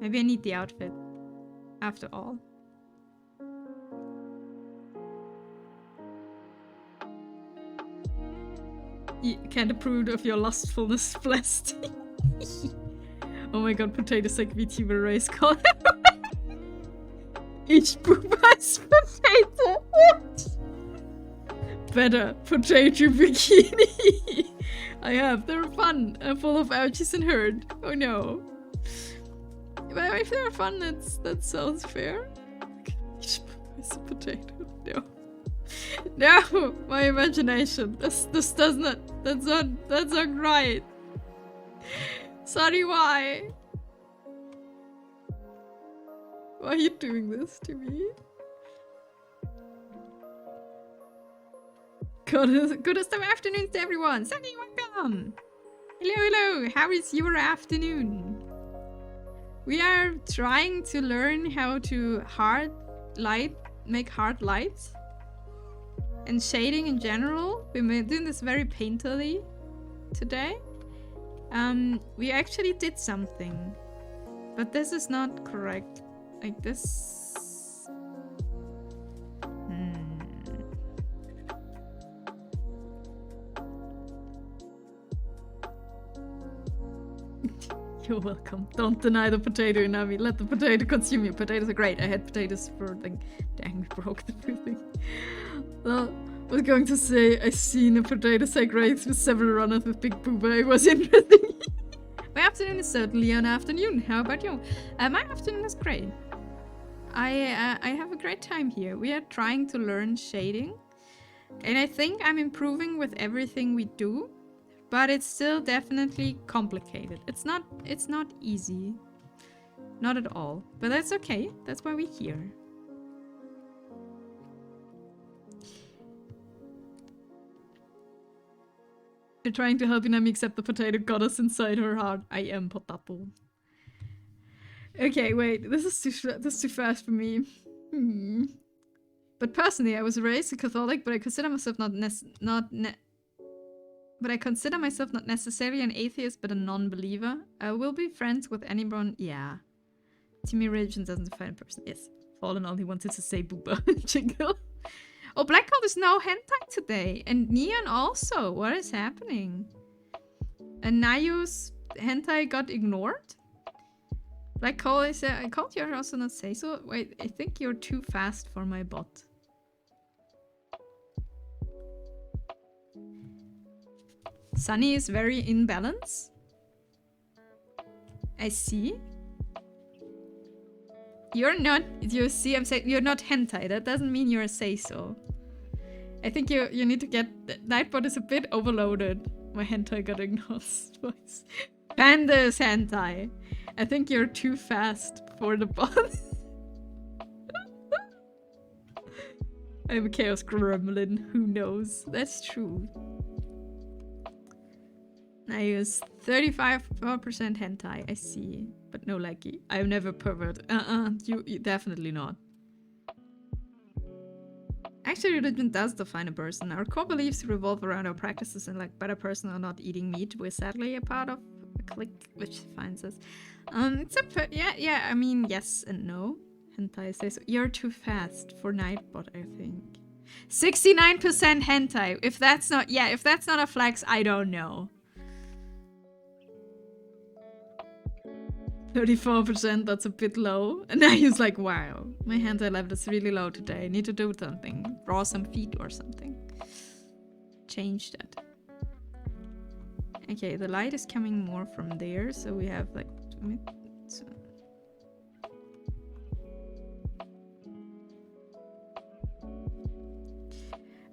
Maybe I need the outfit, after all. You can't approve of your lustfulness, Blessed. Oh my god, potato sack VTuber race call. Each boomer's potato. Better potato bikini. I have. They're fun and full of ouchies and hurt. Oh no. Well, if they're fun, that sounds fair. Each boomer's a potato. No. No, my imagination. This does not. That's not right. Sorry, why? Why are you doing this to me? Good afternoon to everyone. Sunny, welcome. Hello. How is your afternoon? We are trying to learn how to make hard lights. And shading in general. We're doing this very painterly today. We actually did something. But this is not correct. Like this. You're welcome. Don't deny the potato, Inami. Let the potato consume you. Potatoes are great. I had potatoes for the... Dang, we broke the thing. Well, I was going to say I seen a potato sack race with several runners with big booba. It was interesting. My afternoon is certainly an afternoon. How about you? My afternoon is great. I have a great time here. We are trying to learn shading. And I think I'm improving with everything we do. But it's still definitely complicated. It's not easy. Not at all. But that's okay. That's why we're here. You're trying to help Inami accept the potato goddess inside her heart. I am potato. Okay, wait. This is too fast for me. But personally, I was raised a Catholic, but I consider myself not necessarily an atheist, but a non-believer. I will be friends with anyone. Yeah. Timmy religion doesn't define a person. Yes. Fallen only wanted to say booba. Jingle. Oh, Black Hole is no hentai today. And Neon also. What is happening? And Nayu's hentai got ignored? Black Hole is... I called you also not say so. Wait, I think you're too fast for my bot. Sunny is very in balance. I see. You're not... You see, I'm saying you're not hentai. That doesn't mean you're a say-so. I think you need to get... Nightbot is a bit overloaded. My hentai got ignored twice. Pandas hentai. I think you're too fast for the bot. I'm a chaos gremlin. Who knows? That's true. I use 35% hentai. I see. But no likey. I've never pervert. You definitely not. Actually, religion does define a person. Our core beliefs revolve around our practices and like better person or not eating meat. We're sadly a part of a clique which defines us. Except for yeah. I mean, yes and no. Hentai says so. You're too fast for Nightbot, I think. 69% hentai. If that's not a flex, I don't know. 34%, that's a bit low. And now he's like, wow, my hentai level is really low today. I need to do something. Draw some feet or something. Change that. Okay, the light is coming more from there, so we have like...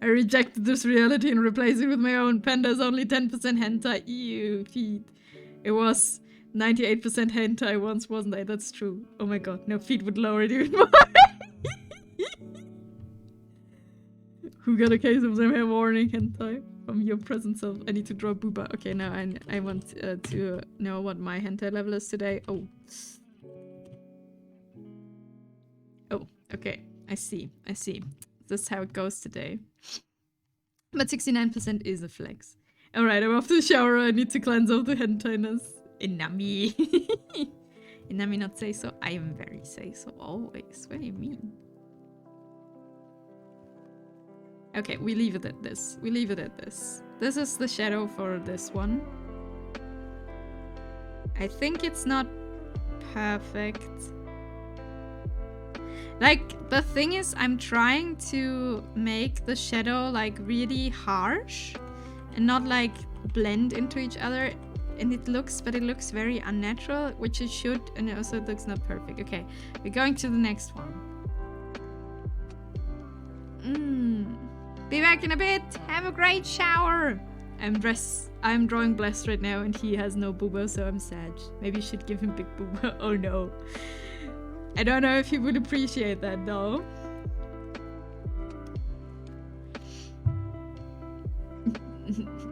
I rejected this reality and replaced it with my own. Panda's only 10% hentai. Ew, feet. It was 98% hentai once, wasn't I? That's true. Oh my god, no, feet would lower it even more. Who got a case of them hair warning hentai from your present self? I need to draw booba. Okay, now I want to know what my hentai level is today. Oh. Oh, okay. I see. This is how it goes today. But 69% is a flex. Alright, I'm off to the shower. I need to cleanse off the hentai-ness. Inami. Inami not say so. I am very say so always. What do you mean? Okay, we leave it at this. This is the shadow for this one. I think it's not perfect. Like, the thing is, I'm trying to make the shadow like really harsh and not like blend into each other. And it looks very unnatural, which it should, and it also looks not perfect. Okay, we're going to the next one. Be back in a bit. Have a great shower. I'm drawing blessed right now, and he has no booba, so I'm sad. Maybe you should give him big booba. Oh no. I don't know if he would appreciate that though.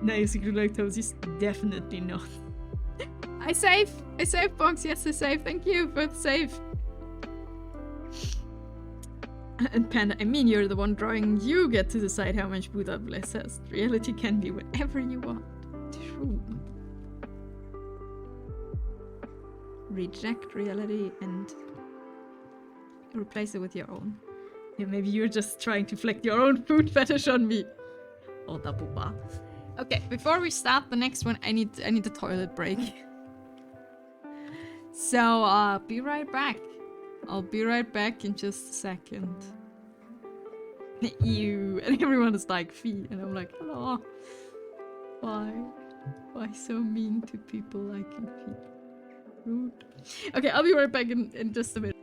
No, secret lactose is definitely not. I save, Box. Yes, I save. Thank you for the save. And Panda, I mean, you're the one drawing. You get to decide how much Buddha Bliss has. Reality can be whatever you want. True. Reject reality and replace it with your own. Yeah, maybe you're just trying to flex your own food fetish on me. Oh, da booba. Okay, before we start the next one, I need a toilet break. So, be right back. I'll be right back in just a second. Ew, and everyone is like, fee, and I'm like, hello. Why? Why so mean to people like you, fee? Rude. Okay, I'll be right back in just a minute.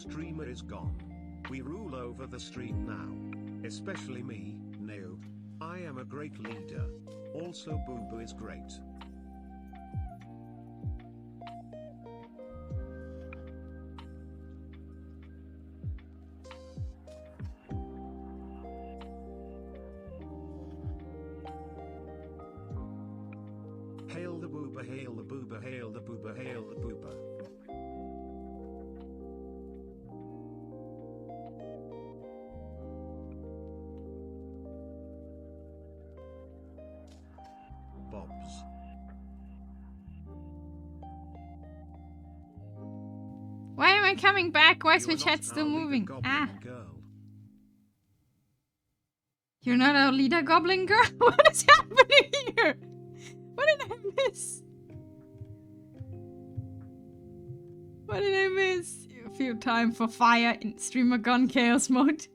streamer is gone. We rule over the stream now. Especially me, Neo. I am a great leader. Also Boo Boo is great. Hail the booba, hail the booba, hail the booba, hail the booba. Bobs.
Why am I coming back? Why is my
You're
chat
not
still
our leader,
moving?
goblin girl.
You're not our leader, goblin girl? What is happening here? What did I miss? What did I miss? Feel time for fire in streamer gun chaos mode.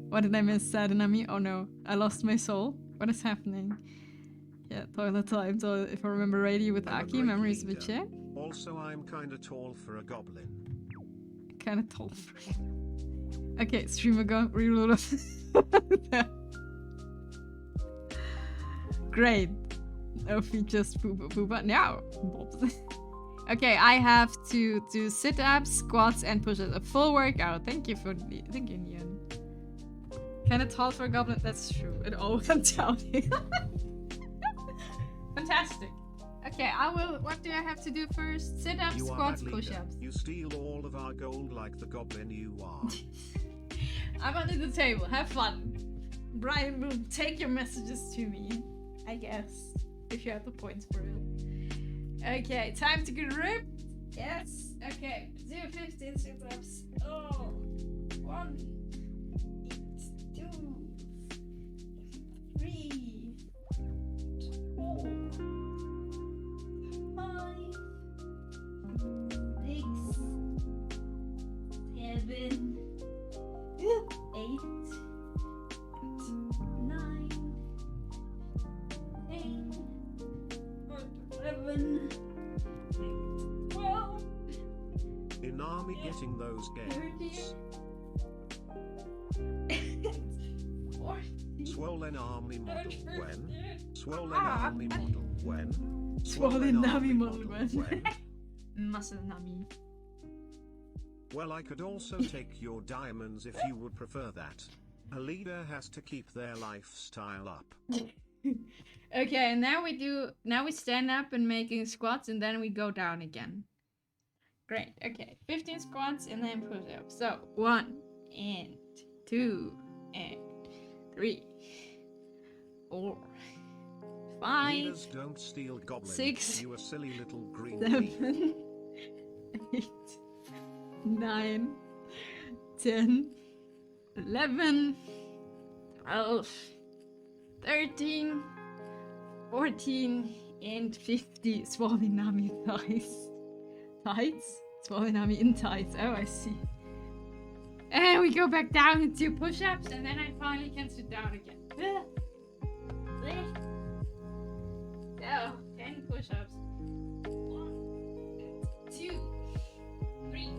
What did I miss, Sadanami? Oh no, I lost my soul. What is happening? Yeah, toilet time. So if I remember radio with
I'm a
Aki,
great
memories of a
leader.
chat.
Also, I'm kinda tall for a goblin.
Kinda tall for it. Okay, streamer gun reload of Great. No features poopa poopa. Now. Okay, I have to do sit-ups, squats, and push-ups. A full workout. Thank you, Nian. Kinda tall for a goblin. That's true. It all comes out. Fantastic. Okay, I will. What do I have to do first? Sit-ups,
You are
squats,
bad leader.
push-ups.
You steal all of our gold like the goblin you are.
I'm under the table. Have fun. Brian will take your messages to me, I guess, if you have the points for it. Okay, time to get ripped. Yes. Okay, do 15 sit-ups. Oh, 1, 8, 2, 3, 4, 5, 6, 7, 8, 9, 10, 11, 12,
In army getting those gains.
14,
Swollen army model when? Swollen
Ah.
army model when?
Swollen army model when? Muscle nummy.
Well, I could also take your diamonds if you would prefer that. A leader has to keep their lifestyle up.
Okay, and now we stand up and making squats, and then we go down again. Great. Okay, 15 squats and then push up. So 1 and 2 and 3, 4, 5,
Leaders don't steal goblins.
6,
You a silly little green bee.
7, 8, 9, 10, 11, 12, 13, 14, and 50. Swollen Nami thighs. Thighs? Swollen Nami in thighs. Oh, I see. And we go back down and do push-ups, and then I finally can sit down again. So, 10 push-ups. 1, 2, 3,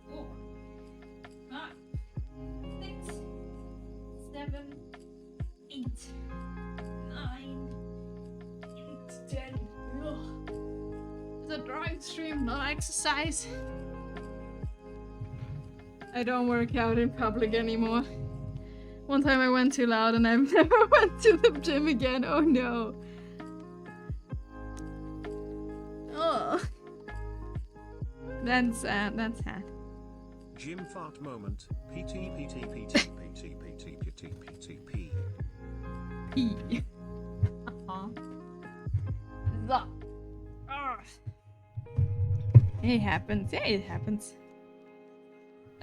4, 5, 6, 7, 8, 9, 10. Ugh. It's a drawing stream, not exercise. I don't work out in public anymore. One time I went too loud and I never went to the gym again. Oh no. Oh. That's sad. That's sad.
Gym fart moment. PT PT PT PT PT PT PT P.
P. The. It happens. Yeah, it happens.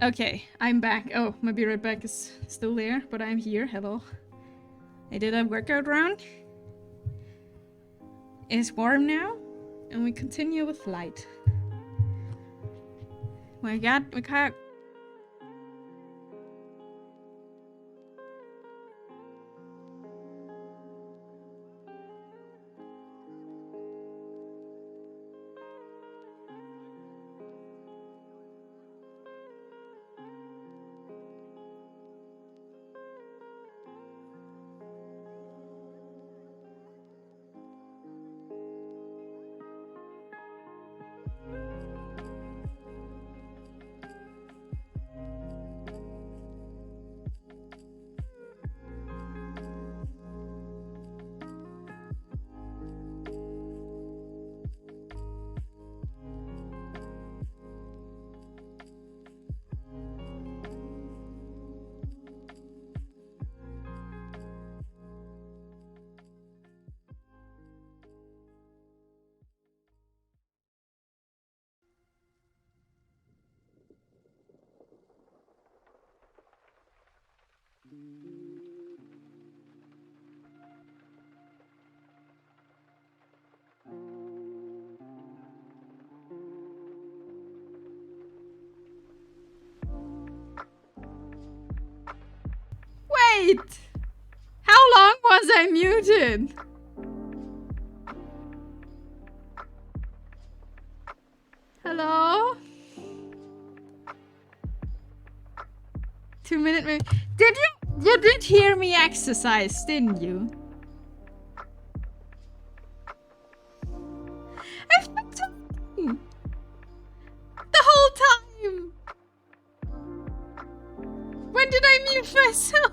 Okay, I'm back. Oh, my Be Right Back is still there, but I'm here. Hello. I did a workout round. It's warm now, and we continue with light. We got Wait! How long was I muted? Hello? 2 minute maybe. Did you? You did hear me exercise, didn't you? I've been talking the whole time. When did I mute myself?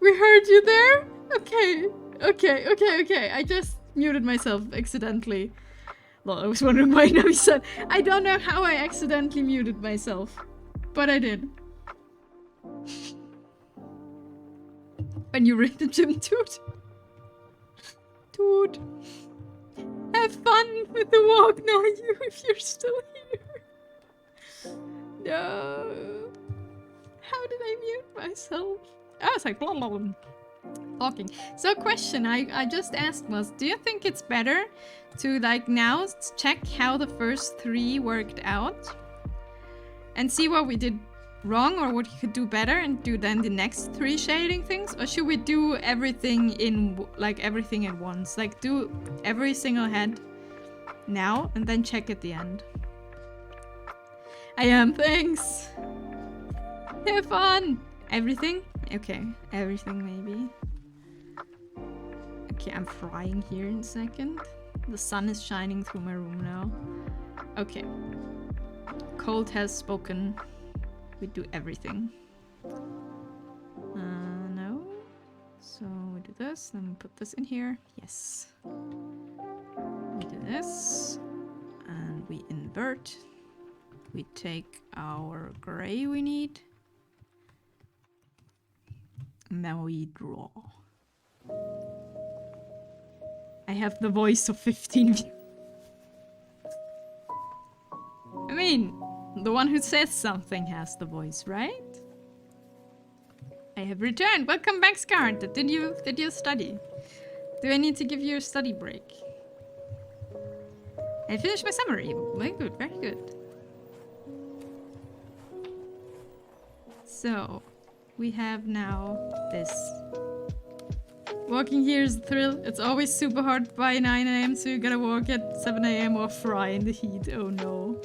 We heard you there? Okay. I just muted myself accidentally. Well, I was wondering why now he said. I don't know how I accidentally muted myself, but I did. When you were in the gym, dude. Dude. Have fun with the walk now, you, if you're still here. No. How did I mute myself? Oh, it's like blah, blah, blah. Talking. So question I just asked was, do you think it's better to like now check how the first 3 worked out and see what we did wrong or what you could do better and do then the next 3 shading things? Or should we do everything in like everything at once? Like do every single head now and then check at the end? I am, thanks. Have fun. Everything? Okay, everything maybe. Okay, I'm frying here in a second. The sun is shining through my room now. Okay. Cold has spoken. We do everything. No. So we do this, then we put this in here. Yes. We do this. And we invert. We take our gray we need. Now we draw. I have the voice of 15 viewers. I mean, the one who says something has the voice, right? I have returned. Welcome back, Scarlet. Did you study? Do I need to give you a study break? I finished my summary. Very good, very good. So, we have now this. Walking here is a thrill. It's always super hot by 9 AM, so you gotta walk at 7 AM or fry in the heat. Oh no.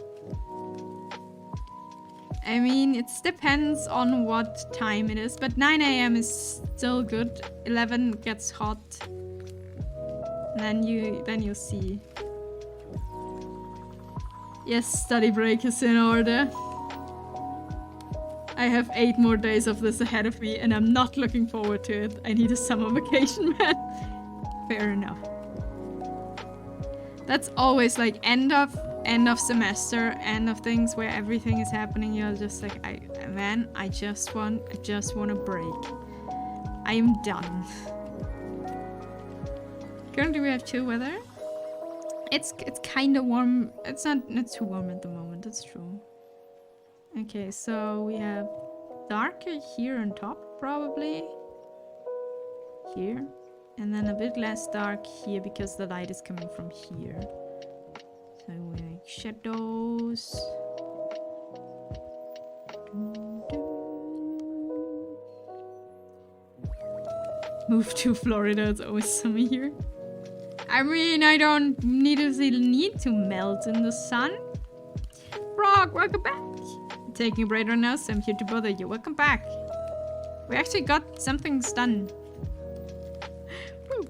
I mean, it depends on what time it is, but 9 AM is still good. 11 gets hot. And then you'll see. Yes, study break is in order. I have 8 more days of this ahead of me and I'm not looking forward to it. I need a summer vacation, man. Fair enough. That's always like end of semester, end of things where everything is happening. You're just like, I just want a break. I am done. Currently we have chill weather. It's kind of warm. It's not too warm at the moment, that's true. Okay, so we have darker here on top, probably. Here. And then a bit less dark here because the light is coming from here. So we make shadows. Move to Florida, it's always summer here. I mean, I don't need to melt in the sun. Frog, welcome back. Taking a break right now, so I'm here to bother you. Welcome back. We actually got some things done. Woo.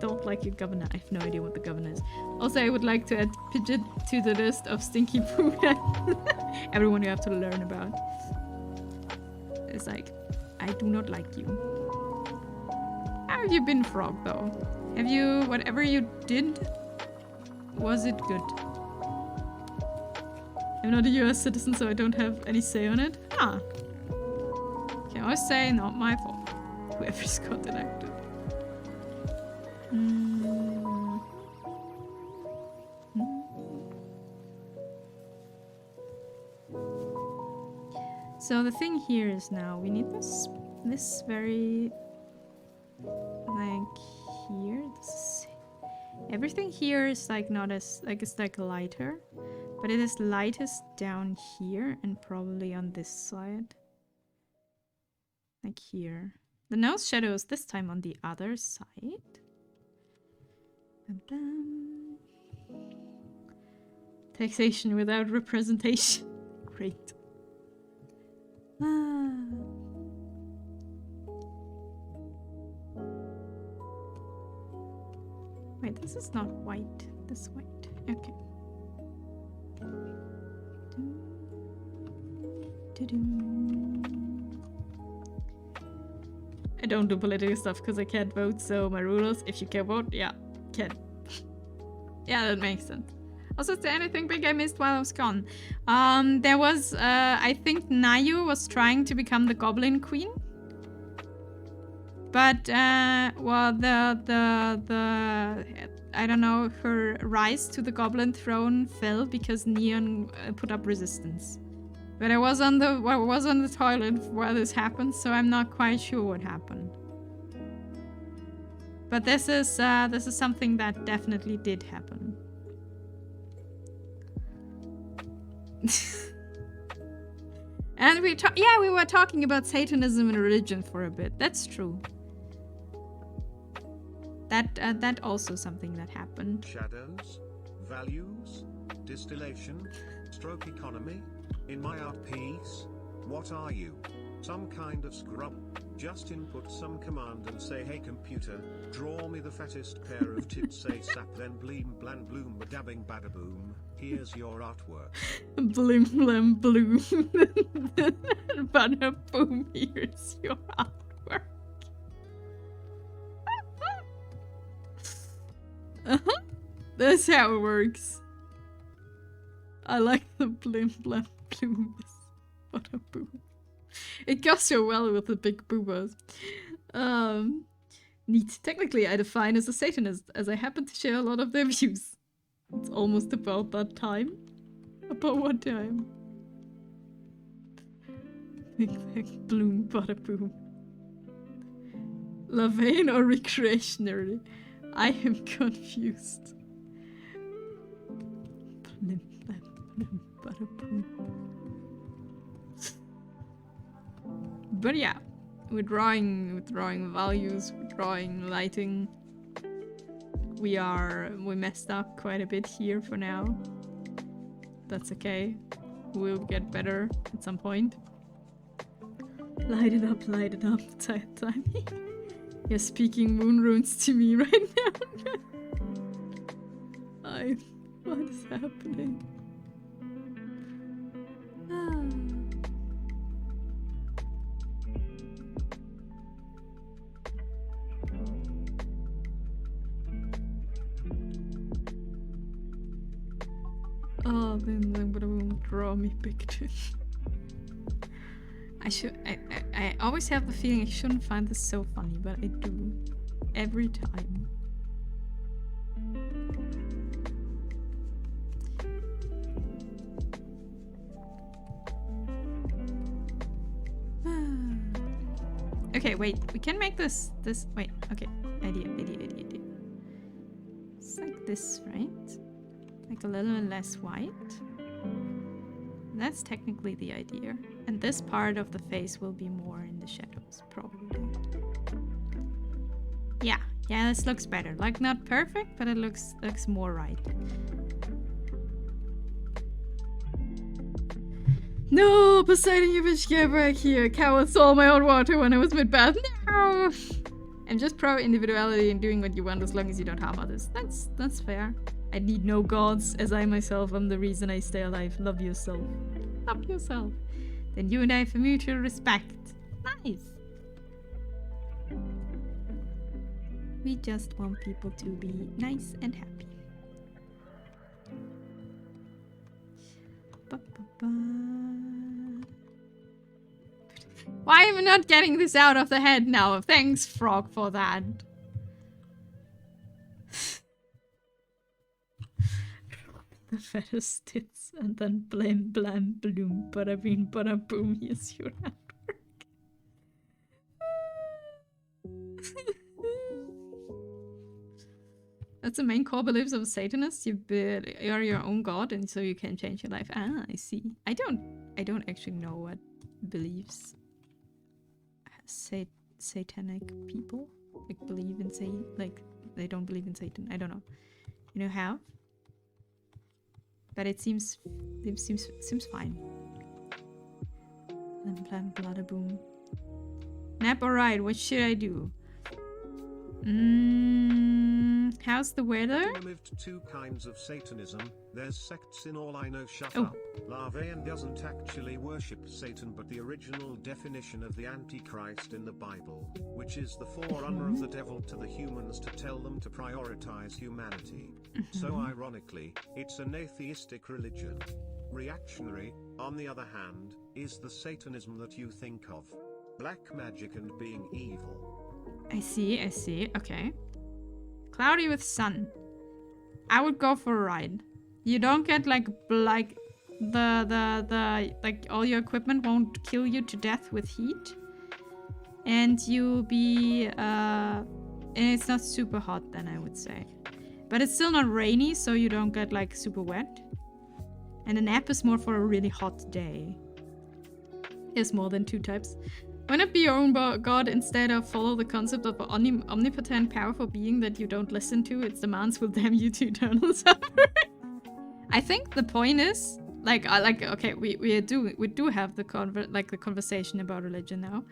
Don't like your governor. I have no idea what the governor is. Also, I would like to add Pidget to the list of stinky poo that everyone you have to learn about. It's like, I do not like you. How have you been, Frog, though? Have you, whatever you did, was it good? I'm not a US citizen, so I don't have any say on it. Ah. Can always say, not my fault. Whoever's got it active. So the thing here is now, we need this very, like, here. Everything here is like not as, like, it's like lighter. But it is lightest down here and probably on this side. Like here. The nose shadow is this time on the other side. Dun-dun. Taxation without representation. Great. Ah. Wait, this is not white. This is white. Okay. I don't do political stuff because I can't vote, so my rules, if you can vote, yeah, can. Yeah, that makes sense. Also, is there anything big I missed while I was gone? There was, I think Nayu was trying to become the Goblin Queen. But, well, I don't know, her rise to the Goblin Throne fell because Neon put up resistance. But I was on the toilet while this happened, so I'm not quite sure what happened. But this is something that definitely did happen. And we were talking about Satanism and religion for a bit. That's true. That also something that happened.
Shadows, values, distillation, stroke economy. In my art piece, what are you? Some kind of scrub? Just input some command and say, hey computer, draw me the fattest pair of tits, say sap, then bleem blam bloom badabbing badaboom. Here's your artwork.
Bloom blam bloom badaboom. Here's your artwork. That's how it works. I like the blim blam bloom. Badaboom. It goes so well with the big boobas. Neat. Technically, I define as a Satanist, as I happen to share a lot of their views. It's almost about that time. About what time? Big bang bloom, bada boom. Lavain or recreationary? I am confused. Blim, blam, bloom, bada boom. But yeah, we're drawing values, we're drawing lighting. We messed up quite a bit here for now. That's okay. We'll get better at some point. Light it up, Timey. You're speaking moon runes to me right now. What is happening? Oh, then I'm gonna draw me pictures. I always have the feeling I shouldn't find this so funny, but I do. Every time. Okay, wait. We can make this. Wait. Okay. Idea. It's like this, right? Like a little less white. That's technically the idea. And this part of the face will be more in the shadows, probably. Yeah, this looks better. Like, not perfect, but it looks more right. No, Poseidon, you bitch, get back here. Coward stole my own water when I was mid-bath. No! I'm just pro individuality and doing what you want as long as you don't harm others. That's fair. I need no gods, as I myself am the reason I stay alive. Love yourself. Love yourself. Then you and I have a mutual respect. Nice. We just want people to be nice and happy. Why am I not getting this out of the head now? Thanks, Frog, for that. The fattest tits, and then blam blam bloom, bada bean, bada boom. Here's your artwork. That's the main core beliefs of Satanists. You're your own god, and so you can change your life. Ah, I see. I don't actually know what beliefs satanic people like believe in Satan. Like they don't believe in Satan. I don't know. You know how? But it seems fine. Blam blam boom. Nap, alright. What should I do? How's the weather?
Lived two kinds of Satanism. There's sects in all I know. Shut
Oh.
up. Lavean doesn't actually worship Satan, but the original definition of the Antichrist in the Bible, which is the forerunner of the devil to the humans to tell them to prioritize humanity. So ironically, it's an atheistic religion. Reactionary, on the other hand, is the Satanism that you think of. Black magic and being evil.
I see. Okay. Cloudy with sun. I would go for a ride. You don't get like the like all your equipment won't kill you to death with heat. And you'll be and it's not super hot then, I would say. But it's still not rainy, so you don't get like super wet. And a nap is more for a really hot day. There's more than two types. Why not be your own god instead of follow the concept of an omnipotent, powerful being that you don't listen to? Its demands will damn you to eternal suffering. I think the point is, okay, we do have the conversation about religion now.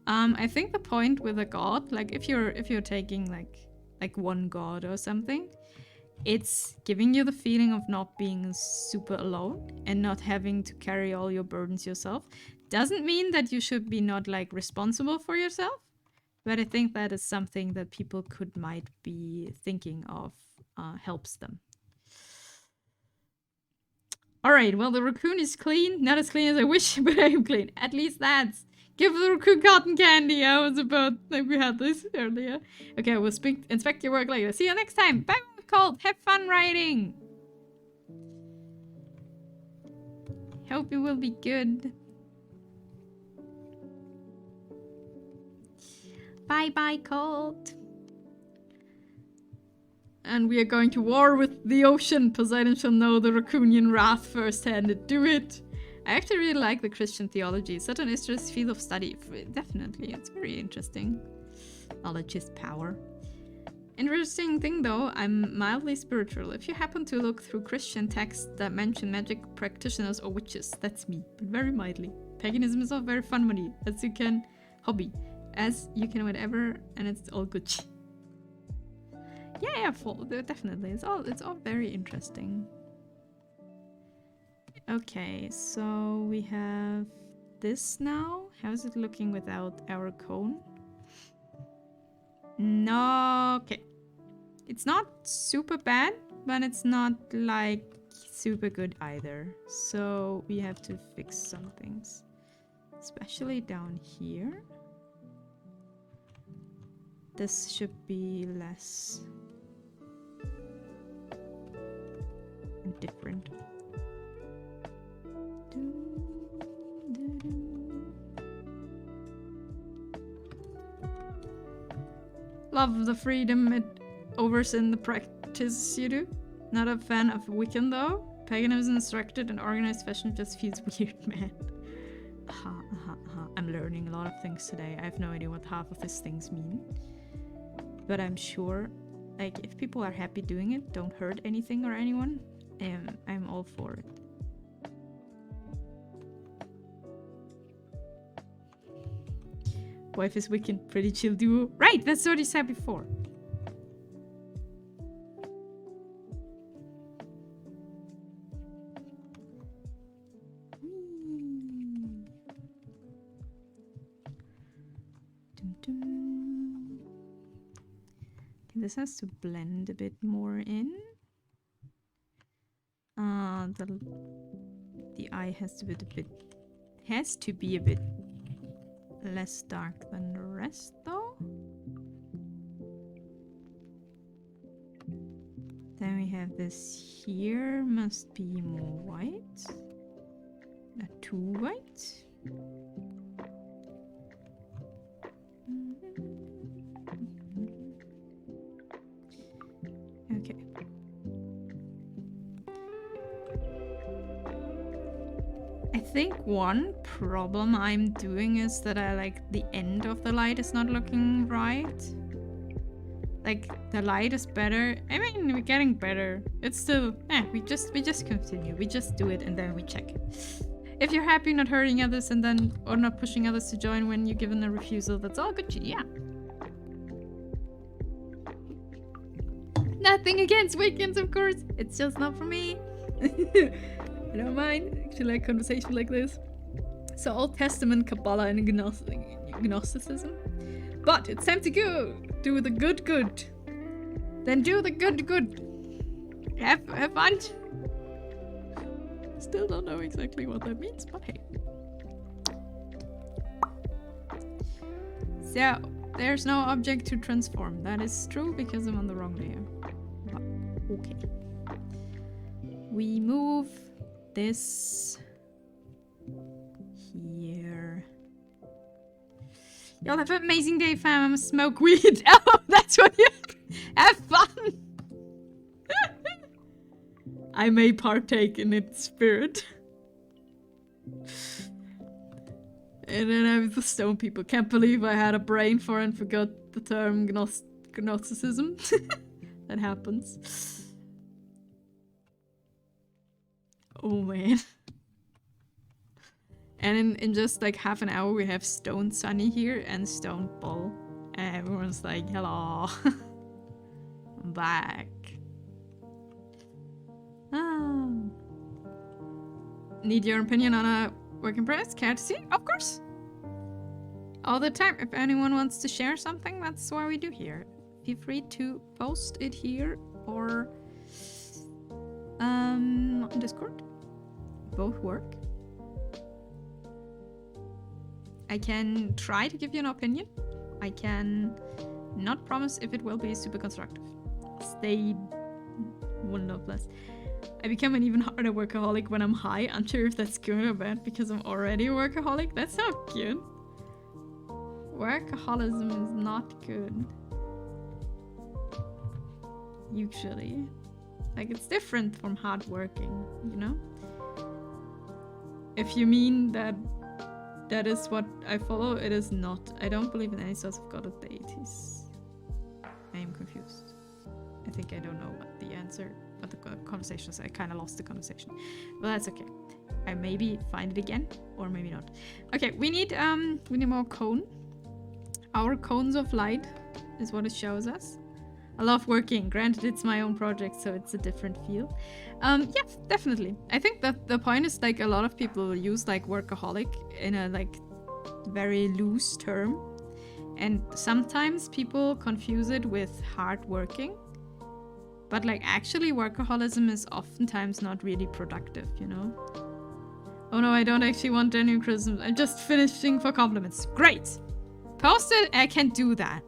I think the point with a god, like if you're taking like one god or something, it's giving you the feeling of not being super alone and not having to carry all your burdens yourself. Doesn't mean that you should be not like responsible for yourself, but I think that is something that people might be thinking of helps them. Alright, well the raccoon is clean. Not as clean as I wish, but I am clean. At least that's... Give the raccoon cotton candy. I was about... like we had this earlier. Okay, we'll inspect your work later. See you next time. Bye, Colt. Have fun writing. Hope it will be good. Bye-bye, Colt. And we are going to war with the ocean. Poseidon shall know the Raccoonian wrath first-hand. Do it! I actually really like the Christian theology. Such an interesting field of study. Definitely, it's very interesting. Knowledge is power. Interesting thing though, I'm mildly spiritual. If you happen to look through Christian texts that mention magic practitioners or witches, that's me, but very mildly. Paganism is all very fun money, as you can whatever, and it's all good. Yeah, definitely. It's all very interesting. Okay, so we have this now. How's it looking without our cone? No, okay. It's not super bad, but it's not like super good either. So we have to fix some things, especially down here. This should be less different. Love the freedom it offers in the practice you do. Not a fan of Wiccan though. Paganism instructed and organized fashion just feels weird, man. I'm learning a lot of things today. I have no idea what half of these things mean. But I'm sure, like, if people are happy doing it, don't hurt anything or anyone, I'm all for it. Wife is Wiccan, pretty chill duo. Right, that's what you said before. This has to blend a bit more in. The eye has to be a bit less dark than the rest, though. Then we have this here, must be more white, not too white. I think one problem I'm doing is that I like the end of the light is not looking right. Like the light is better. I mean, we're getting better. It's still, we just continue. We just do it and then we check. If you're happy not hurting others and then or not pushing others to join when you're given a refusal, that's all good. Yeah. Nothing against weekends, of course. It's just not for me. I don't mind. Actually, like conversation like this. So Old Testament, Kabbalah, and Gnosticism. But it's time to go. Do the good. Then do the good. Have fun. Still don't know exactly what that means, but hey. So, there's no object to transform. That is true because I'm on the wrong layer. But, okay. We move this here. Y'all have an amazing day, fam. I'm gonna smoke weed. Oh, that's what you have fun. I may partake in its spirit. And then I'm the stone people. Can't believe I had a brain for and forgot the term Gnosticism. That happens. Oh man. And in just like half an hour we have Stone Sunny here and Stone Bull. And everyone's like, hello. I'm back. Oh. Need your opinion on a work in progress? Care to see? Of course. All the time. If anyone wants to share something, that's what we do here. Feel free to post it here or on Discord. Both work. I can try to give you an opinion. I can not promise if it will be super constructive. Stay one love less. I become an even harder workaholic when I'm high. Unsure if that's good or bad because I'm already a workaholic. That's not good. Workaholism is not good. Usually. Like, it's different from hard working, you know? If you mean that that is what I follow, it is not. I don't believe in any sort of god of deities. I am confused. I think I don't know what the answer, what the conversation is. I kind of lost the conversation. But that's okay. I maybe find it again, or maybe not. Okay, we need more cone. Our cones of light is what it shows us. I love working. Granted, it's my own project, so it's a different feel. Yeah, definitely. I think that the point is, like, a lot of people use, like, workaholic in a, like, very loose term. And sometimes people confuse it with hard working. But, like, actually workaholism is oftentimes not really productive, you know? Oh no, I don't actually want any criticism. I'm just finishing for compliments. Great! Post it, I can do that.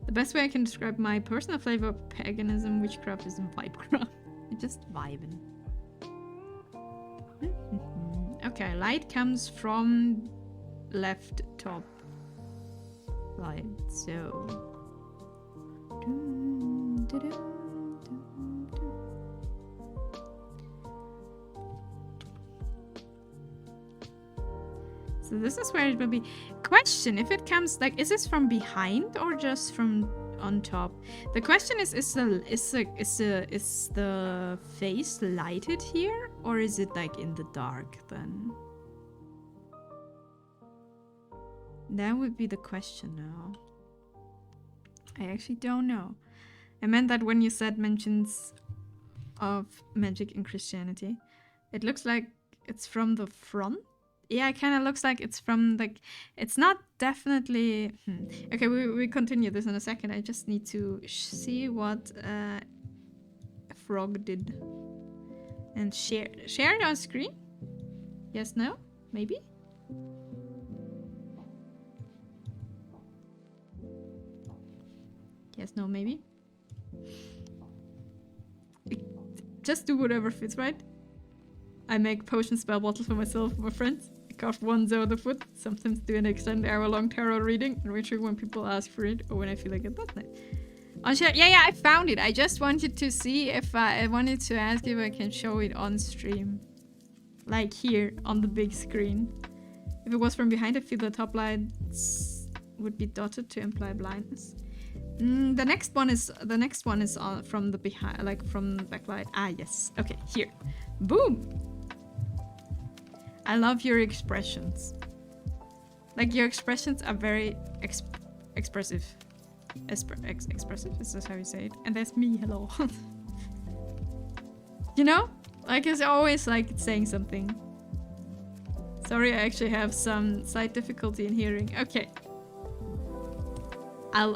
The best way I can describe my personal flavor of paganism, witchcraft, is vibecraft. I'm just vibing. Okay, light comes from left top. Light, so. So this is where it will be. Question, if it comes, like, is this from behind or just from on top? The question is the face lighted here, or is it like in the dark then? That would be the question now. I actually don't know. I meant that when you said mentions of magic in Christianity, it looks like it's from the front. Yeah, it kind of looks like it's from, like, it's not definitely... Okay, we continue this in a second. I just need to see what a frog did. And share it on screen? Yes, no? Maybe? Yes, no, maybe? Just do whatever fits, right? I make potion spell bottles for myself and my friends. coughed once over the foot. Sometimes do an extended hour-long tarot reading, and retreat when people ask for it or when I feel like it. That's nice. On share. Yeah, I found it. I just wanted to see if I wanted to ask if I can show it on stream. Like here on the big screen. If it was from behind, I feel the top lights would be dotted to imply blindness. The next one is on from the behind, like from the backlight. Ah, yes. Okay, here. Boom. I love your expressions. Like your expressions are very expressive. Expressive, is this how you say it? And that's me, hello. You know? Like it's always like saying something. Sorry, I actually have some slight difficulty in hearing. Okay. I'll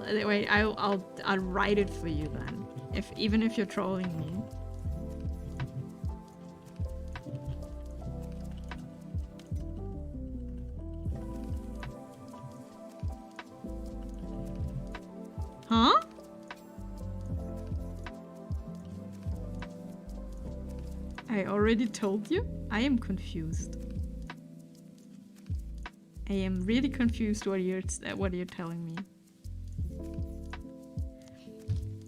write it for you then. Even if you're trolling me. Huh? I already told you? I am confused. I am really confused what you're telling me.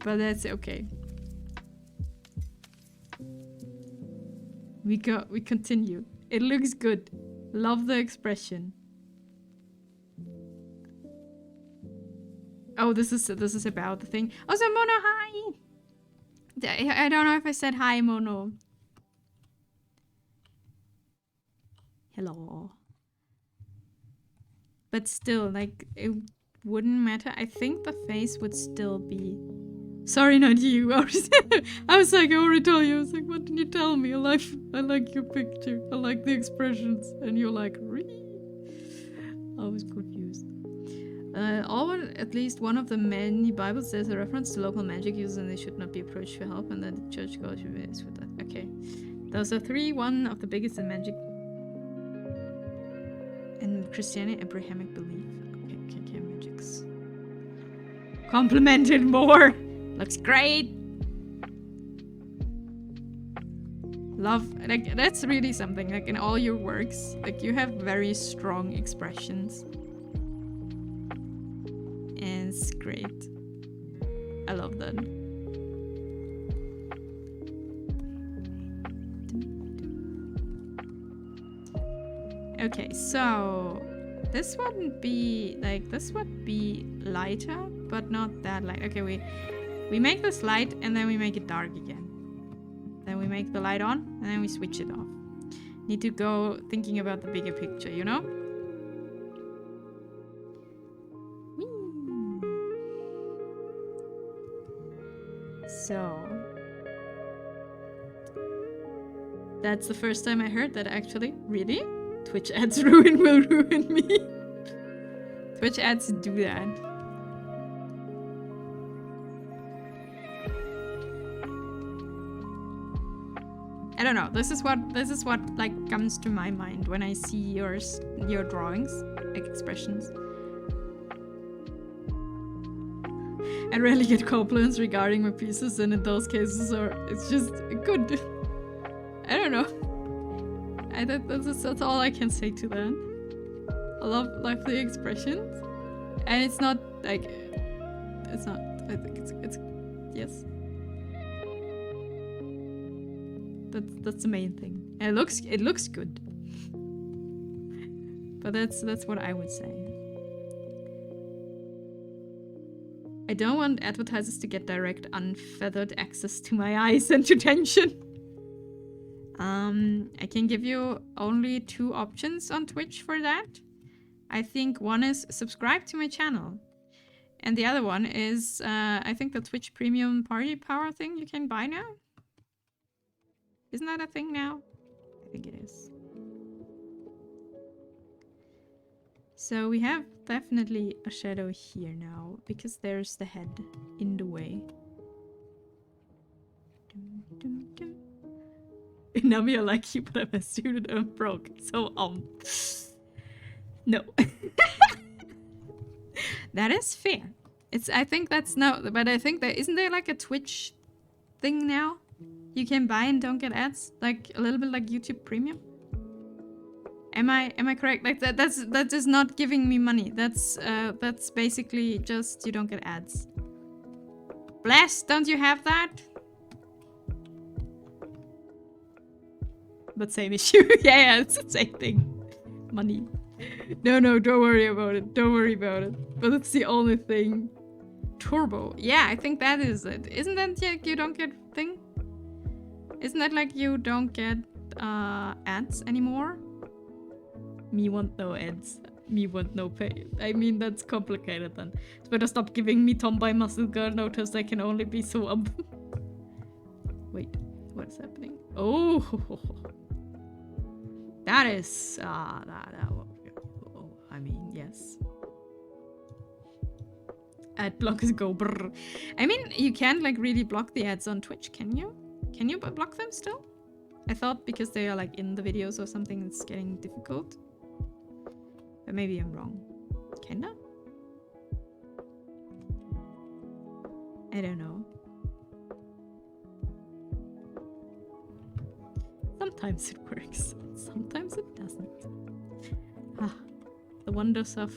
But that's okay. We continue. It looks good. Love the expression. Oh, this is about the thing. Oh, so Mono, hi! I don't know if I said hi, Mono. Hello. But still, like, it wouldn't matter. I think the face would still be... Sorry, not you. I was like, I already told you. I was like, what did you tell me? I like your picture. I like the expressions. And you're like, really? I was confused. At least one of the many Bibles says a reference to local magic users and they should not be approached for help and that the church goes with that. Okay. Those are three. One of the biggest in magic and Christianity, Abrahamic belief. Okay, magics. Complimented more! Looks great! Love, like, that's really something. Like, in all your works, like, you have very strong expressions. And it's great. I love that. Okay, so this wouldn't be like, this would be lighter, but not that light. Okay, we make this light and then we make it dark again. Then we make the light on and then we switch it off. Need to go thinking about the bigger picture, you know? So that's the first time I heard that actually. Really? Twitch ads will ruin me. Twitch ads do that. I don't know. This is what like comes to my mind when I see your drawings, like expressions. I rarely get compliments regarding my pieces, and in those cases, it's just good. I don't know. That's all I can say to that. I love the expressions, and it's not like it's not. I think it's yes. That's the main thing. And it looks good. But that's what I would say. I don't want advertisers to get direct, unfeathered access to my eyes and to tension. I can give you only 2 options on Twitch for that. I think one is subscribe to my channel. And the other one is, I think the Twitch Premium Party Power thing you can buy now. Isn't that a thing now? I think it is. So we have definitely a shadow here now, because there's the head in the way. Nami, I like you, but I'm a student, I'm broke. So, no. That is fair. I think that's no, but I think isn't there like a Twitch thing now? You can buy and don't get ads? Like, a little bit like YouTube Premium? Am I correct? Like that is not giving me money. That's basically just you don't get ads. Bless, don't you have that? But same issue. Yeah, it's the same thing. Money. No, don't worry about it. Don't worry about it. But it's the only thing. Turbo. Yeah, I think that is it. Isn't that like you don't get thing? Isn't that like you don't get ads anymore? Me want no ads. Me want no pay. I mean, that's complicated then. It's better stop giving me Tomboy Muscle Girl notice. I can only be so Wait, what is happening? Oh, that is I mean, yes. Ad blockers go brrr. I mean, you can't like really block the ads on Twitch, can you? Can you block them still? I thought because they are like in the videos or something, it's getting difficult. But maybe I'm wrong. Kinda? I don't know. Sometimes it works. Sometimes it doesn't. Ah, the wonders of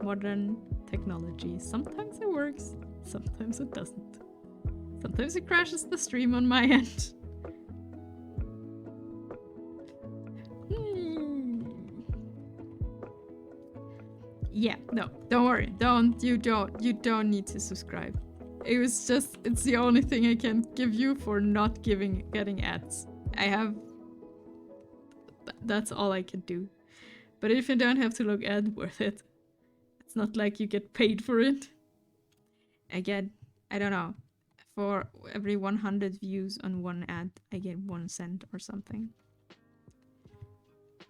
modern technology. Sometimes it works, sometimes it doesn't. Sometimes it crashes the stream on my end. Yeah, no, don't worry. You don't need to subscribe. It's the only thing I can give you for not getting ads. That's all I can do. But if you don't have to look ad worth it. It's not like you get paid for it. Again, I don't know. For every 100 views on one ad, I get 1 cent or something.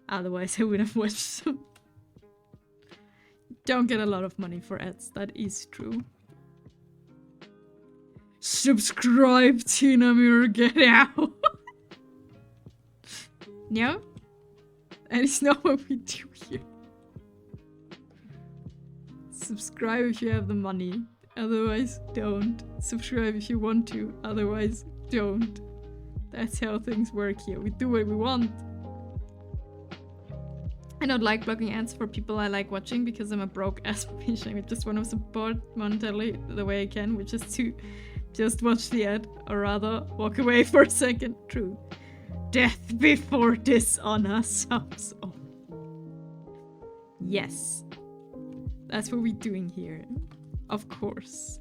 Otherwise, I would have watched them. Don't get a lot of money for ads, that is true. Subscribe, Tina Muir, get out! No? That is not what we do here. Subscribe if you have the money, otherwise don't. Subscribe if you want to, otherwise don't. That's how things work here. We do what we want. I don't like blocking ads for people I like watching because I'm a broke ass bitch. I just want to support monetarily the way I can, which is to just watch the ad or rather walk away for a second. True. Death before dishonor sums up. Yes. That's what we're doing here. Of course.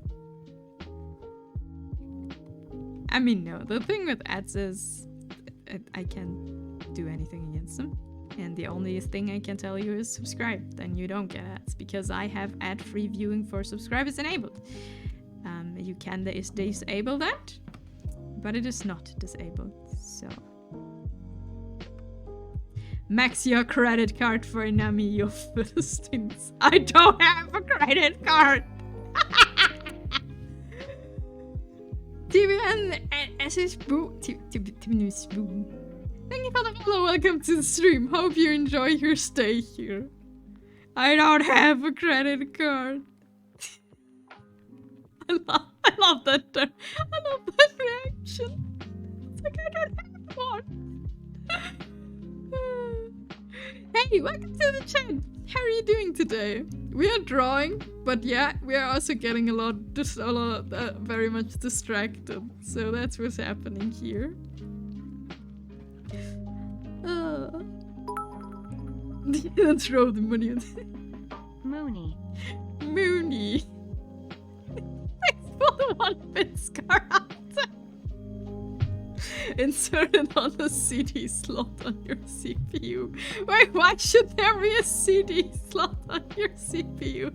I mean, no. The thing with ads is I can't do anything against them. And the only thing I can tell you is subscribe. Then you don't get ads. Because I have ad-free viewing for subscribers enabled. You can disable that. But it is not disabled. So... Max your credit card for Nami, you Philistines. I don't have a credit card! TBN Spoon. Thank you for the follow. Welcome to the stream. Hope you enjoy your stay here. I don't have a credit card. I love that. I love that reaction. It's like I don't have one. Hey, welcome to the chat. How are you doing today? We are drawing, but yeah, we are also getting very much distracted. So that's what's happening here. Let's throw the money at
Mooney.
Thanks for the 1-bit scar. Insert it on the CD slot on your CPU. Wait, why should there be a CD slot on your CPU?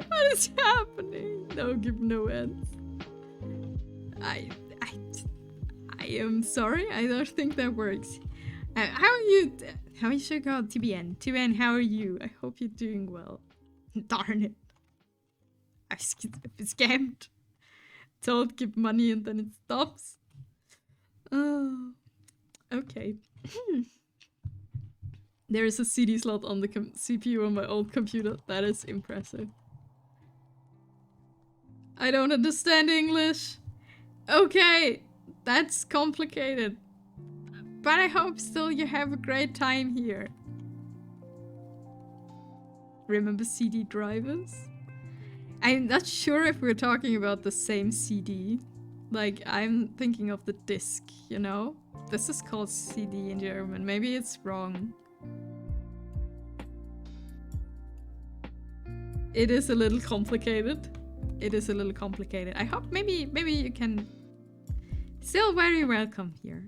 What is happening? No, give no ends. I am sorry. I don't think that works. How are you? How you should call TBN? TBN, how are you? I hope you're doing well. Darn it! I scammed. Told give money and then it stops. Oh, okay. There is a CD slot on the CPU on my old computer. That is impressive. I don't understand English. Okay, that's complicated. But I hope still you have a great time here. Remember CD drivers? I'm not sure if we're talking about the same CD. Like, I'm thinking of the disc, you know? This is called CD in German. Maybe it's wrong. It is a little complicated. It is a little complicated. I hope maybe you can... Still very welcome here.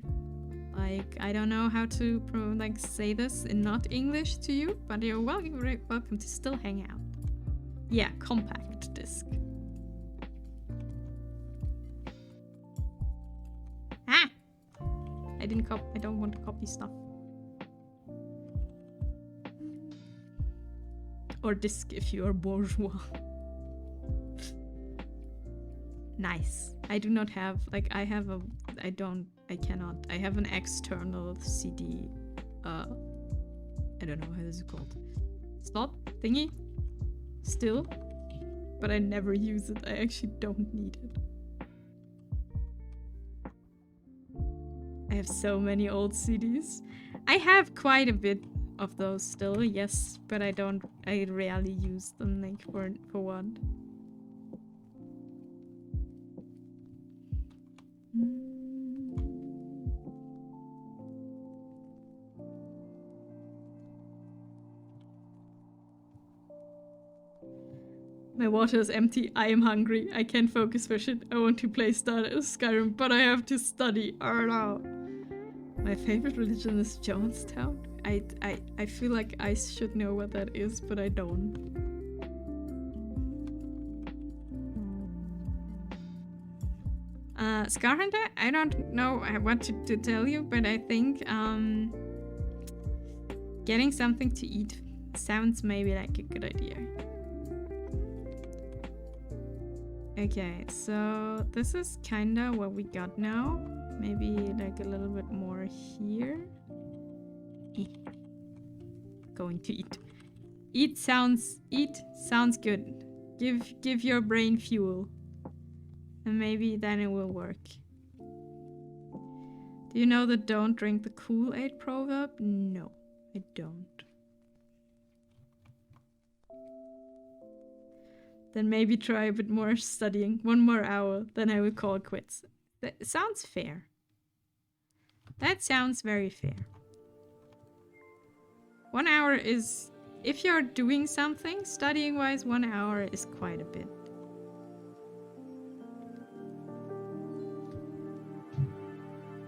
Like, I don't know how to like say this in not English to you, but you're welcome to still hang out. Yeah, compact disc. Ah! I don't want to copy stuff. Or disc if you are bourgeois. Nice. I do not have, like, I have an external CD, I don't know how this is called. Slot thingy? Still. But I never use it. I actually don't need it. I have so many old CDs. I have quite a bit of those still, yes, but I rarely use them, like, for what? My water is empty. I am hungry. I can't focus for shit. I want to play Skyrim, but I have to study. Oh no. My favorite religion is Jonestown. I feel like I should know what that is, but I don't. Scar Hunter? I don't know what to tell you, but I think getting something to eat sounds maybe like a good idea. Okay, so this is kinda what we got now. Maybe like a little bit more here. Going to eat. Eat sounds good. Give your brain fuel. And maybe then it will work. Do you know the don't drink the Kool-Aid proverb? No, I don't. Then maybe try a bit more studying. 1 more hour, then I will call quits. That sounds fair. That sounds very fair. 1 hour is... If you're doing something, studying-wise, 1 hour is quite a bit.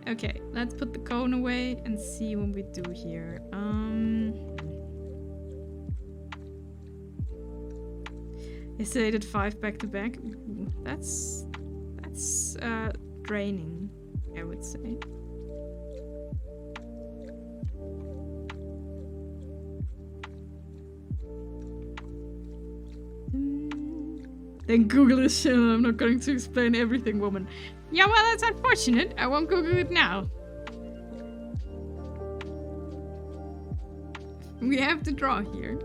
Okay, let's put the cone away and see what we do here. I say did 5 back to back. Ooh, that's draining, I would say. Then Google this shit. I'm not going to explain everything, woman. Yeah, well, that's unfortunate. I won't Google it now. We have to draw here.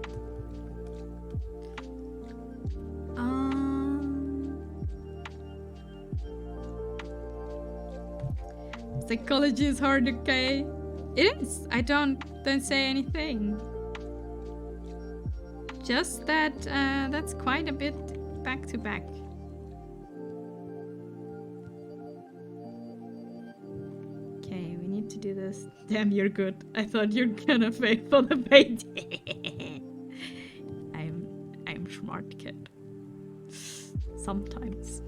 Psychology is hard, okay? It is. I don't say anything. Just that that's quite a bit back to back. Okay, we need to do this. Damn, you're good. I thought you're gonna fail for the bait. I'm smart kid. Sometimes.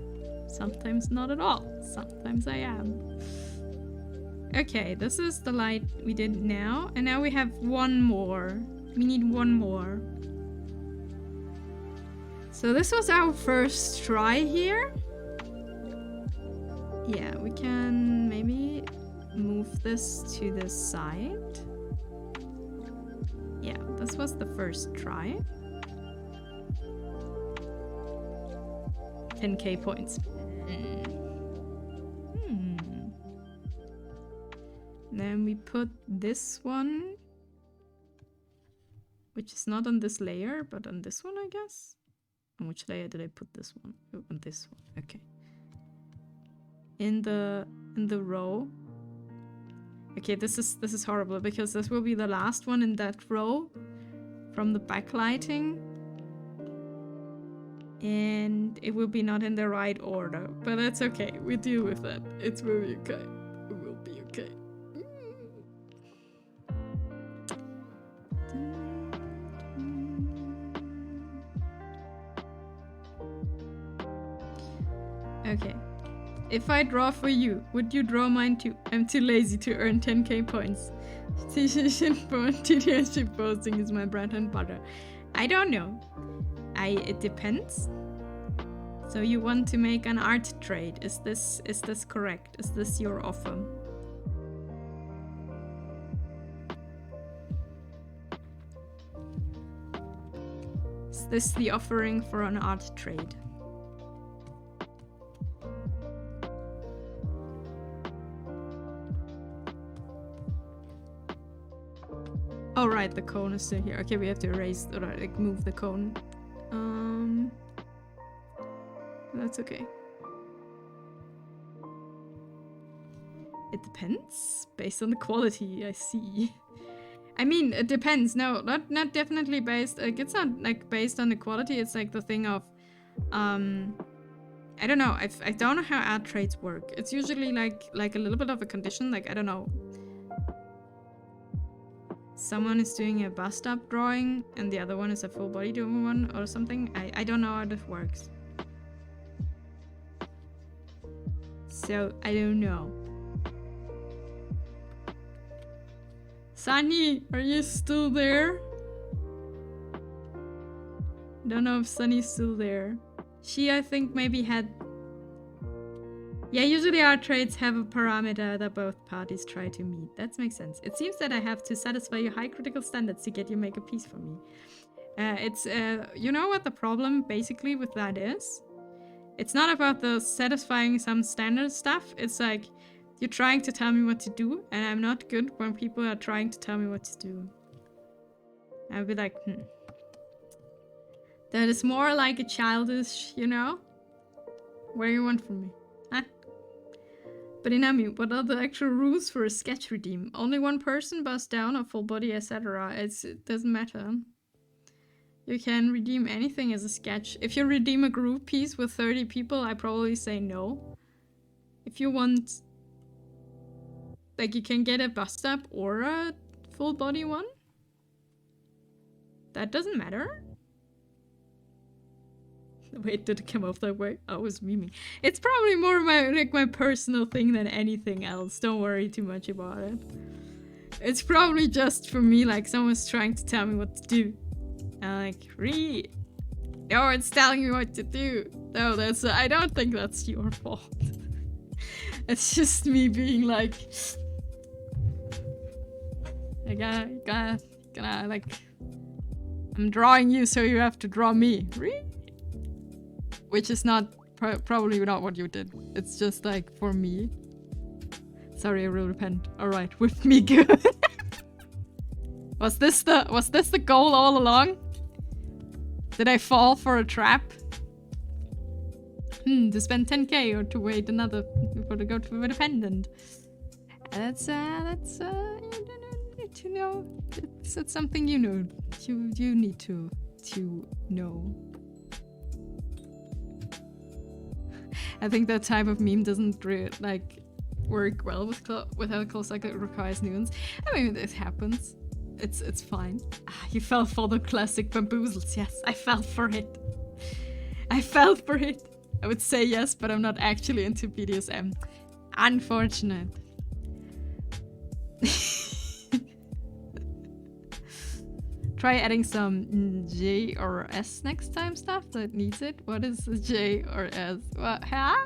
Sometimes not at all. Sometimes I am. Okay, this is the light we did now. And now we have 1 more. We need 1 more. So this was our first try here. Yeah, we can maybe move this to the side. Yeah, this was the first try. 10k points. Then we put this one, which is not on this layer, but on this one, I guess. On which layer did I put this one? Oh, on this one. Okay. In the row. Okay, this is horrible because this will be the last one in that row from the backlighting. And it will be not in the right order. But that's okay. We deal with that. It will be okay. It will be okay. Okay. If I draw for you, would you draw mine too? I'm too lazy to earn 10k points. TTS posting is my bread and butter. I don't know. It depends. So you want to make an art trade? Is this correct? Is this your offer? Is this the offering for an art trade? Oh right, the cone is still here. Okay, we have to erase or like move the cone. That's okay. It depends based on the quality. I see. I mean, it depends. No, not definitely based. Like it's not like based on the quality. It's like the thing of, I don't know. I don't know how art trades work. It's usually like a little bit of a condition. Like I don't know. Someone is doing a bust-up drawing and the other one is a full-body doing one or something. I don't know how this works. So, I don't know. Sunny, are you still there? Don't know if Sunny's still there. She, I think, maybe had... Yeah, usually art trades have a parameter that both parties try to meet. That makes sense. It seems that I have to satisfy your high critical standards to get you make a piece for me. You know what the problem basically with that is? It's not about the satisfying some standard stuff. It's like, you're trying to tell me what to do, and I'm not good when people are trying to tell me what to do. I'll be like, That is more like a childish, you know? What do you want from me? Huh? But Inami, what are the actual rules for a sketch redeem? Only one person, bust down, or full body, etc. It doesn't matter. You can redeem anything as a sketch. If you redeem a group piece with 30 people, I probably say no. If you want... Like, you can get a bust up or a full body one. That doesn't matter. Wait, did it come off that way? I was memeing. It's probably more my personal thing than anything else. Don't worry too much about it. It's probably just for me, like someone's trying to tell me what to do. I'm like, read. Oh, it's telling me what to do. No, I don't think that's your fault. It's just me being like, I gotta, like, I'm drawing you, so you have to draw me. Read. Which is not probably not what you did. It's just like for me. Sorry, I will repent. Alright, with me good. Was this the goal all along? Did I fall for a trap? To spend 10k or to wait another for to go to a dependent. That's you need to know. It's something you know. You need to know. I think that type of meme doesn't like work well with how close like it requires nuance. I mean, it happens. It's fine. You fell for the classic bamboozles. Yes, I fell for it. I fell for it. I would say yes, but I'm not actually into BDSM. Unfortunate. Try adding some J or S next time stuff that needs it. What is the J or S? What? Huh?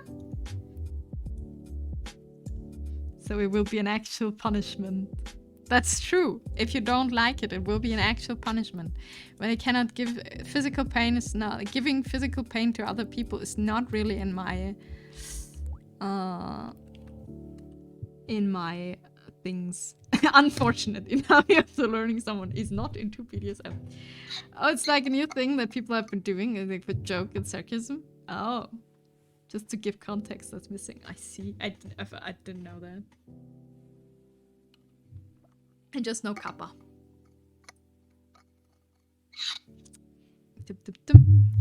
So it will be an actual punishment. That's true. If you don't like it, it will be an actual punishment. When I cannot give physical pain, is not giving physical pain to other people is not really in my things. Unfortunately, now after learning someone is not into BDSM. Oh, it's like a new thing that people have been doing, like with joke and sarcasm. Oh, just to give context that's missing. I see. I didn't know that. I just know kappa.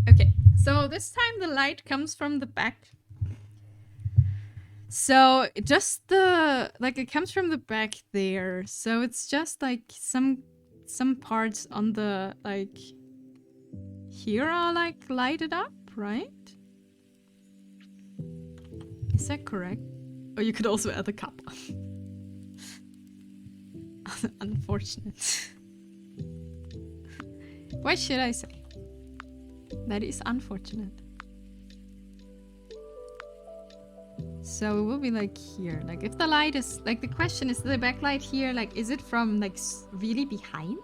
Okay, so this time the light comes from the back. So just it comes from the back there. So it's just like some parts on the like here are like lighted up, right? Is that correct? Or you could also add the kappa. Unfortunate. What should I say? That is unfortunate. So it will be like here. Like if the light is like the question is the backlight here, like is it from like really behind?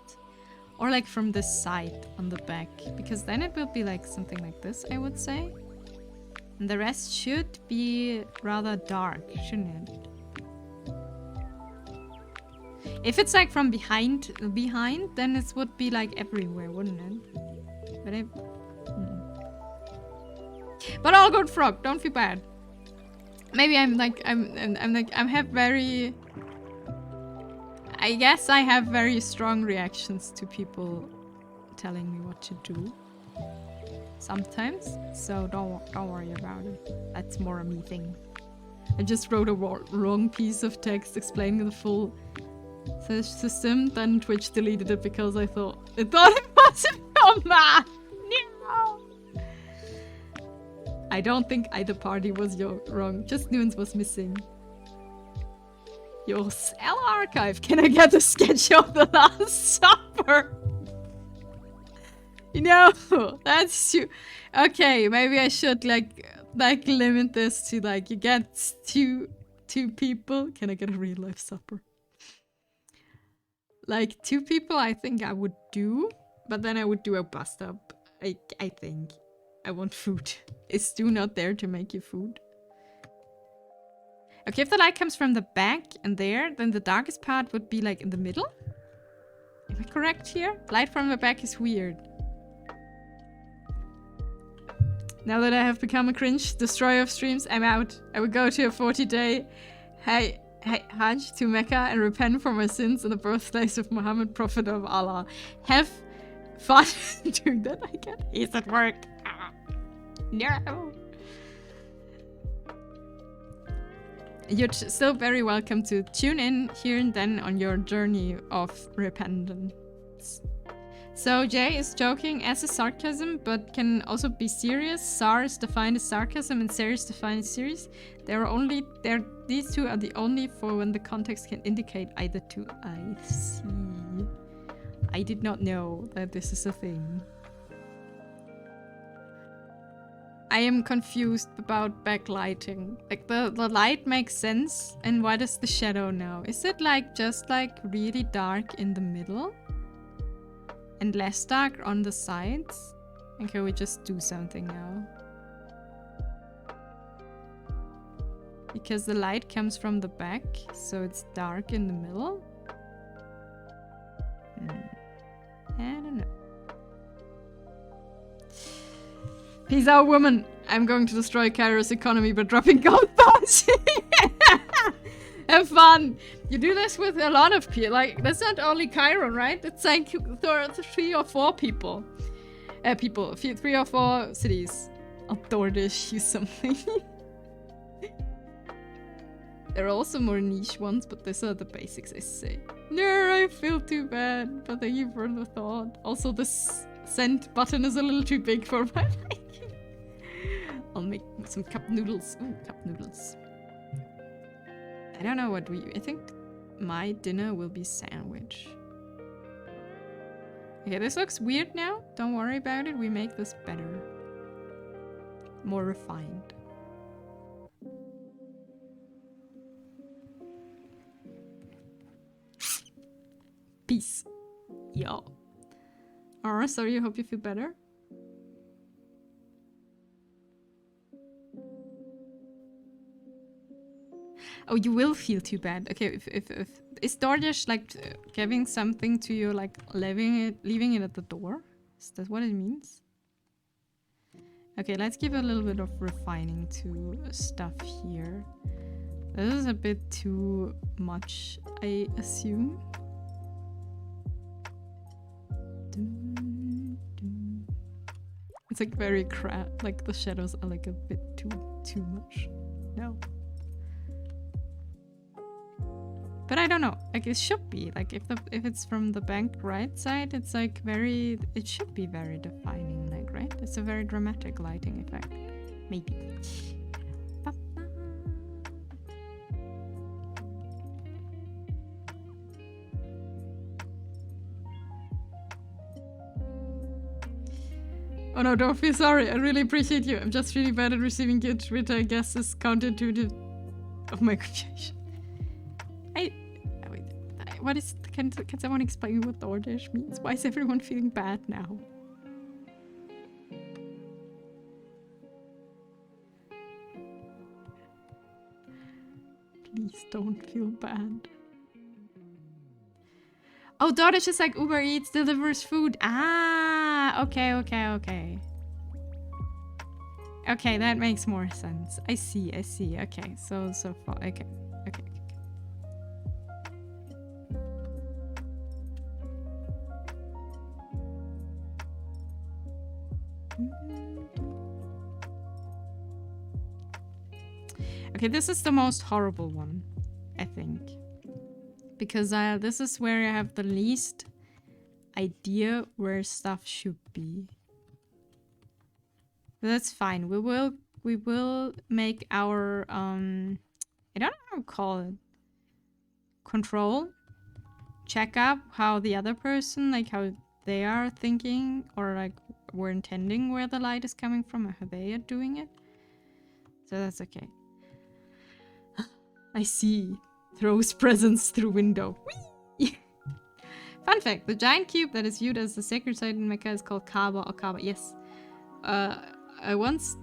Or like from the side on the back? Because then it will be like something like this, I would say. And the rest should be rather dark, shouldn't it? If it's like from behind, then it would be like everywhere, wouldn't it? But I'll go frog. Don't feel bad. Maybe I guess I have very strong reactions to people telling me what to do. Sometimes, so don't worry about it. That's more a me thing. I just wrote a wrong piece of text explaining the full system, then Twitch deleted it because I thought it was a man. No. I don't think either party was wrong. Just Nunes was missing. Your cell archive. Can I get a sketch of the Last Supper? You know, that's true. Okay, maybe I should like limit this to like you get two people. Can I get a real life supper? Like 2 people I think I would do, but then I would do a bust up. I think. I want food. Is Stu not there to make you food? Okay, if the light comes from the back and there, then the darkest part would be like in the middle. Am I correct here? Light from the back is weird. Now that I have become a cringe destroyer of streams, I'm out. I would go to a 40-day Hajj to Mecca and repent for my sins in the birthplace of Muhammad, Prophet of Allah. Have fun doing that, I guess. He's at work. No. You're still very welcome to tune in here and then on your journey of repentance. So Jay is joking as a sarcasm, but can also be serious. Sar is defined as sarcasm and serious defined as serious. These two are the only for when the context can indicate either two. I see. I did not know that this is a thing. I am confused about backlighting. Like the light makes sense, and what is the shadow now? Is it like just like really dark in the middle? And less dark on the sides? And can we just do something now? Because the light comes from the back, so it's dark in the middle? I don't know. Peace out, woman! I'm going to destroy Cairo's economy by dropping gold bombs! Have fun! You do this with a lot of people. Like, that's not only Cairo, right? It's like 3 or 4 people. 3 or 4 cities. I'll DoorDash you something. There are also more niche ones, but these are the basics, I say. No, I feel too bad, but thank you for the thought. Also, this send button is a little too big for my liking. I'll make some cup noodles. Ooh, cup noodles. I don't know what I think my dinner will be sandwich. Okay, this looks weird now. Don't worry about it. We make this better. More refined. Peace. Yo. Alright, sorry, I hope you feel better. Oh, you will feel too bad. Okay, if is DoorDash like giving something to you, like leaving it at the door? Is that what it means? Okay, let's give a little bit of refining to stuff here. This is a bit too much, I assume. It's like very like the shadows are like a bit too much. No. But I don't know. Like it should be. Like if it's from the bank right side, it's like it should be very defining, like, right? It's a very dramatic lighting effect. Maybe. Oh no, don't feel sorry. I really appreciate you. I'm just really bad at receiving gifts, which I guess is counterintuitive of my confusion. What is... Can someone explain what DoorDash means? Why is everyone feeling bad now? Please don't feel bad. Oh, DoorDash is like Uber Eats, delivers food. Ah, okay. Okay, that makes more sense. I see. Okay, so far. Okay. Okay, this is the most horrible one, I think. Because this is where I have the least idea where stuff should be. But that's fine. We will make our I don't know how to call it. Control. Check up how the other person, like how they are thinking, or like we're intending where the light is coming from, or how they are doing it. So that's okay. I see. Throws presents through window. Whee! Fun fact, the giant cube that is viewed as the sacred site in Mecca is called Kaaba or Kaaba. Yes. I once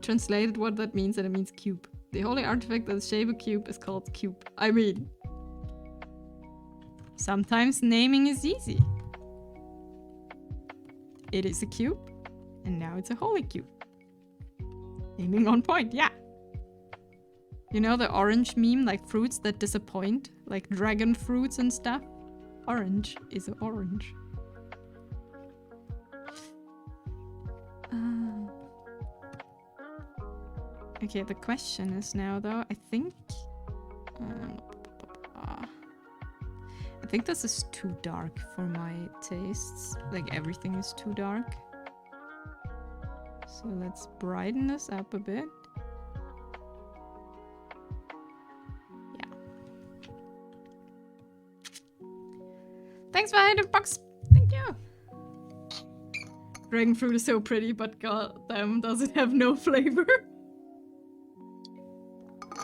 translated what that means, and it means cube. The holy artifact that is shaped a cube is called cube. I mean, sometimes naming is easy. It is a cube, and now it's a holy cube. Naming on point, yeah. You know the orange meme, like fruits that disappoint? Like dragon fruits and stuff? Orange is orange. Okay, the question is now though, I think this is too dark for my tastes. Like everything is too dark. So let's brighten this up a bit. Yeah. Thanks for the box. Thank you. Dragon fruit is so pretty, but goddamn, does it have no flavor?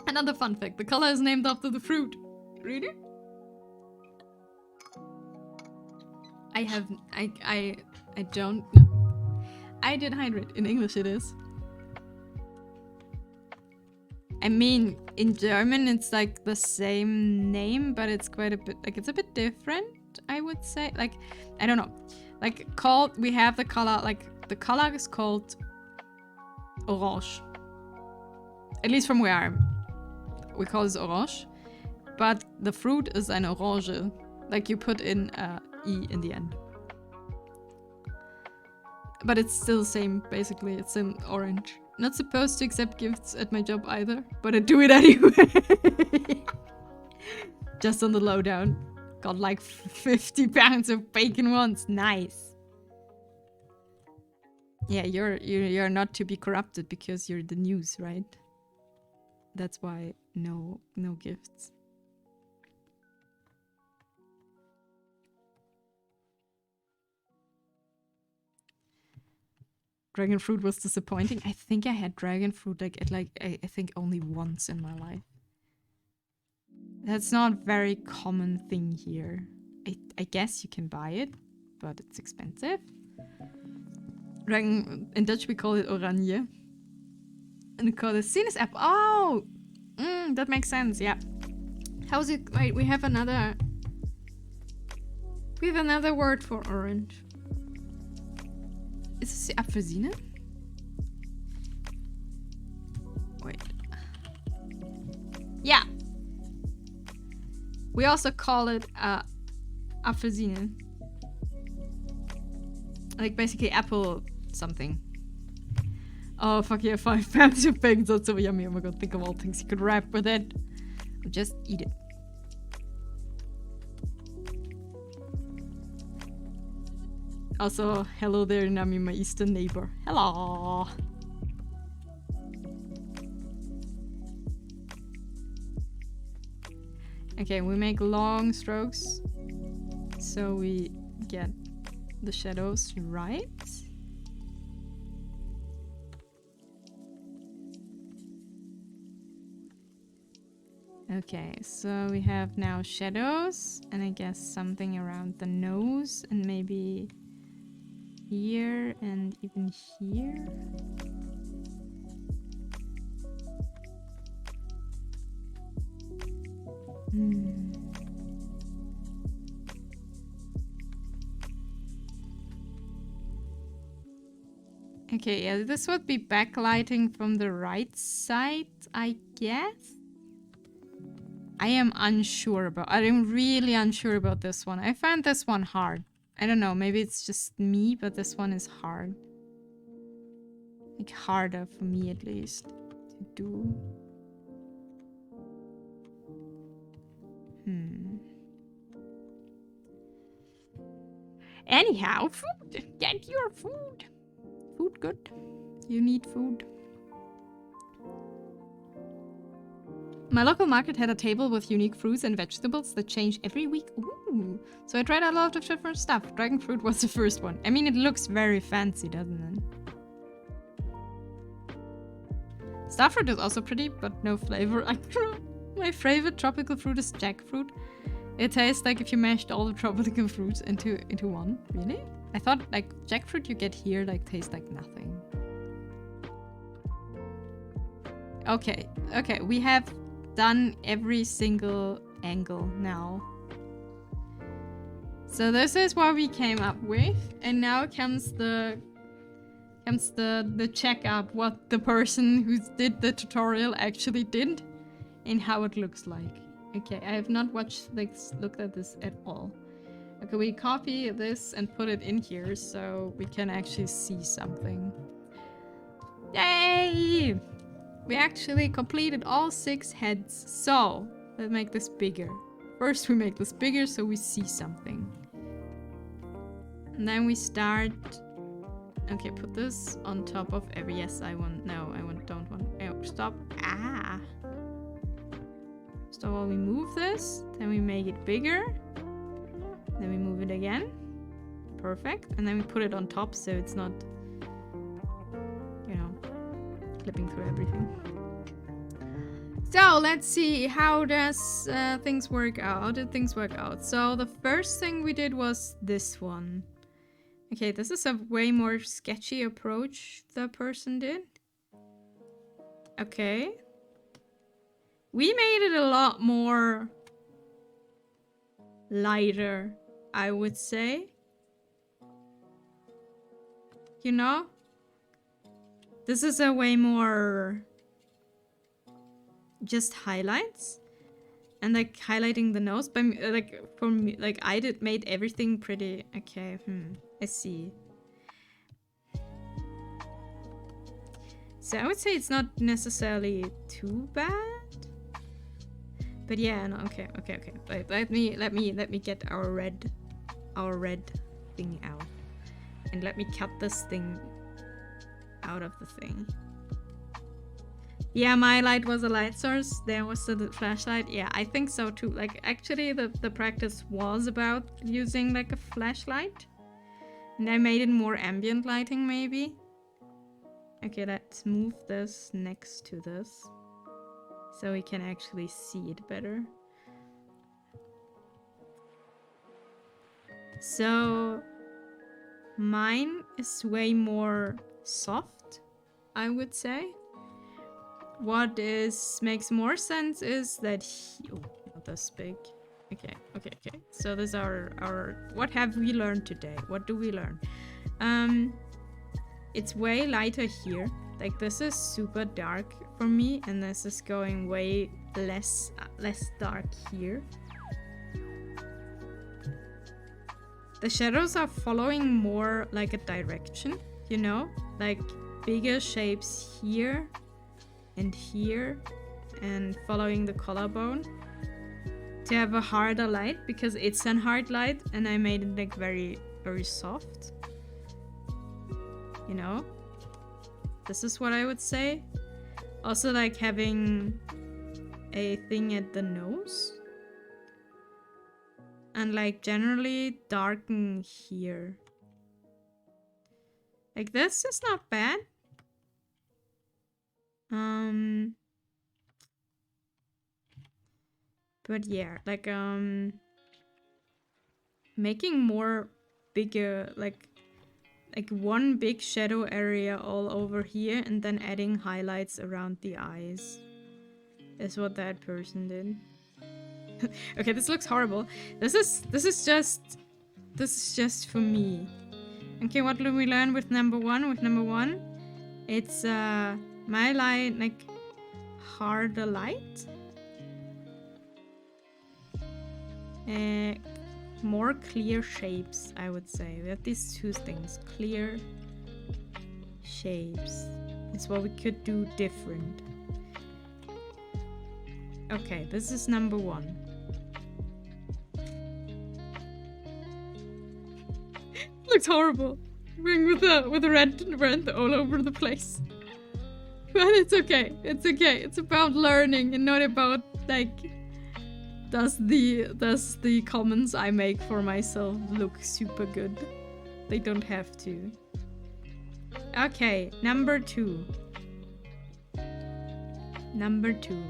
Another fun fact, the color is named after the fruit. Really? I don't know. I did hydrate. In English it is. I mean, in German it's like the same name, but it's quite a bit, like it's a bit different, I would say. Like, I don't know. Like, we have the color, like, the color is called orange. At least from where I am. We call it orange. But the fruit is an orange. Like, you put in E in the end. But it's still the same, basically. It's an orange. Not supposed to accept gifts at my job either, but I do it anyway. Just on the lowdown. Got like 50 pounds of bacon once. Nice. Yeah, you're not to be corrupted because you're the news, right? That's why no gifts. Dragon fruit was disappointing. I think I had dragon fruit I think only once in my life. That's not a very common thing here. I guess you can buy it, but it's expensive. Dragon, in Dutch we call it oranje. And we call it sinaasappel. Oh! That makes sense, yeah. How's it? Wait, we have another word for orange. Is this apfelsine? Wait. Yeah. We also call it apfelsine. Like basically apple something. Oh fuck yeah, 5 pounds of bacon, that's so yummy. Oh my god, think of all things you could wrap with it. Or just eat it. Also, hello there, Nami, my eastern neighbor. Hello! Okay, we make long strokes so we get the shadows right. Okay, so we have now shadows and I guess something around the nose and maybe here and even here. Okay, yeah, this would be backlighting from the right side, I guess. I am really unsure about this one. I found this one hard. I don't know, maybe it's just me, but this one is hard. Like harder for me at least to do. Anyhow, food! Get your food! Food good. You need food. My local market had a table with unique fruits and vegetables that change every week. Ooh. So I tried a lot of different stuff. Dragon fruit was the first one. I mean, it looks very fancy, doesn't it? Starfruit is also pretty, but no flavor. My favorite tropical fruit is jackfruit. It tastes like if you mashed all the tropical fruits into one. Really? I thought like jackfruit you get here like tastes like nothing. Okay, we have done every single angle now. So this is what we came up with, and now comes the checkup what the person who did the tutorial actually did and how it looks like. Okay, I have not looked at this at all. Okay, we copy this and put it in here so we can actually see something. Yay! We actually completed all 6 heads. So, let's make this bigger. First we make this bigger so we see something. And then we start... Okay, put this on top of every... Yes, don't want... Oh, stop. Ah! So while we move this, then we make it bigger. Then we move it again. Perfect. And then we put it on top so it's not, you know, clipping through everything. So let's see, how does things work out? How did things work out? So the first thing we did was this one. Okay, this is a way more sketchy approach the person did. Okay. We made it a lot more lighter, I would say. You know? This is a way more just highlights and like highlighting the nose, but like for me, like I made everything pretty. Okay, I see. So I would say it's not necessarily too bad. But yeah, no, okay. Let me get our red thing out. And let me cut this thing out of the thing. Yeah, my light was a light source. There was the flashlight. Yeah, I think so too. Like actually the practice was about using like a flashlight. And I made it more ambient lighting maybe. Okay, let's move this next to this. So we can actually see it better. So mine is way more soft, I would say. What makes more sense is that not this big. Okay. So this is our what have we learned today? What do we learn? It's way lighter here. Like this is super dark for me, and this is going way less dark here. the shadows are following more like a direction, you know? Like bigger shapes here and here and following the collarbone to have a harder light because it's a hard light and I made it like very, very soft. You know? This is what I would say. Also like having a thing at the nose. And like generally darken here. Like this is not bad. But yeah, like making more bigger, like one big shadow area all over here and then adding highlights around the eyes is what that person did. Okay, this looks horrible. This is just for me. Okay, what did we learn with number one? With number one, it's my light, like harder light. More clear shapes, I would say. We have these two things. Clear shapes. It's what we could do different. Okay, this is number one. Looks horrible. With the red all over the place. But it's okay. It's okay. It's about learning and not about like does the comments I make for myself look super good? They don't have to. Okay, number two. Number two.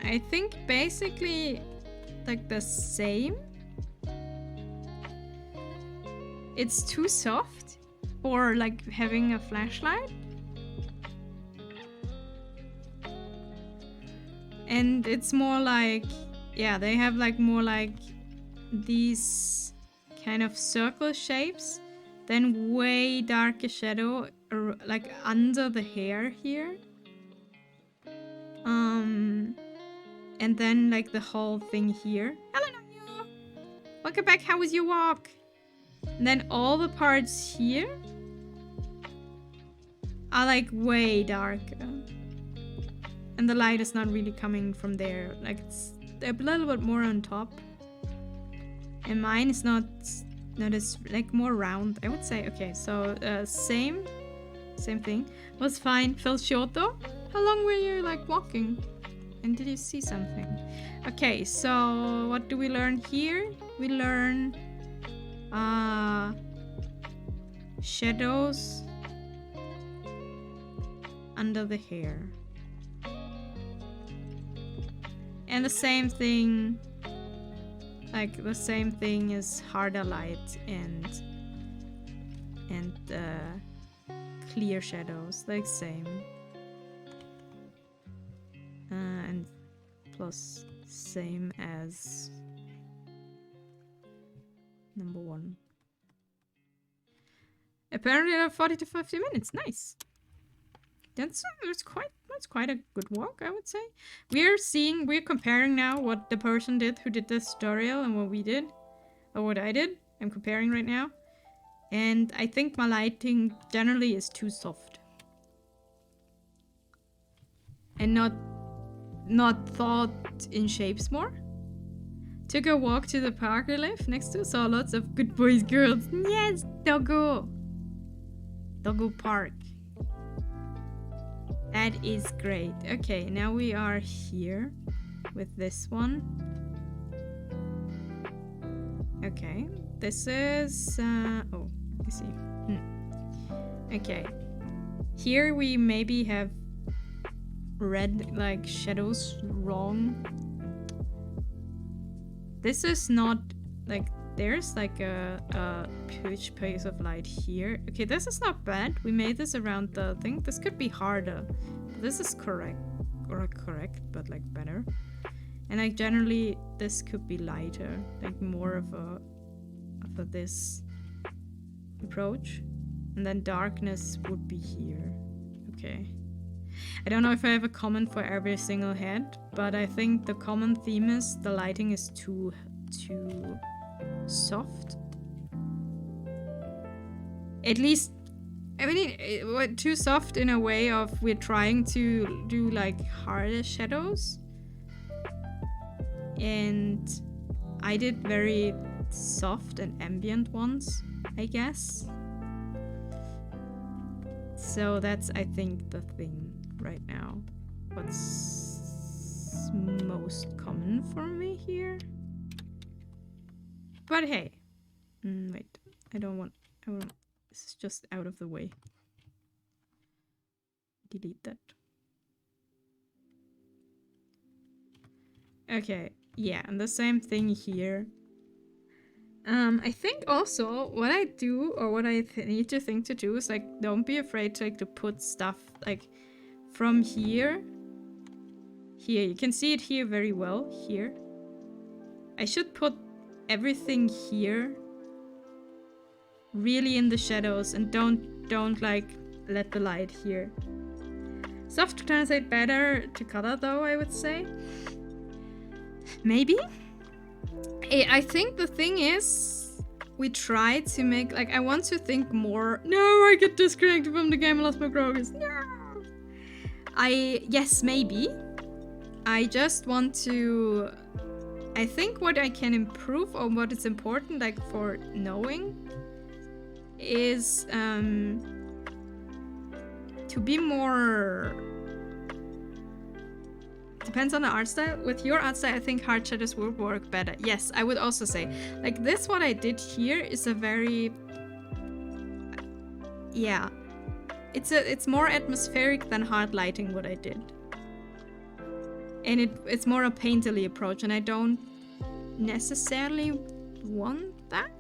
I think basically like the same. It's too soft for like having a flashlight. And it's more like, yeah, they have like more like these kind of circle shapes, then way darker shadow like under the hair here. And then like the whole thing here. Hello, Nanya! Welcome back, how was your walk? And then all the parts here are like way darker. And the light is not really coming from there. Like it's a little bit more on top. And mine is not as like more round, I would say. Okay, so same thing. Was fine. Felt short though. How long were you like walking? And did you see something? Okay, so what do we learn here? We learn shadows under the hair. And the same thing, like the same thing is harder light and clear shadows, like same. And plus same as number one. Apparently 40 to 50 minutes, nice. That's quite a good walk, I would say. We're comparing now what the person did who did this tutorial and what we did, or what I did. I'm comparing right now. And I think my lighting generally is too soft. And not thought in shapes more. Took a walk to the park we live next to, saw lots of good boys, girls. Yes, Doggo Park. That is great. Okay, now we are here with this one. Okay, this is oh, I see. Okay, here we maybe have red like shadows wrong. This is not like there's like a huge piece of light here. Okay, this is not bad. We made this around the thing. This could be harder. This is correct, but like better. And like generally this could be lighter, like more of a this approach. And then darkness would be here. Okay. I don't know if I have a comment for every single head, but I think the common theme is the lighting is too soft. At least, I mean, too soft in a way of we're trying to do like harder shadows. And I did very soft and ambient ones, I guess. So that's, I think, the thing right now. What's most common for me here? But hey. Wait. I want... This is just out of the way. Delete that. Okay. Yeah, and the same thing here. I think also what I do, or what I need to think to do, is like, don't be afraid to, like, to put stuff like from here. Here, you can see it here very well. Here, I should put everything here really in the shadows, and don't like let the light here. Soft translate better to color though, I would say. Maybe. I think the thing is, we try to make, like, I want to think more. No, I get disconnected from the game and lost my progress. No. Yes, maybe. I just want to, I think what I can improve, or what is important, like, for knowing, is to be more. Depends on the art style. With your art style, I think hard shadows would work better. Yes, I would also say. Like this, what I did here is a very... Yeah. It's more atmospheric than hard lighting, what I did. And it's more a painterly approach, and I don't necessarily want that.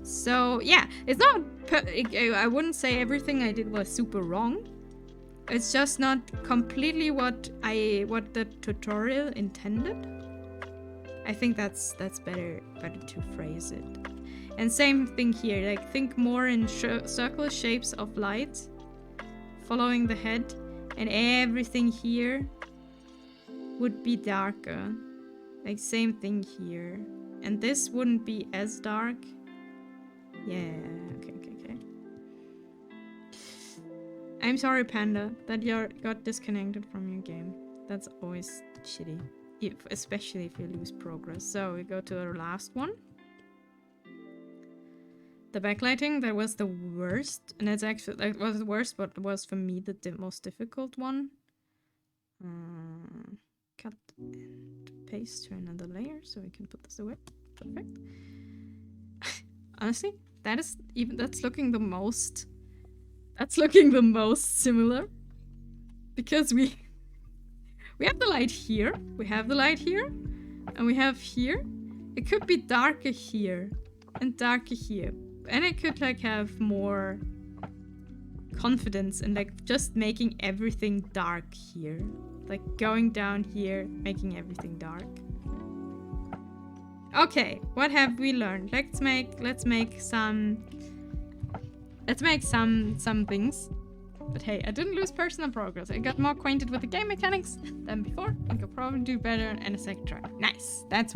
So, yeah. It's not... I wouldn't say everything I did was super wrong. It's just not completely what the tutorial intended. I think that's better to phrase it. And same thing here, like think more in circular shapes of light, following the head, and everything here would be darker. Like same thing here, and this wouldn't be as dark. Yeah, okay. I'm sorry, Panda, that you got disconnected from your game. That's always shitty, especially if you lose progress. So we go to our last one. The backlighting, that was the worst, and that's actually, that was the worst, but was for me the most difficult one. Cut and paste to another layer so we can put this away. Perfect. Honestly, that's looking the most. That's looking the most similar, because we have the light here, we have the light here, and we have here. It could be darker here and darker here, and it could like have more confidence in like just making everything dark here, like going down here, making everything dark. Okay, what have we learned? Let's make some things. But hey, I didn't lose personal progress. I got more acquainted with the game mechanics than before, and could probably do better in a second try. Nice. That's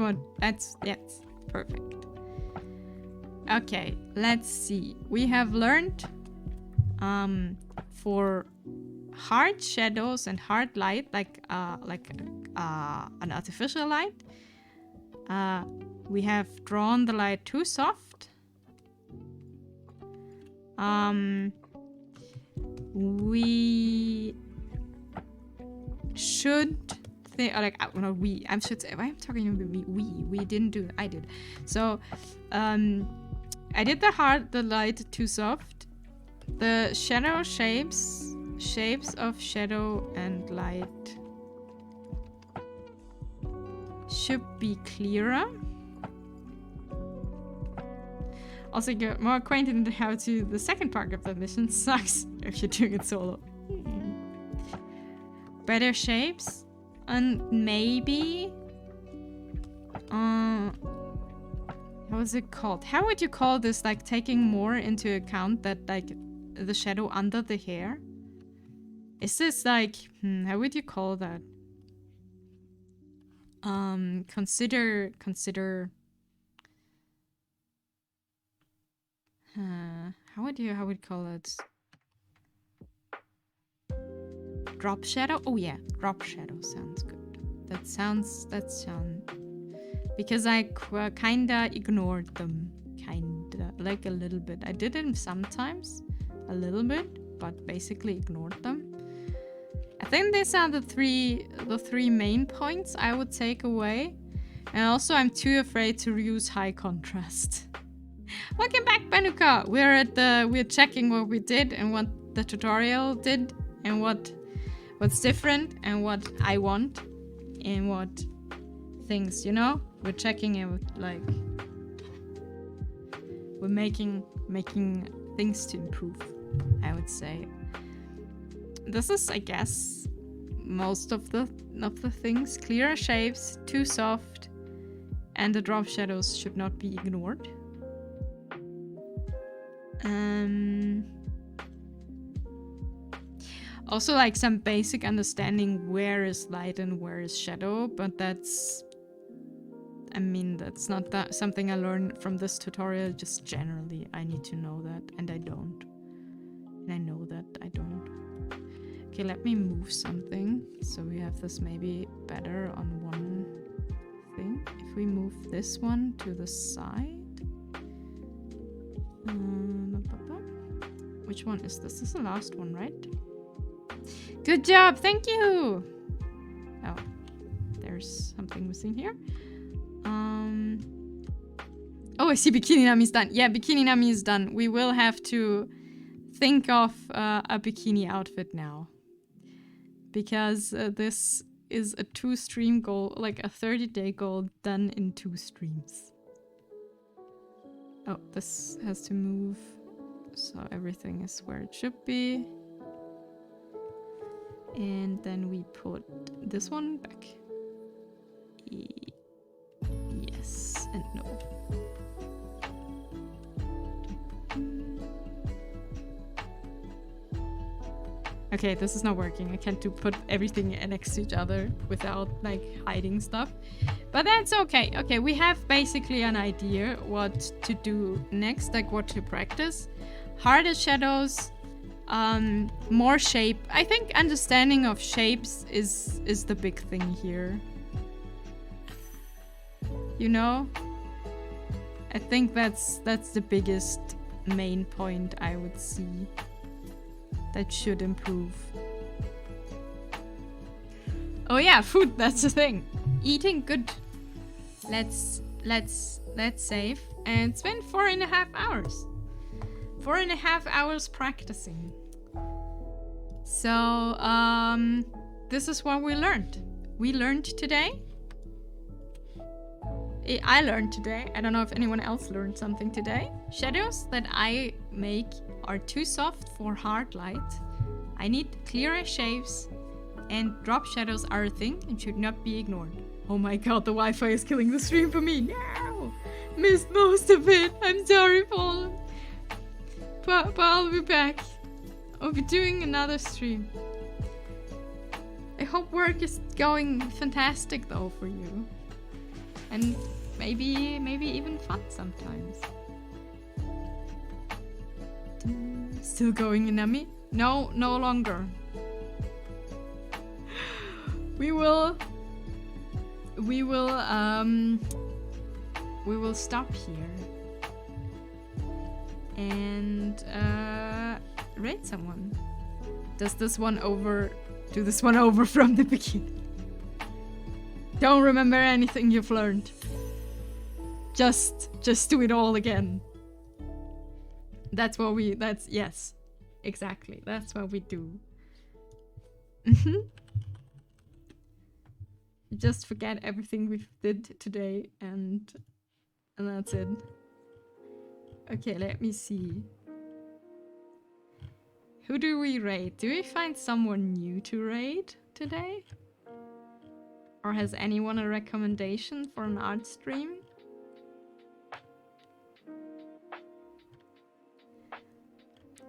perfect. Okay, let's see. We have learned for hard shadows and hard light, like an artificial light. We have drawn the light too soft. We should think, or like, no, we, I should say, I'm talking about we didn't do it, I did. So, I did the light too soft. The shadow shapes of shadow and light should be clearer. Also get more acquainted with how to the second part of the mission. Sucks if you're doing it solo. Better shapes, and maybe how is it called? How would you call this? Like taking more into account that like the shadow under the hair? Is this like how would you call that? Consider How would call it? Drop shadow? Oh yeah, drop shadow sounds good. That sounds because I kinda ignored them, kinda like a little bit. I did it sometimes, a little bit, but basically ignored them. I think these are the three main points I would take away. And also, I'm too afraid to use high contrast. Welcome back, Benuka. We're checking what we did and what the tutorial did and what's different and what I want and what things, you know? We're checking it with, like, we're making things to improve, I would say. This is, I guess, most of the things. Clearer shapes, too soft, and the drop shadows should not be ignored. Also, like, some basic understanding where is light and where is shadow, but that's not something I learned from this tutorial. Just generally, I need to know that, and I don't. And I know that I don't. Okay, let me move something so we have this maybe better on one thing. If we move this one to the side. Which one is this? This is the last one, right? Good job, thank you! Oh, there's something missing here. Oh, I see Bikini Nami is done. Yeah, Bikini Nami is done. We will have to think of a bikini outfit now. Because this is a 2-stream goal, like a 30-day goal done in 2 streams. Oh, this has to move. So everything is where it should be. And then we put this one back. Yes and no. Okay, this is not working. I can't put everything next to each other without, like, hiding stuff. But that's okay. Okay, we have basically an idea what to do next, like what to practice. Harder shadows, more shape. I think understanding of shapes is the big thing here. You know? I think that's the biggest main point I would see. That should improve. Oh yeah, food, that's the thing. Eating good. Let's save. And it's been 4.5 hours. 4.5 hours practicing. So, this is what we learned. We learned today. I learned today. I don't know if anyone else learned something today. Shadows that I make are too soft for hard light. I need clearer shapes, and drop shadows are a thing and should not be ignored. Oh my god, the Wi-Fi is killing the stream for me. No! Missed most of it. I'm sorry, Paul. But I'll be back. I'll be doing another stream. I hope work is going fantastic though for you. And maybe even fun sometimes. Still going, Inami? No, no longer. We will stop here and rate someone. Do this one over from the beginning. Don't remember anything you've learned. Just do it all again. Yes. Exactly. That's what we do. Just forget everything we did today and that's it. Okay, let me see. Who do we raid? Do we find someone new to raid today? Or has anyone a recommendation for an art stream?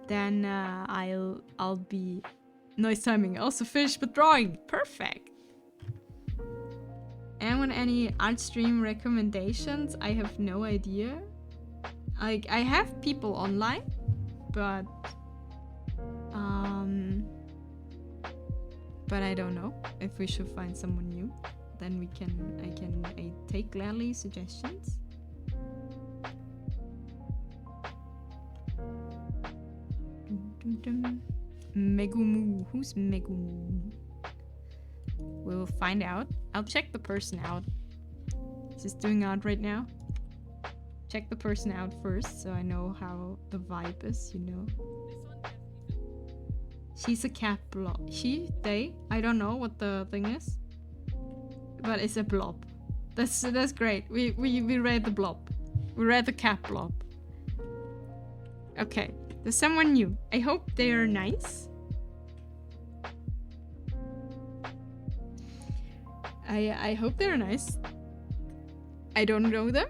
Then I'll be noise timing. Also fish, but drawing. Perfect. Anyone any art stream recommendations? I have no idea. I have people online, but I don't know if we should find someone new. Then I take gladly suggestions. Megumu. Who's Megumu? We'll find out. I'll check the person out. She's doing art right now. Check the person out first so I know how the vibe is, you know. She's a cat blob. She? They? I don't know what the thing is. But it's a blob. That's great. We read the blob. We read the cat blob. Okay. There's someone new. I hope they are nice. I hope they're nice. I don't know them,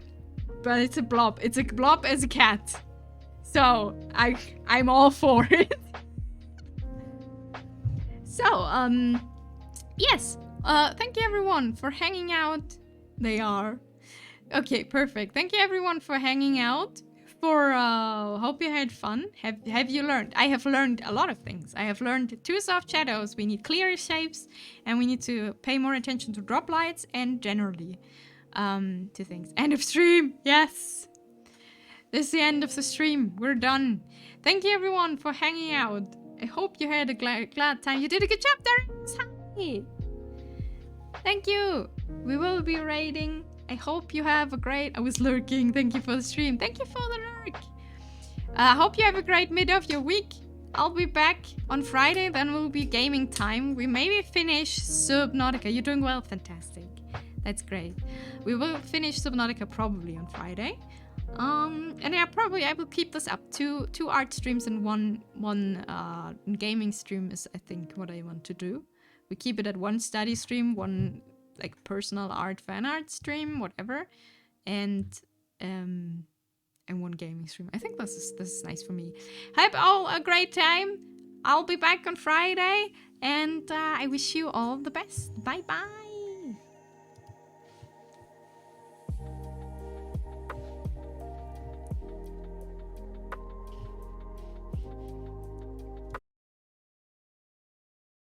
but it's a blob. It's a blob as a cat. So I'm all for it. So yes. Thank you everyone for hanging out. They are. Okay, perfect. Thank you everyone for hanging out. Hope you had fun. Have you learned? I have learned a lot of things. I have learned 2 soft shadows. We need clearer shapes, and we need to pay more attention to drop lights and generally to things. End of stream. Yes. This is the end of the stream. We're done. Thank you everyone for hanging out. I hope you had a glad time. You did a good job, Darius. Hi. Thank you. We will be raiding. I hope you have a great... I was lurking. Thank you for the stream. Thank you for the lurk. I hope you have a great mid of your week. I'll be back on Friday. Then will be gaming time. We maybe finish Subnautica. You're doing well. Fantastic. That's great. We will finish Subnautica probably on Friday. And yeah, probably I will keep this up. Two art streams and one gaming stream is, I think, what I want to do. We keep it at one study stream, one like personal art, fan art stream, whatever, and one gaming stream. I think this is nice for me. Have all a great time. I'll be back on Friday, and I wish you all the best. Bye bye.